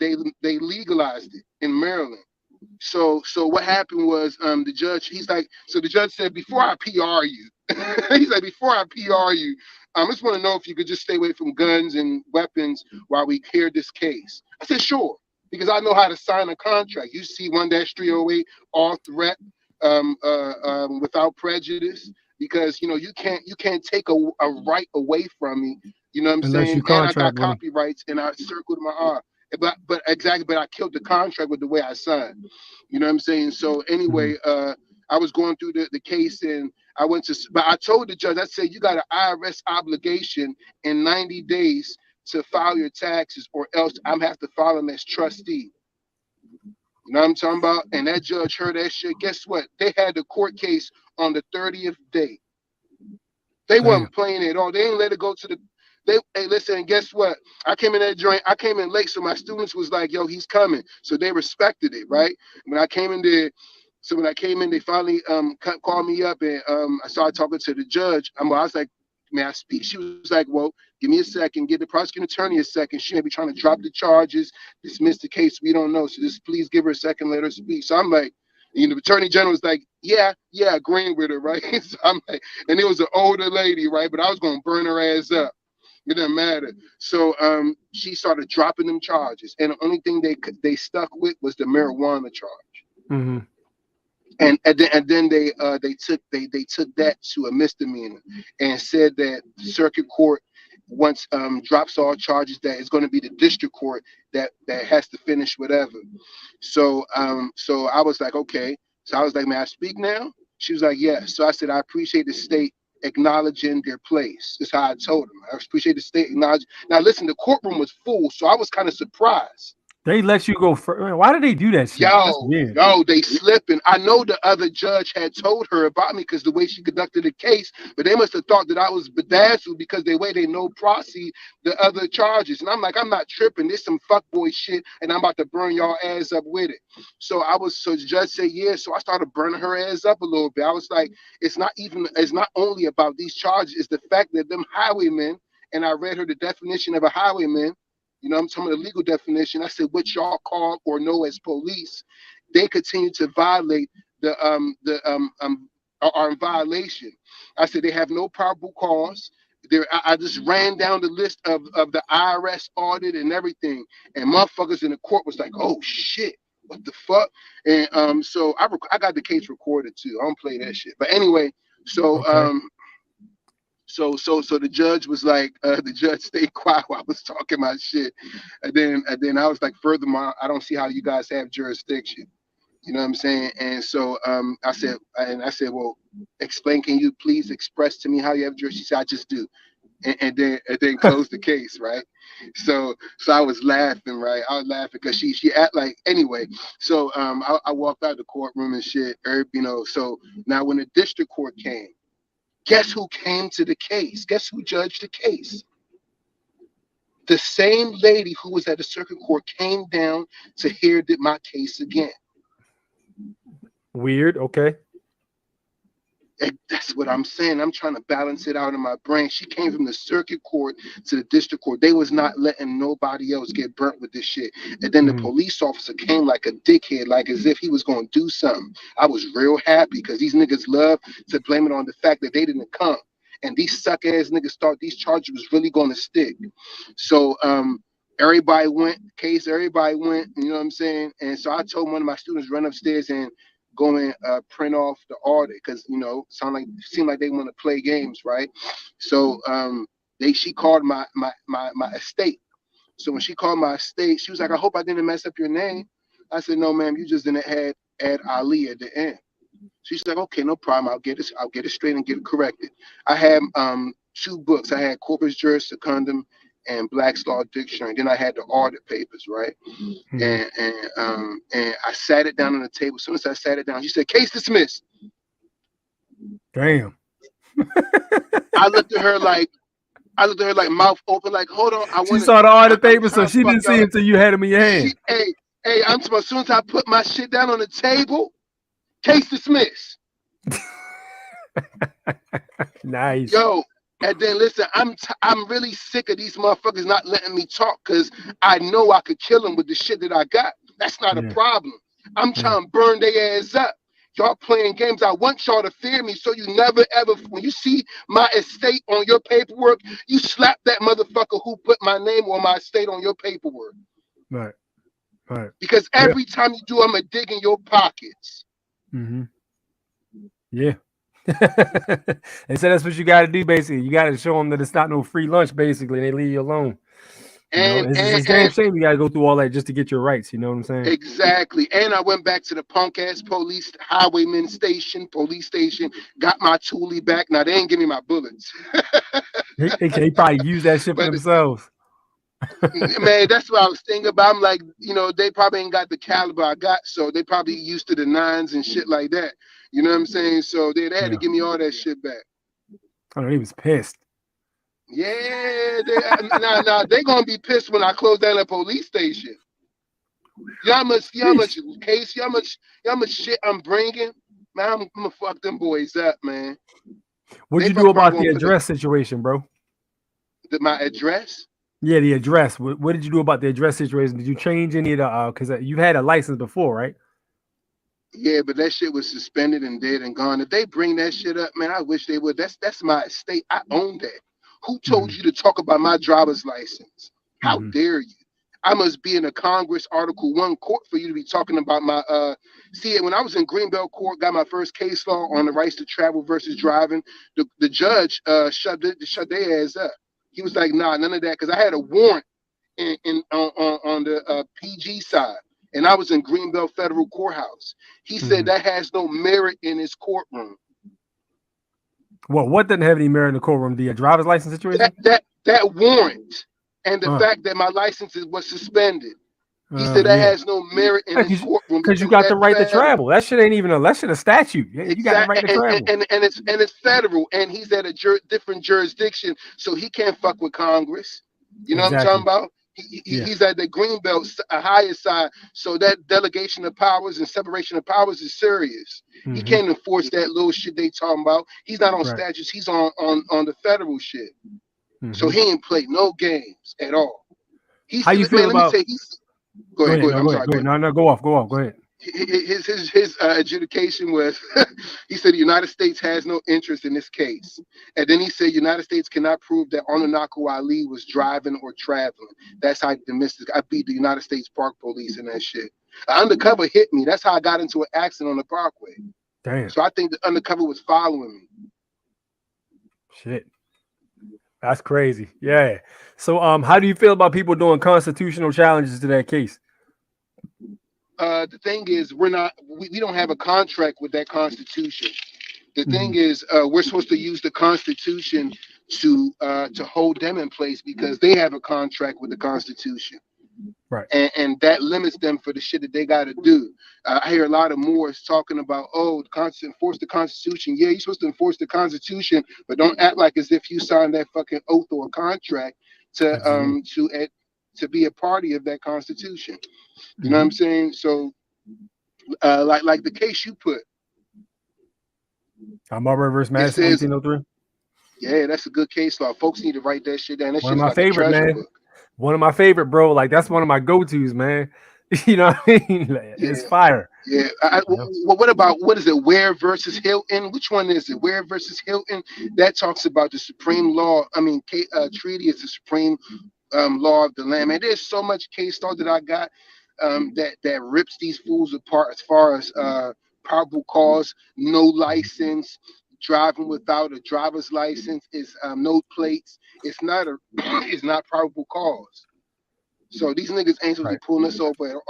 they legalized it in Maryland. So what happened was the judge, the judge said, before I PR you, he's like, before I PR you, I just want to know if you could just stay away from guns and weapons while we hear this case. I said, sure, because I know how to sign a contract. You see 1-308, all threat, without prejudice, because, you know, you can't take a right away from me. You know what I'm Unless saying? you And I got contract with 'em. copyrights and I circled my R. But I killed the contract with the way I signed. You know what I'm saying? So anyway, I was going through the case and but I told the judge, I said, you got an IRS obligation in 90 days to file your taxes, or else I'm have to file them as trustee. You know what I'm talking about? And that judge heard that shit. Guess what? They had the court case on the 30th day. They wasn't playing it at all. They didn't let it go to the. Hey, listen, guess what? I came in that joint. I came in late, so my students was like, "Yo, he's coming." So they respected it, right? When I came in there, they finally called me up and I started talking to the judge. I was like, "May I speak?" She was like, "Well, give me a second. Give the prosecuting attorney a second. She may be trying to drop the charges, dismiss the case. We don't know. So just please give her a second. Let her speak." So I'm like. You know, the attorney general was like, yeah, agreeing with her, right? So I'm like, and it was an older lady, right? But I was gonna burn her ass up. It didn't matter. So she started dropping them charges, and the only thing they stuck with was the marijuana charge. Mm-hmm. And then they took that to a misdemeanor, and said that the circuit court once drops all charges, that it's going to be the district court that has to finish whatever. So I was like, okay. So I was like, may I speak now? She was like, yes. So I said, I appreciate the state acknowledging their place. That's how I told them. I appreciate the state acknowledging. Now listen, the courtroom was full, so I was kind of surprised. They let you go first. Why did they do that shit? That's weird. Yo, they slipping. I know the other judge had told her about me because the way she conducted the case, but they must have thought that I was bedazzled because the way they know proceed the other charges. And I'm like, I'm not tripping. This some fuckboy shit, and I'm about to burn y'all ass up with it. So the judge said, yeah. So I started burning her ass up a little bit. I was like, it's not only about these charges. It's the fact that them highwaymen, and I read her the definition of a highwayman. You know, I'm talking about the legal definition. I said, what y'all call or know as police, they continue to violate are in violation. I said they have no probable cause. I just ran down the list of the IRS audit and everything, and motherfuckers in the court was like, oh shit, what the fuck? And so I got the case recorded too. I don't play that shit. But anyway, so okay. So the judge was like, the judge stayed quiet while I was talking my shit. And then I was like, furthermore, I don't see how you guys have jurisdiction. You know what I'm saying? And so I said, well, explain, can you please express to me how you have jurisdiction? She said, I just do. And then close the case, right? So I was laughing, right? I was laughing because she act like, anyway. So I walked out of the courtroom and shit, you know. So now when the district court came, guess who came to the case? Guess who judged the case? The same lady who was at the circuit court came down to hear my case again. Weird. Okay. And that's what I'm saying. I'm trying to balance it out in my brain. She came from the circuit court to the district court. They was not letting nobody else get burnt with this shit. And then the police officer came like a dickhead, like as if he was going to do something. I was real happy because these niggas love to blame it on the fact that they didn't come. And these suck ass niggas thought these charges was really going to stick. So everybody went, everybody went, you know what I'm saying? And so I told one of my students, run upstairs and go and print off the audit, because seemed like they want to play games, right? So she called my estate. So when she called my estate, she was like, I hope I didn't mess up your name. I said, no, ma'am, you just didn't add Ali at the end. She's like, okay, no problem. I'll get it straight and get it corrected. I had 2 books. I had Corpus Juris Secundum and Black's Law Dictionary. Then I had the audit papers, right? And I sat it down on the table. As soon as I sat it down, she said, case dismissed. Damn. I looked at her like mouth open, like, hold on. She saw the audit papers, so she didn't see it until you had them in your hand. Hey, I'm talking, as soon as I put my shit down on the table, case dismissed. Nice. Yo, and then listen, I'm really sick of these motherfuckers not letting me talk, because I know I could kill them with the shit that I got. That's not a problem. I'm trying to burn their ass up. Y'all playing games. I want y'all to fear me, so you never ever, when you see my estate on your paperwork, you slap that motherfucker who put my name on my estate on your paperwork. Right. Because every time you do, I'm gonna dig in your pockets. Yeah. They said that's what you got to do. Basically, you got to show them that it's not no free lunch. Basically, they leave you alone. It's a damn shame you got to go through all that just to get your rights. You know what I'm saying? Exactly. And I went back to the punk ass police station, got my toolie back. Now they ain't give me my bullets. they probably use that shit for themselves. Man, that's what I was thinking about. I'm like, they probably ain't got the caliber I got, so they probably used to the 9s and shit like that. You know what I'm saying? So they had to give me all that shit back. Oh, he was pissed. Yeah, they're gonna be pissed when I close down a police station. You know how much shit I'm bringing? Man, I'm gonna fuck them boys up, man. What'd you do about the address situation, bro? My address? Yeah, the address. What did you do about the address situation? Did you change any of the because you've had a license before, right? Yeah, but that shit was suspended and dead and gone. If they bring that shit up, man, I wish they would. That's my estate. I own that. Who told you to talk about my driver's license? How dare you? I must be in a Congress Article 1 court for you to be talking about my see, when I was in Greenbelt Court, got my first case law on the rights to travel versus driving, the judge shut their ass up. He was like, nah, none of that, because I had a warrant on the PG side, and I was in Greenbelt Federal Courthouse. He said that has no merit in his courtroom. Well, what didn't have any merit in the courtroom? The driver's license situation? That warrant and the fact that my license was suspended. He said that has no merit in his courtroom because you got the right to travel. That shit ain't even a statute. You got the right to travel, and it's federal, and he's at a different jurisdiction, so he can't fuck with Congress. You know what I'm talking about? He's at the Greenbelt higher side, so that delegation of powers and separation of powers is serious. He can't enforce that little shit they talking about. He's not on statutes. He's on the federal shit. So he ain't played no games at all. How you feel about? Go ahead. I'm sorry. Go ahead. No, go off. Go ahead. His adjudication was, he said the United States has no interest in this case. And then he said United States cannot prove that Ononaku Ali was driving or traveling. That's how I beat the United States Park Police and that shit. Undercover hit me. That's how I got into an accident on the Parkway. Damn. So I think the undercover was following me. Shit. That's crazy. Yeah. So how do you feel about people doing constitutional challenges to that case? The thing is, we don't have a contract with that Constitution. The thing is, we're supposed to use the Constitution to hold them in place because they have a contract with the Constitution. Right. And that limits them for the shit that they got to do. I hear a lot of Moors talking about, enforce the Constitution. Yeah, you're supposed to enforce the Constitution, but don't act like as if you signed that fucking oath or a contract to be a party of that Constitution. You know what I'm saying? So, like the case you put, Marbury versus Madison, 1803. Yeah, that's a good case law. Folks need to write that shit down. That One of shit's my like favorite, a treasure man. book. One of my favorite, bro. Like that's one of my go-tos, man. You know what I mean? Like, it's fire. Yeah. What about, what is it? Ware versus Hilton? Which one is it? Ware versus Hilton? That talks about the supreme law. I mean, treaty is the supreme law of the land. And there's so much case law that I got that rips these fools apart as far as probable cause, no license, driving without a driver's license, is no plates. It's not it's not probable cause. So these niggas ain't supposed to be pulling us over,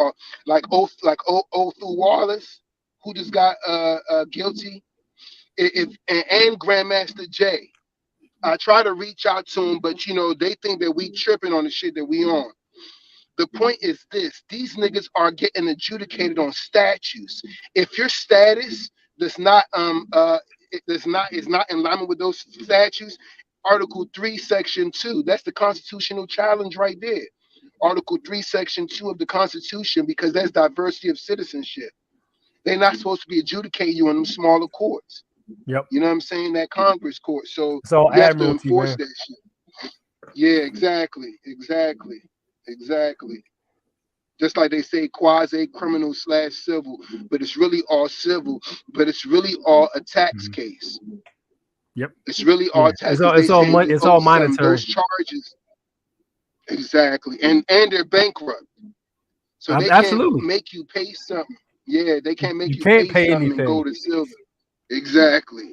like Oath through Wallace, who just got guilty, and Grandmaster Jay. I try to reach out to them, but they think that we tripping on the shit that we on. The point is this: these niggas are getting adjudicated on statutes. If your status is not in alignment with those statutes, Article 3, Section 2, that's the constitutional challenge right there. Article 3, Section 2 of the Constitution, because that's diversity of citizenship. They're not supposed to be adjudicating you in them smaller courts. Yep. You know what I'm saying? That Congress court. So all you have to admiralty, enforce man. that shit. Yeah, exactly. Just like they say quasi-criminal / civil, but it's really all civil, but it's really all a tax case. Yep. It's really all tax. It's all money. It's all monetary. Those charges. Exactly. And they're bankrupt. So they absolutely can't make you pay something. Yeah, they can't make you can't pay something anything. and go to silver. Exactly.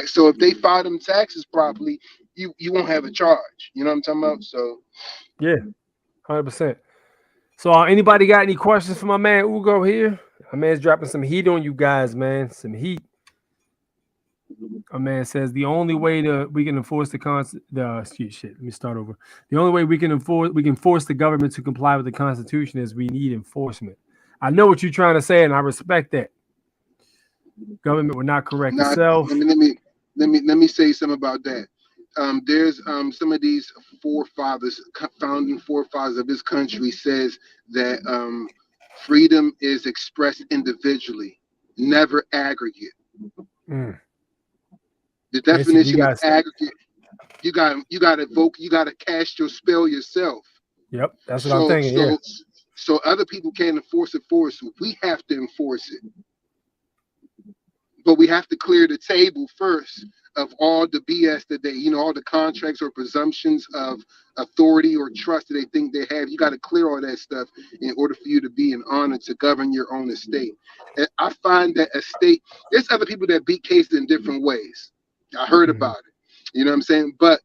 So if they file them taxes properly, you won't have a charge. You know what I'm talking about? So yeah, 100%. So anybody got any questions for my man Ugo here? My man's dropping some heat on you guys, man. Some heat. A man says the only way we can enforce let me start over. The only way we can force the government to comply with the Constitution is we need enforcement. I know what you're trying to say, and I respect that. Government would not correct itself. Let me say something about that. There's some of these founding forefathers of this country says that freedom is expressed individually, never aggregate. The definition of aggregate, you gotta cast your spell yourself. Yep, that's what I'm thinking. So other people can't enforce it for us. So we have to enforce it. But we have to clear the table first of all the BS that they, all the contracts or presumptions of authority or trust that they think they have. You got to clear all that stuff in order for you to be in honor to govern your own estate. And I find that there's other people that beat cases in different ways. I heard about it. You know what I'm saying? But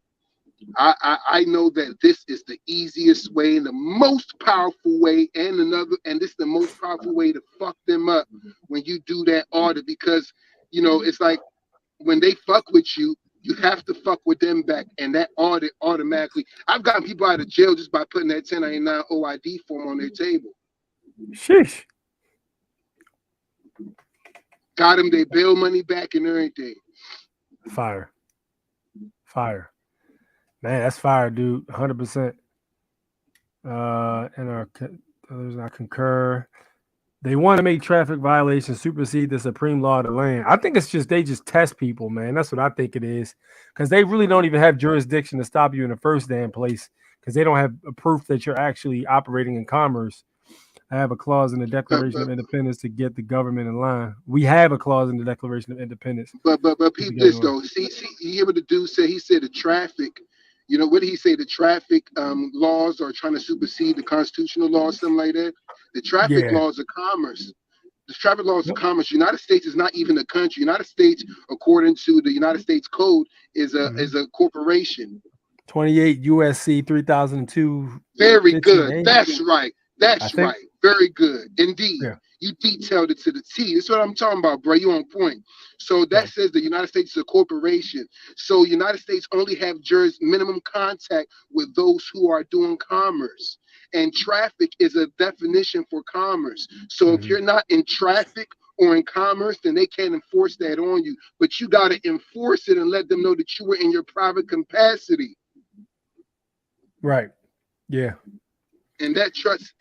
I know that this is the easiest way and the most powerful way, and this is the most powerful way to fuck them up when you do that audit, because it's like when they fuck with you, you have to fuck with them back, and that audit automatically. I've gotten people out of jail just by putting that 1099 OID form on their table. Sheesh. Got them their bail money back and everything. Fire. Man, that's fire, dude. 100%. And others, I concur. They want to make traffic violations supersede the supreme law of the land. I think they just test people, man. That's what I think it is. Because they really don't even have jurisdiction to stop you in the first damn place, because they don't have a proof that you're actually operating in commerce. I have a clause in the Declaration of Independence to get the government in line. We have a clause in the Declaration of Independence. But peep this though. See, you hear what the dude said? He said the traffic. What did he say? The traffic laws are trying to supersede the constitutional laws, something like that. The traffic laws of commerce. The traffic laws of commerce. United States is not even a country. United States, according to the United States Code, is a corporation. 28 USC 3002. Very good. That's right. That's right. Very good. Indeed. Yeah. You detailed it to the T. That's what I'm talking about, bro. You on point. So that says the United States is a corporation. So United States only have minimum contact with those who are doing commerce. And traffic is a definition for commerce. So if you're not in traffic or in commerce, then they can't enforce that on you. But you got to enforce it and let them know that you were in your private capacity. Right. Yeah. And that trust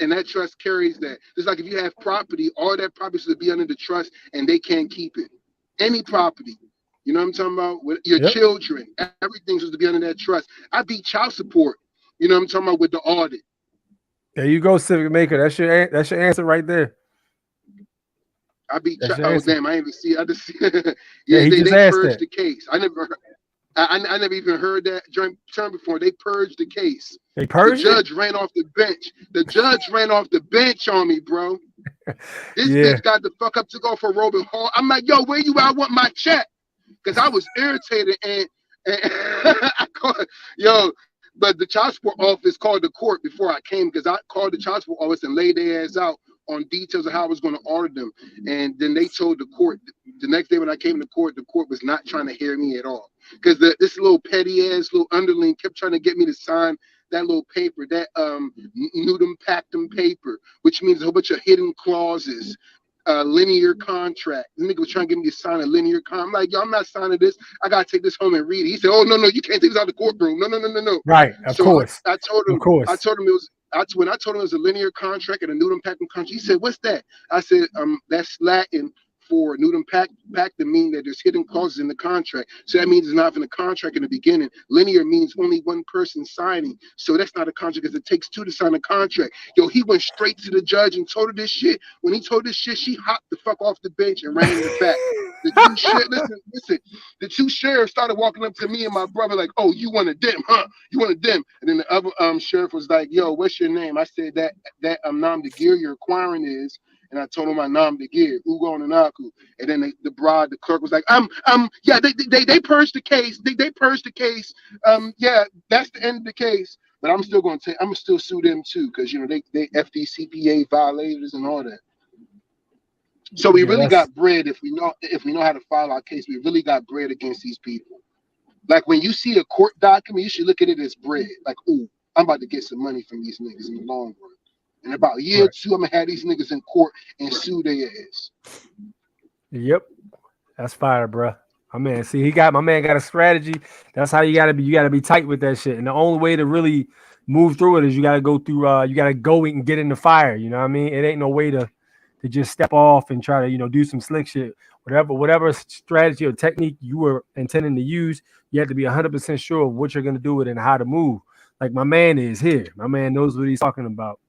carries that. It's like if you have property, all that property should be under the trust, and they can't keep it. Any property, you know what I'm talking about? With your children, everything's supposed to be under that trust. I beat child support. You know what I'm talking about with the audit. There you go, Civic Maker. That's your answer right there. I beat. Oh damn! I didn't even see. I just yeah. They purged that. the case. I never even heard that term before. They purged the case. They purged the judge ran off the bench. The judge ran off the bench on me, bro. This bitch got the fuck up to go for Robin Hall. I'm like, yo, where you at? I want my check. Because I was irritated and I called, but the child support office called the court before I came because I called the child support office and laid their ass out on details of how I was going to order them. And then they told the court the next day when I came to court, the court was not trying to hear me at all. Because this little petty ass little underling kept trying to get me to sign that little paper, that nudum pactum paper, which means a whole bunch of hidden clauses, linear contract. The nigga was trying to get me to sign a linear contract. I'm like, yo, I'm not signing this. I gotta take this home and read it. He said, oh no, you can't take this out of the courtroom. No. Right, of course. I told him. Of course. I told him it was. When I told him it was a linear contract and a nudum pactum contract, he said, what's that? I said, that's Latin for nudum pactum, mean that there's hidden clauses in the contract. So that means it's not in the contract in the beginning. Linear means only one person signing. So that's not a contract because it takes two to sign a contract. Yo, he went straight to the judge and told her this shit. When he told this shit, she hopped the fuck off the bench and ran in the back. Listen, the two sheriffs started walking up to me and my brother like, oh, you want a dim, huh? You want a dim? And then the other sheriff was like, yo, what's your name? I said that Nam the gear you're acquiring is. And I told him my Nam the gear, Ugo and Anaku. And then the clerk was like, yeah, they purged the case. They purged the case. Yeah, that's the end of the case. But I'm still going to I'm still sue them too, because they FDCPA violators and all that. So we really got bread if we know how to file our case. We really got bread against these people. Like when you see a court document, you should look at it as bread. Like, ooh, I'm about to get some money from these niggas in the long run. In about a year or two, I'm gonna have these niggas in court and sue their ass. Yep, that's fire, bro. My man got a strategy. That's how you gotta be. You gotta be tight with that shit. And the only way to really move through it is you gotta go through. You gotta go and get in the fire. You know what I mean? It ain't no way to just step off and try to do some slick shit. Whatever strategy or technique you were intending to use, you have to be 100% sure of what you're gonna do with it and how to move. Like my man is here. My man knows what he's talking about.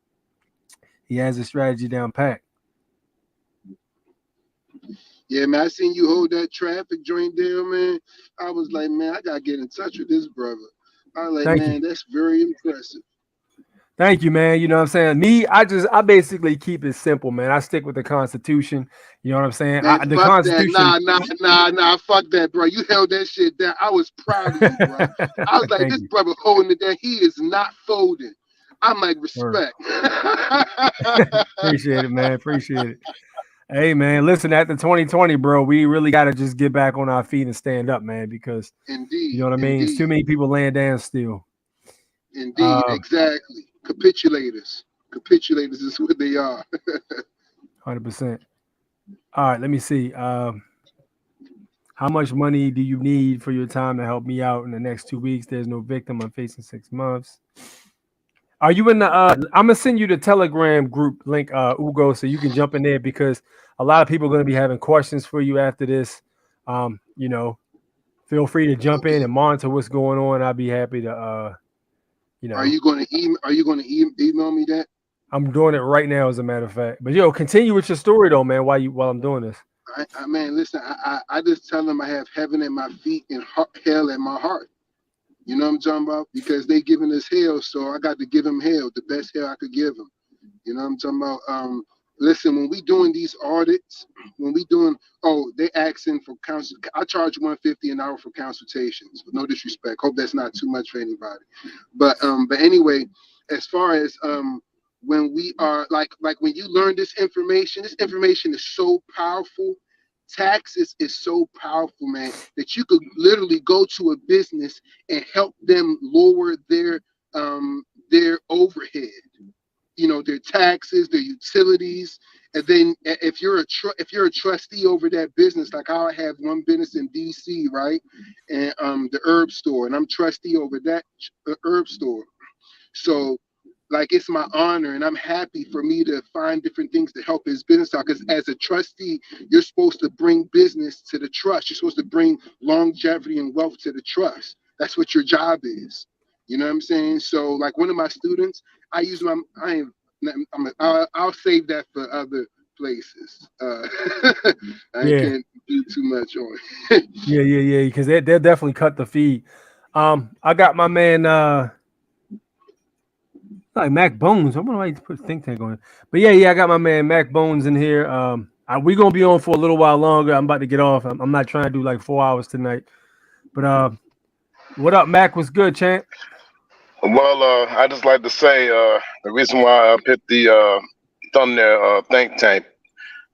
He has a strategy down pat. Yeah, man, I seen you hold that traffic joint down, man. I was like, man, I gotta get in touch with this brother. I was like, man, that's very impressive. Thank you, man. You know what I'm saying? I basically keep it simple, man. I stick with the Constitution. You know what I'm saying? Man, The Constitution. Nah, fuck that, bro. You held that shit down. I was proud of you, bro. I was like, this brother holding it down. He is not folding. I'm like, respect. Appreciate it, man. Appreciate it. Hey, man, listen, after 2020, bro, we really got to just get back on our feet and stand up, man, because you know what I mean? It's too many people laying down still. Indeed, exactly. Capitulators is what they are. 100%. All right, let me see. How much money do you need for your time to help me out in the next 2 weeks? There's no victim. I'm facing 6 months. Are you in the I'm gonna send you the Telegram group link, Ugo, so you can jump in there because a lot of people are gonna be having questions for you after this. Feel free to jump in and monitor what's going on. I'll be happy to Are you gonna email me that? I'm doing it right now, as a matter of fact. But continue with your story though, man, while I'm doing this. Man, listen, I just tell them I have heaven at my feet and hell at my heart. You know what I'm talking about? Because they giving us hell, so I got to give them hell, the best hell I could give them. You know what I'm talking about? Listen, when we doing these audits, they asking for counsel. I charge $150 an hour for consultations. With no disrespect, hope that's not too much for anybody. But anyway, as far as when we are like when you learn this information is so powerful. Taxes is so powerful, man, that you could literally go to a business and help them lower their overhead, their taxes, their utilities. And then if you're a trustee over that business, like I have one business in DC, right, and the herb store, and I'm trustee over that herb store. So like it's my honor, and I'm happy for me to find different things to help his business out. Because as a trustee, you're supposed to bring business to the trust. You're supposed to bring longevity and wealth to the trust. That's what your job is. You know what I'm saying? So like one of my students, I use my I'll save that for other places. I Yeah, can't do too much on. yeah. Because they'll definitely cut the feed. I got my man like Mac Bones. I wonder why he put think tank on it. But yeah, I got my man Mac Bones in here. We gonna be on for a little while longer. I'm about to get off. I'm not trying to do like 4 hours tonight. But what up, Mac? What's good, champ? Well, I just like to say the reason why I put the thumbnail think tank.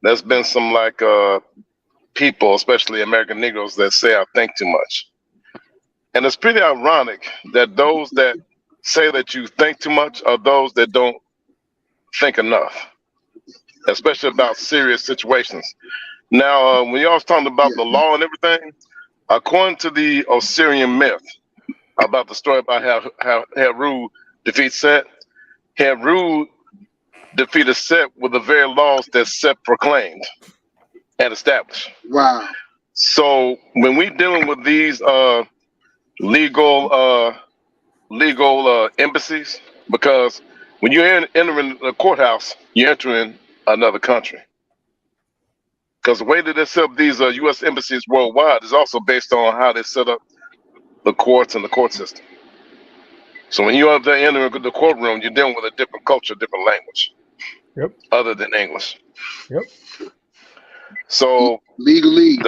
There's been some like people, especially American Negroes, that say I think too much, and it's pretty ironic that those that say that you think too much are those that don't think enough, especially about serious situations. Now, when y'all was talking about the law and everything, according to the Osirian myth about the story about how Heru defeats Set, Heru defeated Set with the very laws that Set proclaimed and established. Wow. So when we dealing with these legal embassies, because when you're entering the courthouse, you're entering another country. Because the way that they set up these U.S. embassies worldwide is also based on how they set up the courts and the court system. So when you're up there entering the courtroom, you're dealing with a different culture, different language. Yep. Other than English. Yep. So legalese.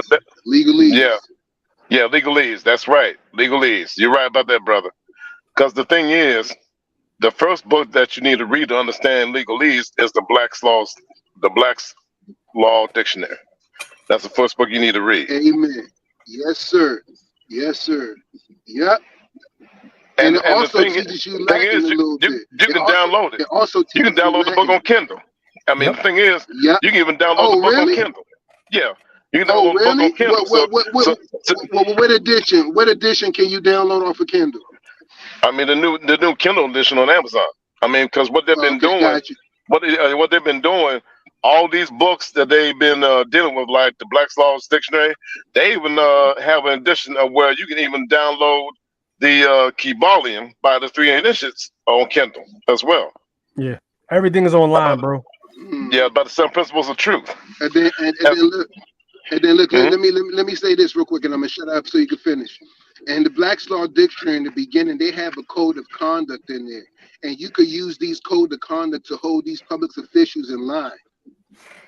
Yeah, legalese. That's right, legalese. You're right about that, brother. Because the thing is, the first book that you need to read to understand legalese is the Black's Law Dictionary. That's the first book you need to read. Amen. Yes, sir. Yes, sir. Yep. And it and also the thing teaches you thing Latin is, a little bit. you can download it. It also You can teaches download the book Latin. on Kindle. I mean, the thing is, Yep. you can even download Oh, the book really? on Kindle. Yeah, you can Oh, download the book really? on Kindle. What edition? What edition can you download off of Kindle? I mean, the new Kindle edition on Amazon. I mean, because what they've been doing, Gotcha. what they've been doing, all these books that they've been dealing with, like the Black's Laws Dictionary, they even have an edition of where you can even download the Kybalion by the 3 Initiates on Kindle as well. Yeah, everything is online, bro. Yeah, about the 7 Principles of Truth. And then look. Mm-hmm. Let me say this real quick, and I'm gonna shut up so you can finish. And the Black's Law Dictionary in the beginning, they have a code of conduct in there, and you could use these code of conduct to hold these public officials in line.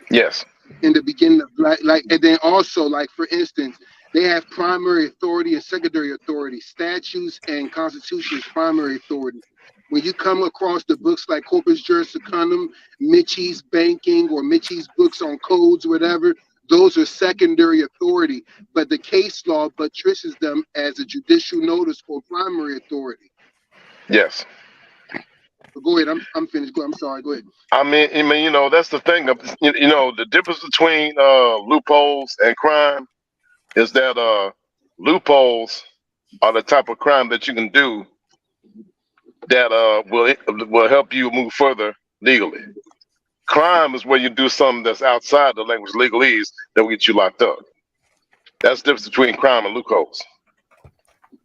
Yes. In the beginning of and then also, like for instance, they have primary authority and secondary authority. Statutes and Constitution is primary authority. When you come across the books like Corpus Juris Secundum, Mitchie's Banking, or Mitchie's books on codes, whatever, those are secondary authority. But the case law buttresses them as a judicial notice for primary authority. Yes. But go ahead. I'm finished. I'm sorry. Go ahead. I mean, you know, that's the thing. You know, the difference between loopholes and crime is that loopholes are the type of crime that you can do that will help you move further legally. Crime is where you do something that's outside the language of legalese that will get you locked up. That's the difference between crime and loopholes.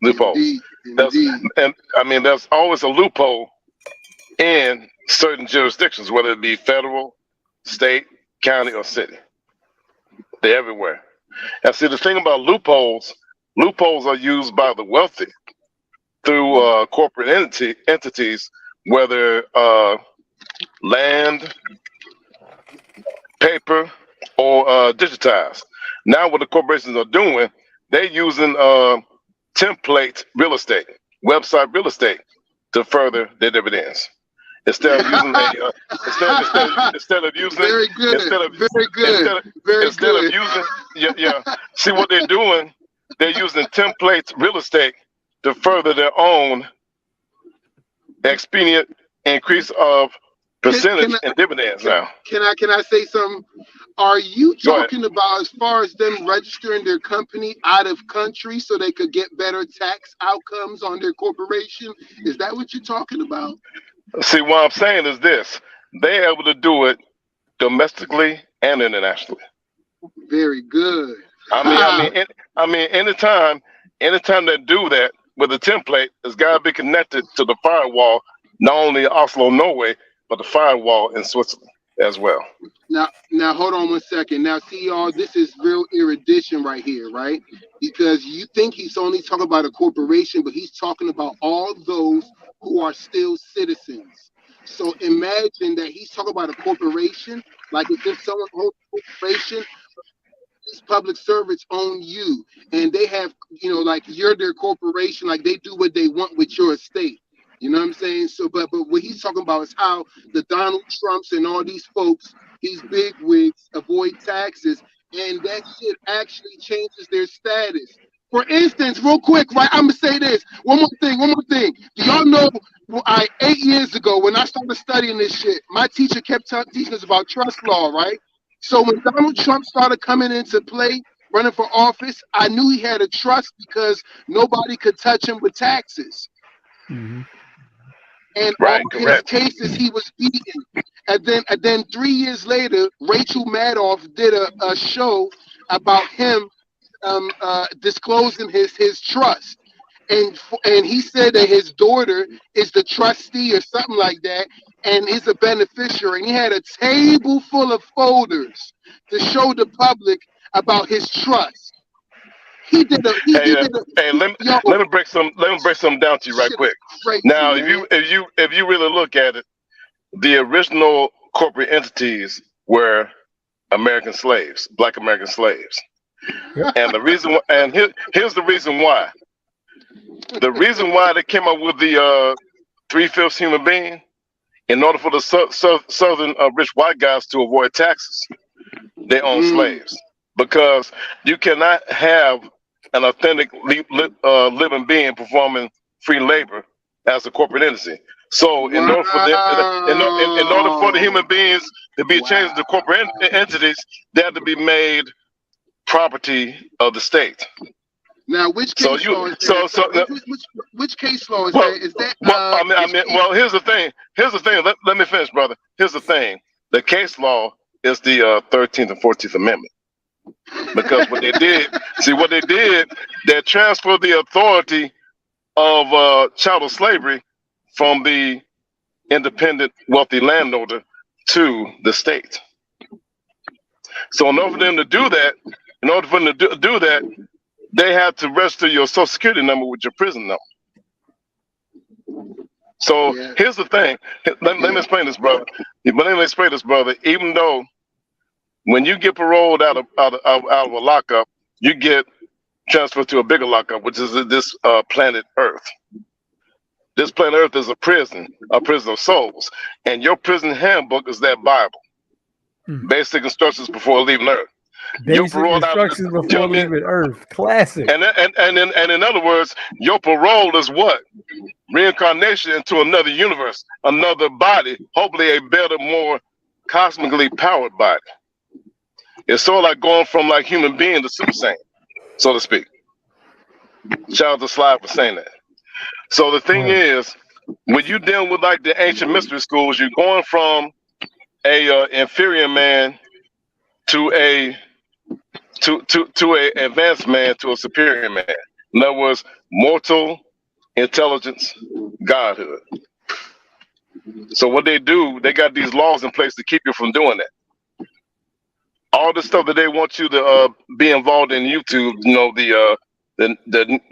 Indeed. And I mean, there's always a loophole in certain jurisdictions, whether it be federal, state, county, or city. They're everywhere. And see, the thing about loopholes are used by the wealthy through corporate entities, whether land, paper, or digitized. Now what the corporations are doing, they're using template real estate, website real estate to further their dividends. Instead of using see what they're doing, they're using template real estate to further their own expedient increase of percentage and dividends now. Can I say something? Are you Go ahead. talking about as far as them registering their company out of country so they could get better tax outcomes on their corporation? Is that what you're talking about? See, what I'm saying is this: they're able to do it domestically and internationally. Very good. I mean, anytime they do that with a template, it's got to be connected to the firewall, not only Oslo, Norway, but the firewall in Switzerland as well. Now, hold on 1 second. Now, see, y'all, this is real erudition right here, right? Because you think he's only talking about a corporation, but he's talking about all those who are still citizens. So imagine that he's talking about a corporation, like if someone owns a corporation, these public servants own you, and they have, like you're their corporation, like they do what they want with your estate. You know what I'm saying? So, but what he's talking about is how the Donald Trumps and all these folks, these big wigs, avoid taxes, and that shit actually changes their status. For instance, real quick, right? I'm gonna say this. One more thing. Do y'all know? 8 years ago, when I started studying this shit, my teacher kept teaching us about trust law, right? So when Donald Trump started coming into play, running for office, I knew he had a trust because nobody could touch him with taxes. Mm-hmm. And all his cases he was beaten. And then 3 years later, Rachel Maddow did a show about him disclosing his trust. And he said that his daughter is the trustee or something like that, and is a beneficiary. And he had a table full of folders to show the public about his trust. Let me break some down to you right quick. Now, if you really look at it, the original corporate entities were American slaves, Black American slaves, and the reason, here's the reason why. The reason why they came up with the 3/5 human being, in order for the southern rich white guys to avoid taxes, they own slaves, because you cannot have an authentic living being performing free labor as a corporate entity. So in order for the human beings to be changed to corporate entities, they have to be made property of the state. Now, which case law is that? Which case law is that? Is that? Well, here's the thing. Let me finish, brother. Here's the thing. The case law is the 13th and 14th Amendment. Because what they did, they transferred the authority of chattel slavery from the independent wealthy landowner to the state. So in order for them to do that, they had to register your Social Security number with your prison number. So here's the thing. Let me explain this, brother. Even though when you get paroled out of a lockup, you get transferred to a bigger lockup, which is this planet Earth. This planet Earth is a prison of souls, and your prison handbook is that Bible. Basic instructions before leaving Earth. Basic instructions before leaving Earth. Classic. And in other words, your parole is what? Reincarnation into another universe, another body, hopefully a better, more cosmically powered body. It's sort of like going from like human being to Super Saiyan, so to speak. Shout out to Slide for saying that. So the thing is, when you deal with like the ancient mystery schools, you're going from a inferior man to a advanced man to a superior man. In other words, mortal intelligence, godhood. So what they do, they got these laws in place to keep you from doing that. All the stuff that they want you to be involved in YouTube, you know, the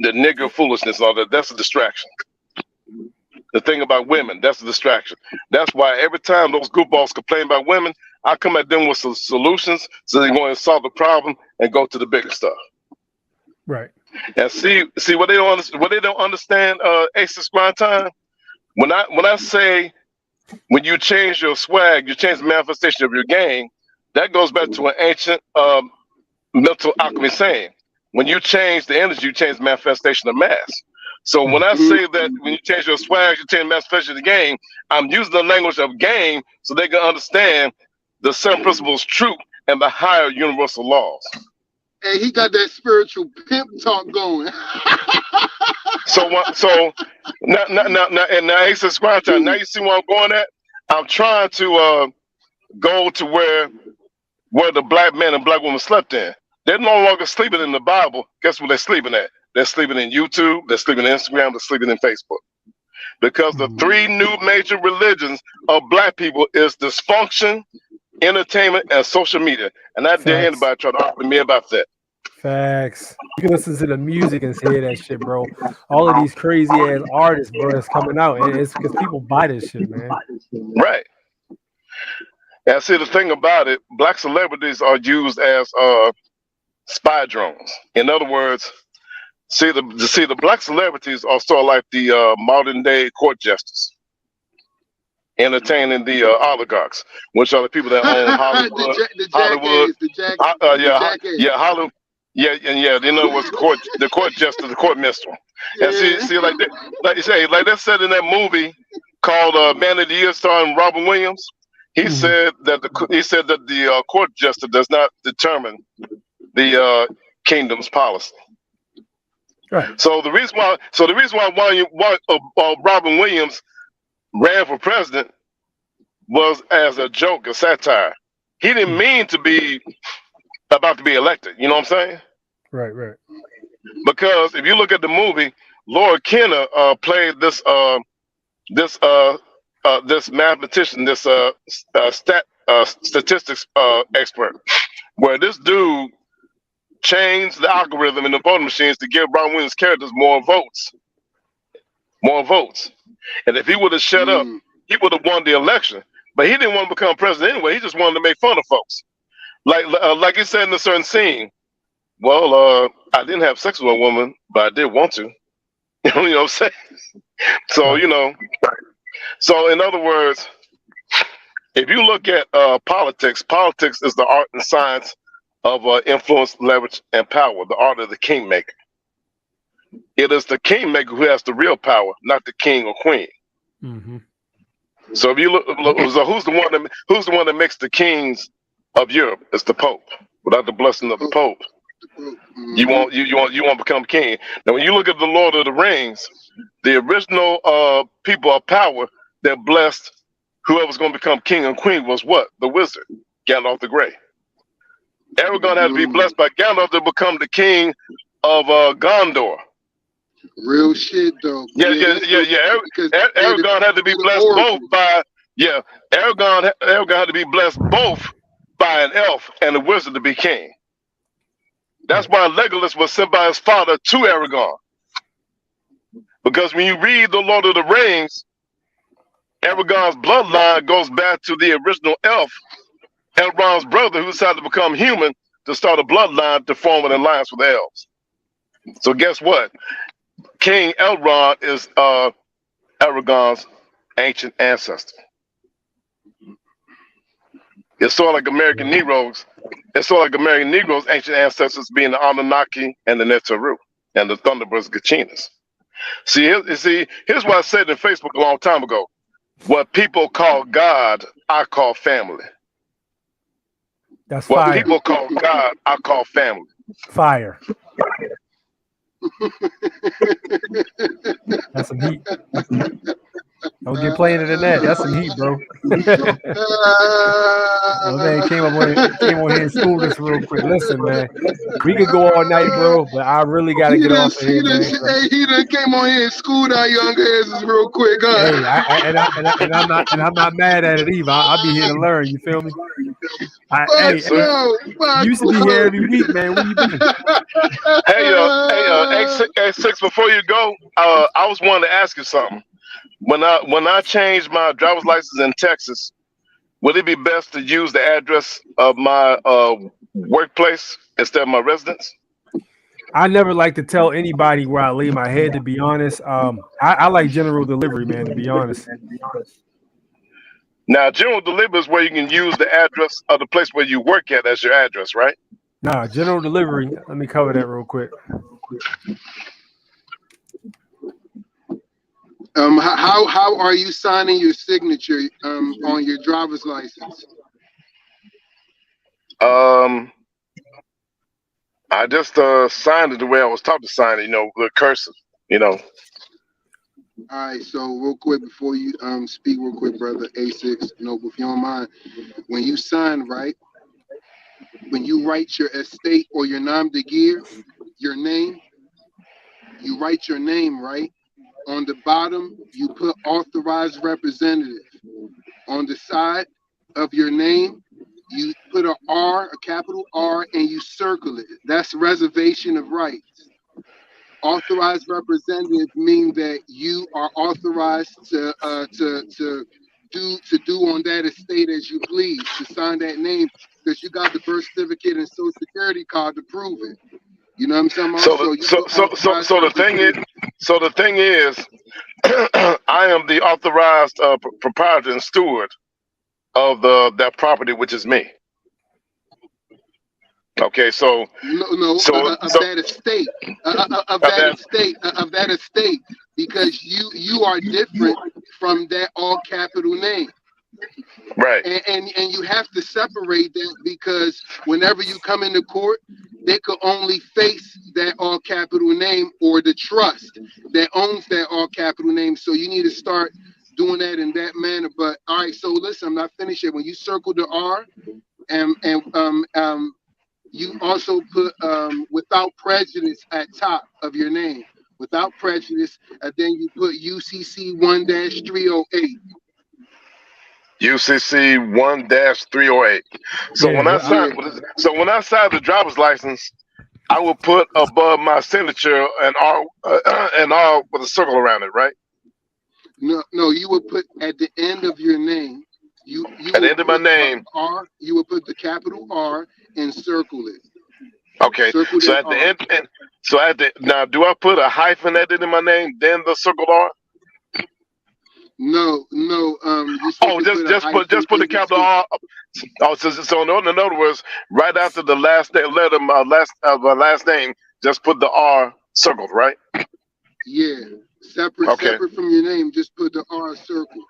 nigger foolishness and all that, that's a distraction. The thing about women, that's a distraction. That's why every time those goofballs complain about women, I come at them with some solutions so they go and solve the problem and go to the bigger stuff. Right. And see what they don't understand, Aces Grind Time. When I say when you change your swag, you change the manifestation of your game, that goes back to an ancient mental alchemy saying, when you change the energy, you change the manifestation of mass. So when I say that when you change your swag, you change the manifestation of the game, I'm using the language of game so they can understand the 7 principles truth and the higher universal laws. Hey, he got that spiritual pimp talk going. So now, it's a squad time. Now you see where I'm going at. I'm trying to go to where the black men and black women slept in. They're no longer sleeping in the Bible. Guess what they're sleeping at? They're sleeping in YouTube. They're sleeping in Instagram. They're sleeping in Facebook. Because the 3 new major religions of black people is dysfunction, entertainment, and social media. And I dare anybody try to argue with me about that. Facts. You can listen to the music and hear that shit, bro. All of these crazy ass artists, bro, that's coming out, and it's because people buy this shit, man. Right. And see, the thing about it, black celebrities are used as spy drones. In other words, the black celebrities are sort of like the modern day court justice, entertaining the oligarchs, which are the people that own Hollywood, Hollywood, Hollywood. Yeah, and you know what's the court justice, the court minstrel. And see, like you say, like they said in that movie called Man of the Year, starring Robin Williams. He said that the court justice does not determine the kingdom's policy. Right. So the reason why Robin Williams ran for president was as a joke, a satire. He didn't mean to be about to be elected. You know what I'm saying? Right, right. Because if you look at the movie, Laura Kenner played this mathematician, this statistics expert, where this dude changed the algorithm in the voting machines to give Robin Williams' characters more votes. And if he would have shut up, he would have won the election. But he didn't want to become president anyway. He just wanted to make fun of folks. Like he said in a certain scene, well, I didn't have sex with a woman, but I did want to. You know what I'm saying? So, so in other words, if you look at politics is the art and science of influence, leverage, and power, the art of the kingmaker. It is the kingmaker who has the real power, not the king or queen. Mm-hmm. So if you look, so who's the one that makes the kings of Europe? It's the Pope. Without the blessing of the Pope, you won't become king. Now, when you look at the Lord of the Rings, the original people of power that blessed whoever's going to become king and queen was what? The wizard, Gandalf the Grey. Aragorn had to be blessed by Gandalf to become the king of Gondor. Real shit, though. Yeah. Aragorn had to be blessed both by Aragorn had to be blessed both by an elf and a wizard to be king. That's why Legolas was sent by his father to Aragorn. Because when you read the Lord of the Rings, Aragorn's bloodline goes back to the original elf, Elrond's brother, who decided to become human to start a bloodline to form an alliance with the elves. So guess what? King Elrond is Aragorn's ancient ancestor. It's sort of like American Negroes. It's sort of like American Negroes' ancient ancestors being the Anunnaki and the Neteru and the Thunderbirds Gachinas. Here's what I said in Facebook a long time ago. What people call God, I call family. That's what fire. People call God, I call family. Fire. That's some heat. Don't get playing it in that. That's some heat, bro. Man came on here and schooled us real quick. Listen, man, we could go all night, bro, but I really got to get off of here, man. He done came on here and schooled our young asses real quick, huh? Hey, I'm not mad at it either. I'll be here to learn. You feel me? You used to be here every week, man. Where you been? Hey, Six. Before you go, I was wanting to ask you something. When I changed my driver's license in Texas, would it be best to use the address of my workplace instead of my residence? I never like to tell anybody where I lay my head, to be honest. I like general delivery, man, to be honest. Now, general delivery is where you can use the address of the place where you work at as your address, right? Nah, general delivery. Let me cover that real quick. How are you signing your signature on your driver's license? I just signed it the way I was taught to sign it, with cursive, All right, so real quick before you speak, real quick, brother A6, Noble, if you don't mind, when you sign, right, when you write your estate or your nom de guerre, your name, you write your name, right? On the bottom, you put authorized representative. On the side of your name, you put a R, a capital R, and you circle it. That's reservation of rights. Authorized representative means that you are authorized to do on that estate as you please, to sign that name, because you got the birth certificate and social security card to prove it. You know what I'm saying? So the thing is, I am the authorized proprietor and steward of that property, which is me. Okay, so that estate, of that estate, because you are different from that all capital name. Right. And you have to separate that, because whenever you come into court, they could only face that all capital name or the trust that owns that all capital name. So you need to start doing that in that manner. But all right, so listen, I'm not finished yet. When you circle the R, and you also put without prejudice at top of your name, without prejudice, and then you put UCC 1-308. UCC 1-308. So when I sign the driver's license, I will put above my signature an R with a circle around it, right? No, you would put at the end of your name. You at the end of my name, R. You would put the capital R and circle it. Okay. So at the end, now, do I put a hyphen at the end of my name, then the circled R? No. Just put the capital R. Oh, so in other words, right after the last letter, my last name, just put the R circled, right? Yeah, separate from your name. Just put the R circle.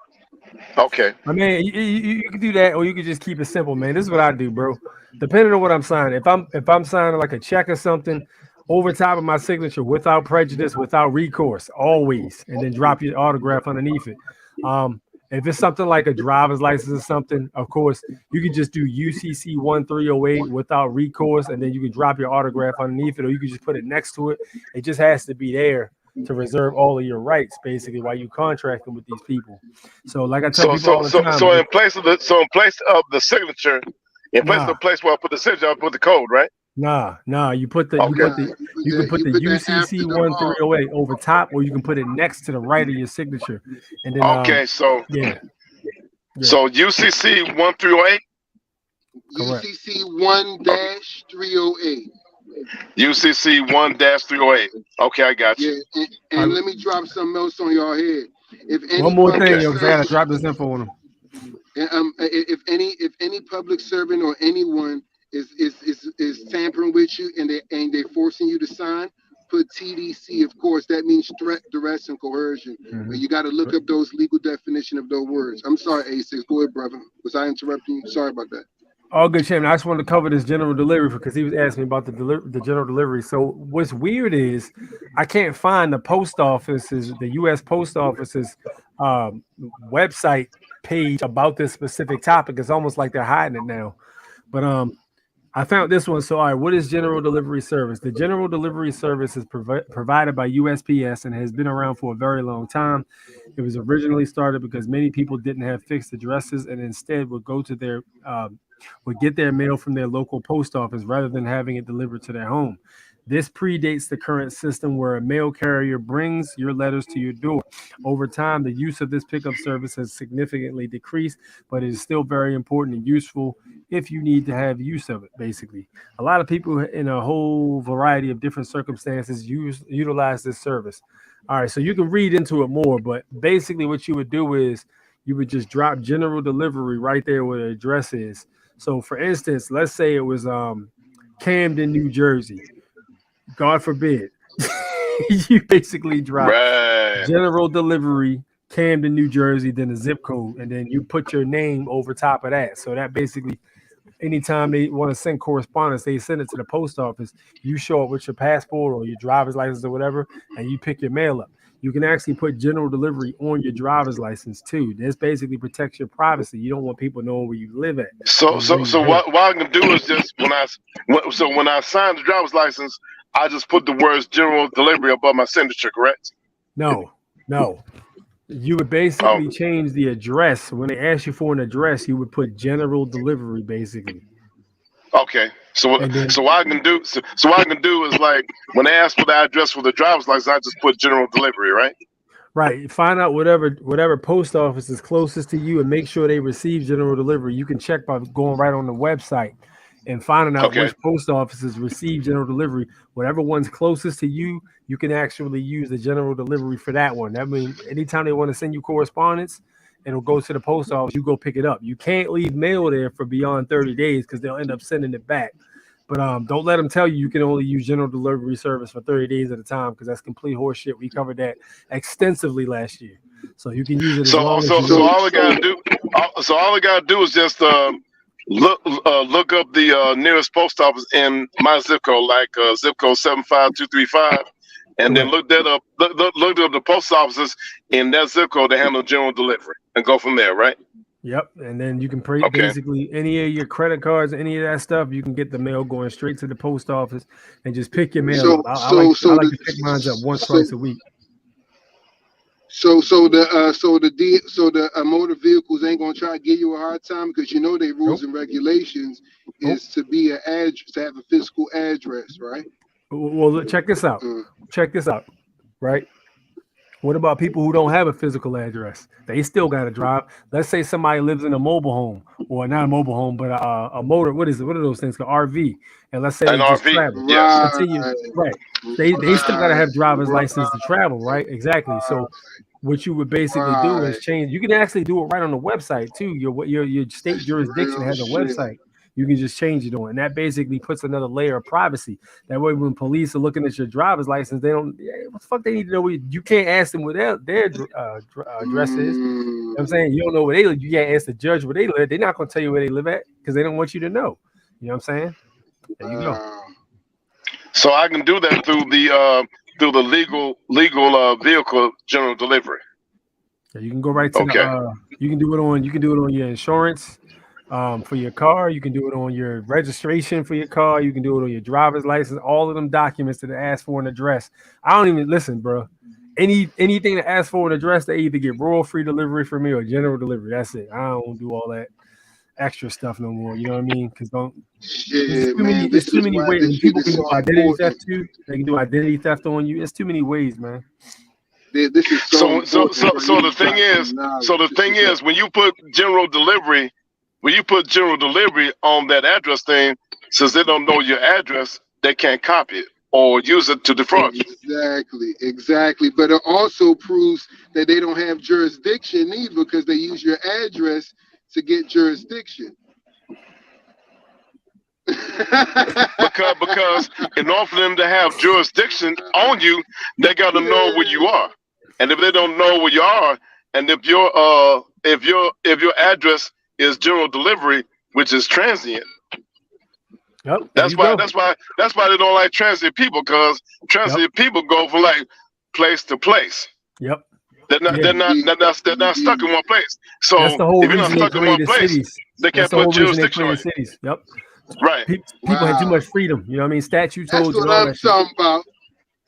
Okay. I mean, you can do that, or you can just keep it simple, man. This is what I do, bro. Depending on what I'm signing, if I'm signing like a check or something, over top of my signature, without prejudice, without recourse, always, and then drop your autograph underneath it. If it's something like a driver's license or something, of course, you can just do UCC 1-308 without recourse, and then you can drop your autograph underneath it, or you can just put it next to it. It just has to be there to reserve all of your rights, basically, while you contracting with these people. So, like I tell people all the time. So in place of the signature, in place of the place where I put the signature, I put the code, right? Nah. You put the you can put the UCC 1-308 over top, or you can put it next to the right of your signature. And then so So UCC 1-308. UCC 1-308. UCC 1-308. Okay, I got you. Yeah, and let me drop something else on y'all head. One more thing, because I gotta drop this info on them. If any public servant or anyone is tampering with you and they're forcing you to sign, put TDC. Of course, that means threat, duress, and coercion. Mm-hmm. You got to look up those legal definition of those words. I'm sorry, A6. Go ahead, brother. Was I interrupting you? Sorry about that. All good, Chairman. I just wanted to cover this general delivery because he was asking me about the general delivery. So what's weird is I can't find the post office's, the U.S. Post Office's website page about this specific topic. It's almost like they're hiding it now. But I found this one. So, all right, what is general delivery service? The general delivery service is provided by USPS and has been around for a very long time. It was originally started because many people didn't have fixed addresses and instead would go to their would get their mail from their local post office rather than having it delivered to their home. This predates the current system where a mail carrier brings your letters to your door. Over time, the use of this pickup service has significantly decreased, but it is still very important and useful if you need to have use of it, basically. A lot of people in a whole variety of different circumstances utilize this service. All right, so you can read into it more, but basically what you would do is you would just drop general delivery right there where the address is. So, for instance, let's say it was Camden, New Jersey. God forbid. You basically drop Right. general delivery, Camden, New Jersey, then the zip code, and then you put your name over top of that. So that basically, anytime they want to send correspondence, they send it to the post office. You show up with your passport or your driver's license or whatever, and you pick your mail up. You can actually put general delivery on your driver's license too. This basically protects your privacy. You don't want people knowing where you live at. So or where you live. what I can do is just when I sign the driver's license, I just put the words general delivery above my signature, correct? No. You would basically change the address. When they ask you for an address, you would put general delivery, basically. Okay. So what I can do is like when they ask for the address for the driver's license, I just put general delivery, right? Right. Find out whatever post office is closest to you and make sure they receive general delivery. You can check by going right on the website and finding out which post offices receive general delivery. Whatever one's closest to you, you can actually use the general delivery for that one. That means anytime they want to send you correspondence, it'll go to the post office, you go pick it up. You can't leave mail there for beyond 30 days because they'll end up sending it back. But don't let them tell you can only use general delivery service for 30 days at a time, because that's complete horseshit. We covered that extensively last year. So you can use it as long as you so want. all I gotta do is just look up the nearest post office in my zip code, like zip code 75235, and then look up the post offices in that zip code to handle general delivery, and go from there, right? Yep, and then you can basically any of your credit cards, any of that stuff, you can get the mail going straight to the post office and just pick your mail up. I like to pick mine up twice a week. So the motor vehicles ain't gonna try to give you a hard time, because you know their rules and regulations is to be to have a physical address, right? Well, check this out. Right? What about people who don't have a physical address? They still got to drive. Let's say somebody lives in a mobile home, or not a mobile home, but a motor. What is it? What are those things called? RV. And let's say they just travel. Yes. Right. They still got to have driver's license to travel, right? Exactly. So what you would basically do is change. You can actually do it right on the website too. Your state jurisdiction has a website. You can just change it on, and that basically puts another layer of privacy. That way, when police are looking at your driver's license, they don't. What the fuck they need to know? You can't ask them where their address is. You know what I'm saying? You don't know where they live. You can't ask the judge where they live. They're not going to tell you where they live at because they don't want you to know. You know what I'm saying? There you go. So I can do that through the legal vehicle general delivery. Yeah, you can go right to the. You can do it on your insurance. For your car, you can do it on your registration for your car. You can do it on your driver's license. All of them documents that ask for an address. I don't even listen, bro. Anything that asks for an address, they either get rural free delivery from me or general delivery. That's it. I don't do all that extra stuff no more. You know what I mean? Because there's too many ways. People can do identity theft too. They can do identity theft on you. There's too many ways, man. This is so the thing is when you put general delivery. When you put general delivery on that address thing, since they don't know your address, they can't copy it or use it to defraud you. Exactly. But it also proves that they don't have jurisdiction either, because they use your address to get jurisdiction. because in order for them to have jurisdiction on you, they got to know where you are. And if they don't know where you are, and if your address is general delivery, which is transient. Yep. That's why they don't like transient people, because transient people go from like place to place. Yep. They're not stuck in one place. So that's the whole if you're not stuck in one place, cities. They can't put jurisdiction on you. Cities. Yep. Right. People have too much freedom. You know what I mean? Statute That's codes. what I'm talking about.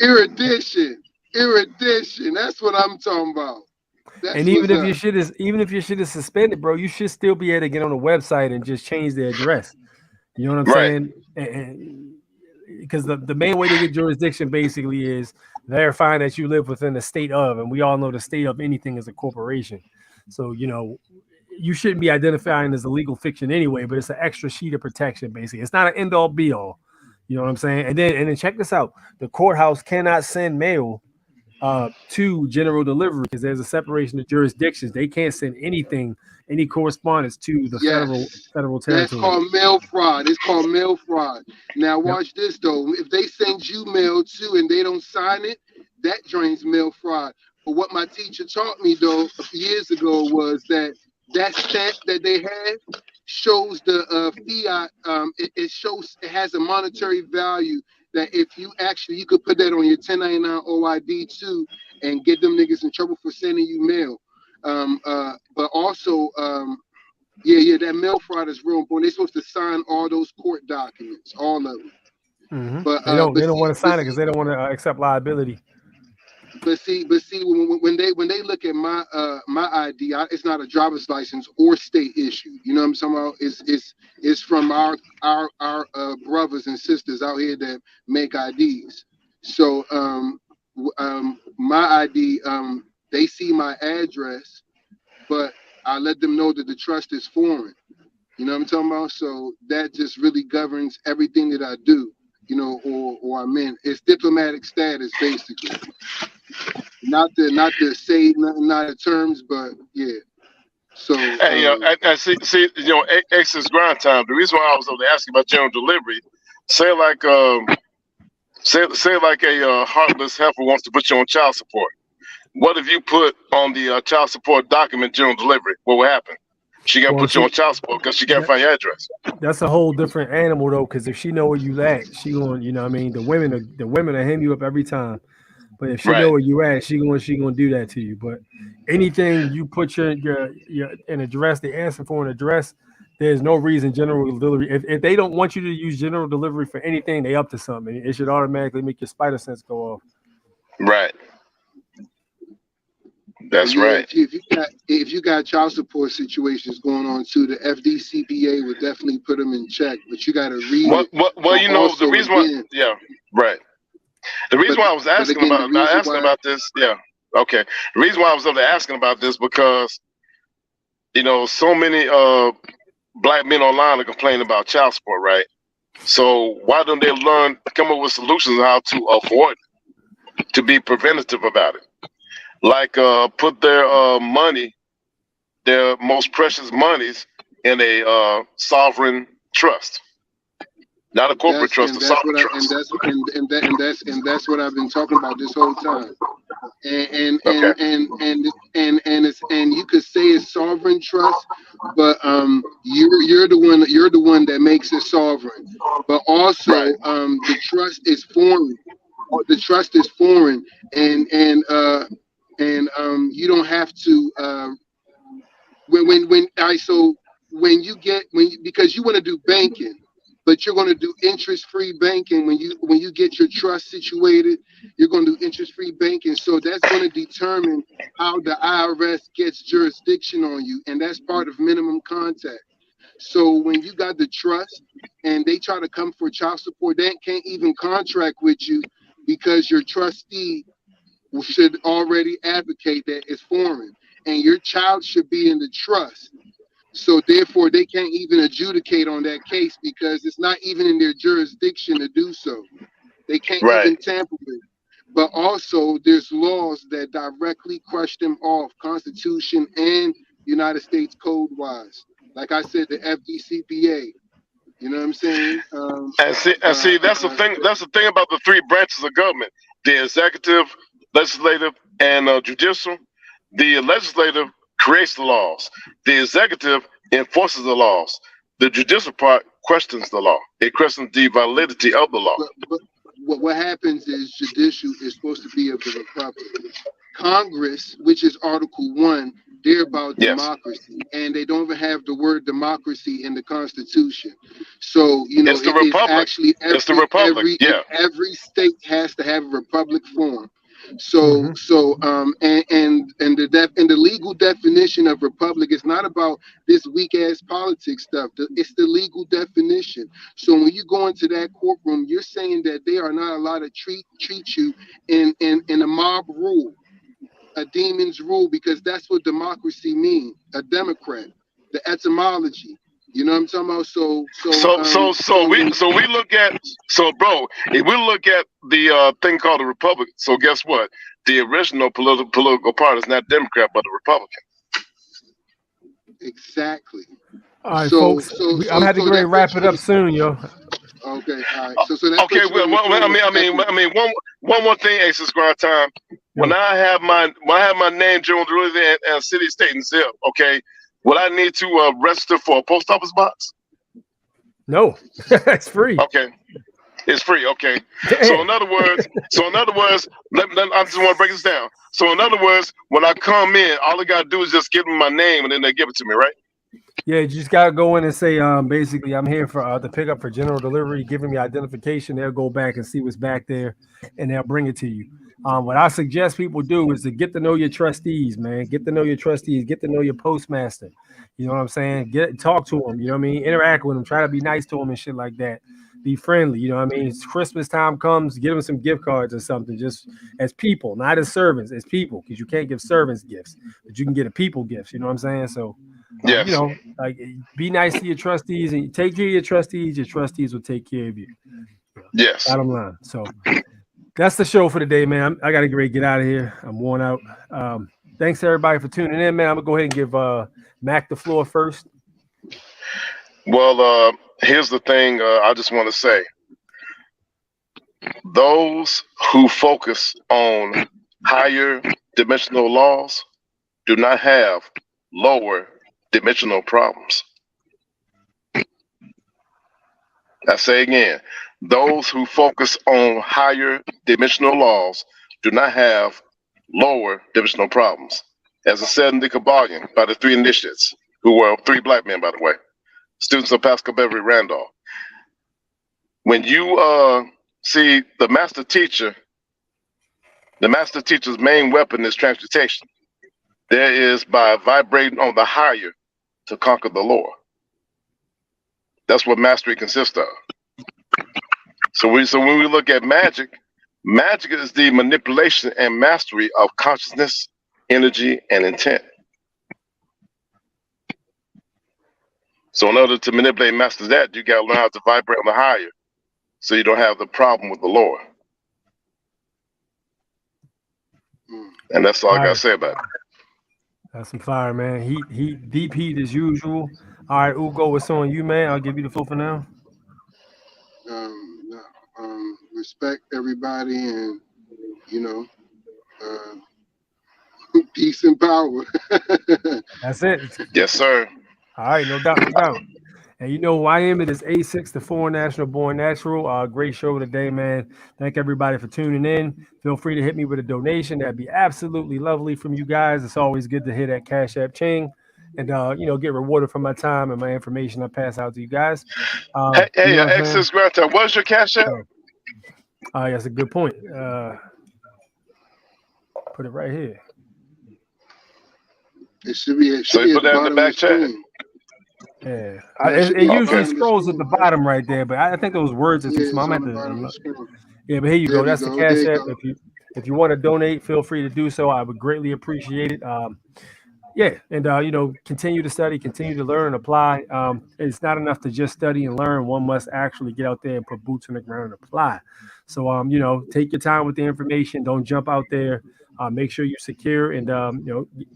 Erudition. That's what I'm talking about. And even if your shit is suspended, bro, you should still be able to get on the website and just change the address. You know what I'm saying? And because the main way to get jurisdiction basically is verifying that you live within the state of, and we all know the state of anything is a corporation. So you shouldn't be identifying as a legal fiction anyway, but it's an extra sheet of protection. Basically, it's not an end all be all. You know what I'm saying? And then check this out: the courthouse cannot send mail to general delivery because there's a separation of jurisdictions. They can't send any correspondence to the federal territory. That's called mail fraud. Now watch this though. If they send you mail too and they don't sign it, that joint's mail fraud. But what my teacher taught me though a few years ago was that stamp that they have shows the fiat. It shows it has a monetary value that if you actually you could put that on your 1099 OID too and get them niggas in trouble for sending you mail. But also yeah, that mail fraud is real important. They're supposed to sign all those court documents, all of them. Mm-hmm. But they don't want to sign it because they don't want to accept liability. But see, when they look at my ID, it's not a driver's license or state issue. You know what I'm talking about? It's from our brothers and sisters out here that make IDs. So my ID, they see my address, but I let them know that the trust is foreign. You know what I'm talking about? So that just really governs everything that I do. You know, or I'm in. It's diplomatic status basically. Not to say not the terms, but yeah. So hey, I see, X is grind time. The reason why I was over there asking about general delivery, say like a heartless heifer wants to put you on child support. What if you put on the child support document general delivery? What will happen? She gonna put you on child support because she can't find your address. That's a whole different animal though, because if she know where you at, she going, you know what I mean, the women will hem you up every time. But if she know where you at, she gonna do that to you. But anything you put your an address, they answer for an address, there's no reason general delivery. If they don't want you to use general delivery for anything, they up to something. It should automatically make your spider sense go off. Right. That's right. If you got child support situations going on too, the FDCPA would definitely put them in check. But you got to read it. Well, you know the reason why. Yeah. Right. The reason why I was asking about this, yeah, okay. The reason why I was over there asking about this because, so many black men online are complaining about child support, right? So why don't they come up with solutions on how to avoid it, to be preventative about it? Like put their money, their most precious monies, in a sovereign trust. Not a corporate trust, a sovereign trust. And that's what I've been talking about this whole time. And you could say it's sovereign trust, but you're the one that makes it sovereign. But also the trust is foreign. The trust is foreign, and you don't have to because you want to do banking. But you're going to do interest-free banking when you get your trust situated. You're going to do interest-free banking, so that's going to determine how the IRS gets jurisdiction on you, and that's part of minimum contact. So when you got the trust and they try to come for child support, they can't even contract with you because your trustee should already advocate that it's foreign, and your child should be in the trust. So therefore, they can't even adjudicate on that case because it's not even in their jurisdiction to do so. They can't even tamper with it. But also, there's laws that directly crush them off, Constitution and United States Code-wise. Like I said, the FDCPA. You know what I'm saying? See, that's the thing. That's the thing about the three branches of government: the executive, legislative, and judicial. The legislative creates the laws. The executive enforces the laws. The judicial part questions the law. It questions the validity of the law. But what happens is judicial is supposed to be of the republic. Congress, which is Article 1, they're about democracy, and they don't even have the word democracy in the Constitution. So it's the republic. Actually It's the republic. Every state has to have a republic form. So and the legal definition of republic is not about this weak ass politics stuff. It's the legal definition. So when you go into that courtroom, you're saying that they are not allowed to treat you in a mob rule, a demon's rule, because that's what democracy means. A democrat, the etymology. You know what I'm talking about? Bro, if we look at the thing called the Republic, so guess what? The original political party is not Democrat, but a Republican. Exactly. All right, folks. I'm had to go and wrap it up soon, yo. Okay, all right. So that okay. Well, I mean, one more thing, Aces Grind Time. When I have my name, General Delivery and City, State, and Zip, okay, will I need to register for a post office box? No, it's free. Okay. It's free, okay. So in other words, I just want to break this down. So in other words, when I come in, all I gotta do is just give them my name, and then they give it to me, right? Yeah, you just gotta go in and say, basically, I'm here for to pick up for general delivery. Giving me identification, they'll go back and see what's back there, and they'll bring it to you. What I suggest people do is to get to know your trustees, man. Get to know your trustees. Get to know your postmaster. You know what I'm saying? Talk to them. You know what I mean? Interact with them. Try to be nice to them and shit like that. Be friendly. You know what I mean? It's Christmas time comes, give them some gift cards or something. Just as people, not as servants, as people, because you can't give servants gifts, but you can get a people gifts. You know what I'm saying? So. Yes. You know, like be nice to your trustees and take care of your trustees. Your trustees will take care of you. Yes. Bottom line. So that's the show for today, man. I got to get out of here. I'm worn out. Thanks to everybody for tuning in, man. I'm gonna go ahead and give Mac the floor first. Well, here's the thing. I just want to say, those who focus on higher dimensional laws do not have lower dimensional problems. I say again, those who focus on higher dimensional laws do not have lower dimensional problems. As I said in the Kabbalion by the three initiates, who were three black men, by the way, students of Pascal Beverly Randolph. When you see the master teacher's main weapon is transmutation. There is by vibrating on the higher to conquer the lower. That's what mastery consists of. So when we look at magic is the manipulation and mastery of consciousness, energy, and intent. So in order to manipulate and master that, you got to learn how to vibrate on the higher, so you don't have the problem with the lower. And that's all I got to say about it. That's some fire, man. Deep heat as usual. All right, Ugo, what's on you, man? I'll give you the floor for now. Respect everybody, and peace and power. That's it. Yes, sir. All right, no doubt, no doubt. And you know who I am. It is A6, the Foreign National Born Natural. Great show today, man. Thank everybody for tuning in. Feel free to hit me with a donation. That'd be absolutely lovely from you guys. It's always good to hear that Cashapp ching and get rewarded for my time and my information I pass out to you guys. Access Granta, what's your Cashapp? That's a good point. Put it right here. It should be. So you put that in the back chat. Yeah, it usually scrolls at the bottom right there, but I think those words are too small. Yeah, but here you go. That's the Cash App. If you want to donate, feel free to do so. I would greatly appreciate it. Continue to study, continue to learn, apply. It's not enough to just study and learn. One must actually get out there and put boots on the ground and apply. So, take your time with the information. Don't jump out there. Make sure you're secure and,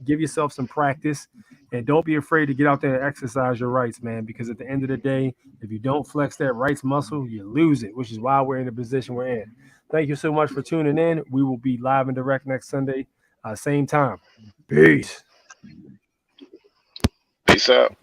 give yourself some practice. And don't be afraid to get out there and exercise your rights, man, because at the end of the day, if you don't flex that rights muscle, you lose it, which is why we're in the position we're in. Thank you so much for tuning in. We will be live and direct next Sunday, same time. Peace. Peace out.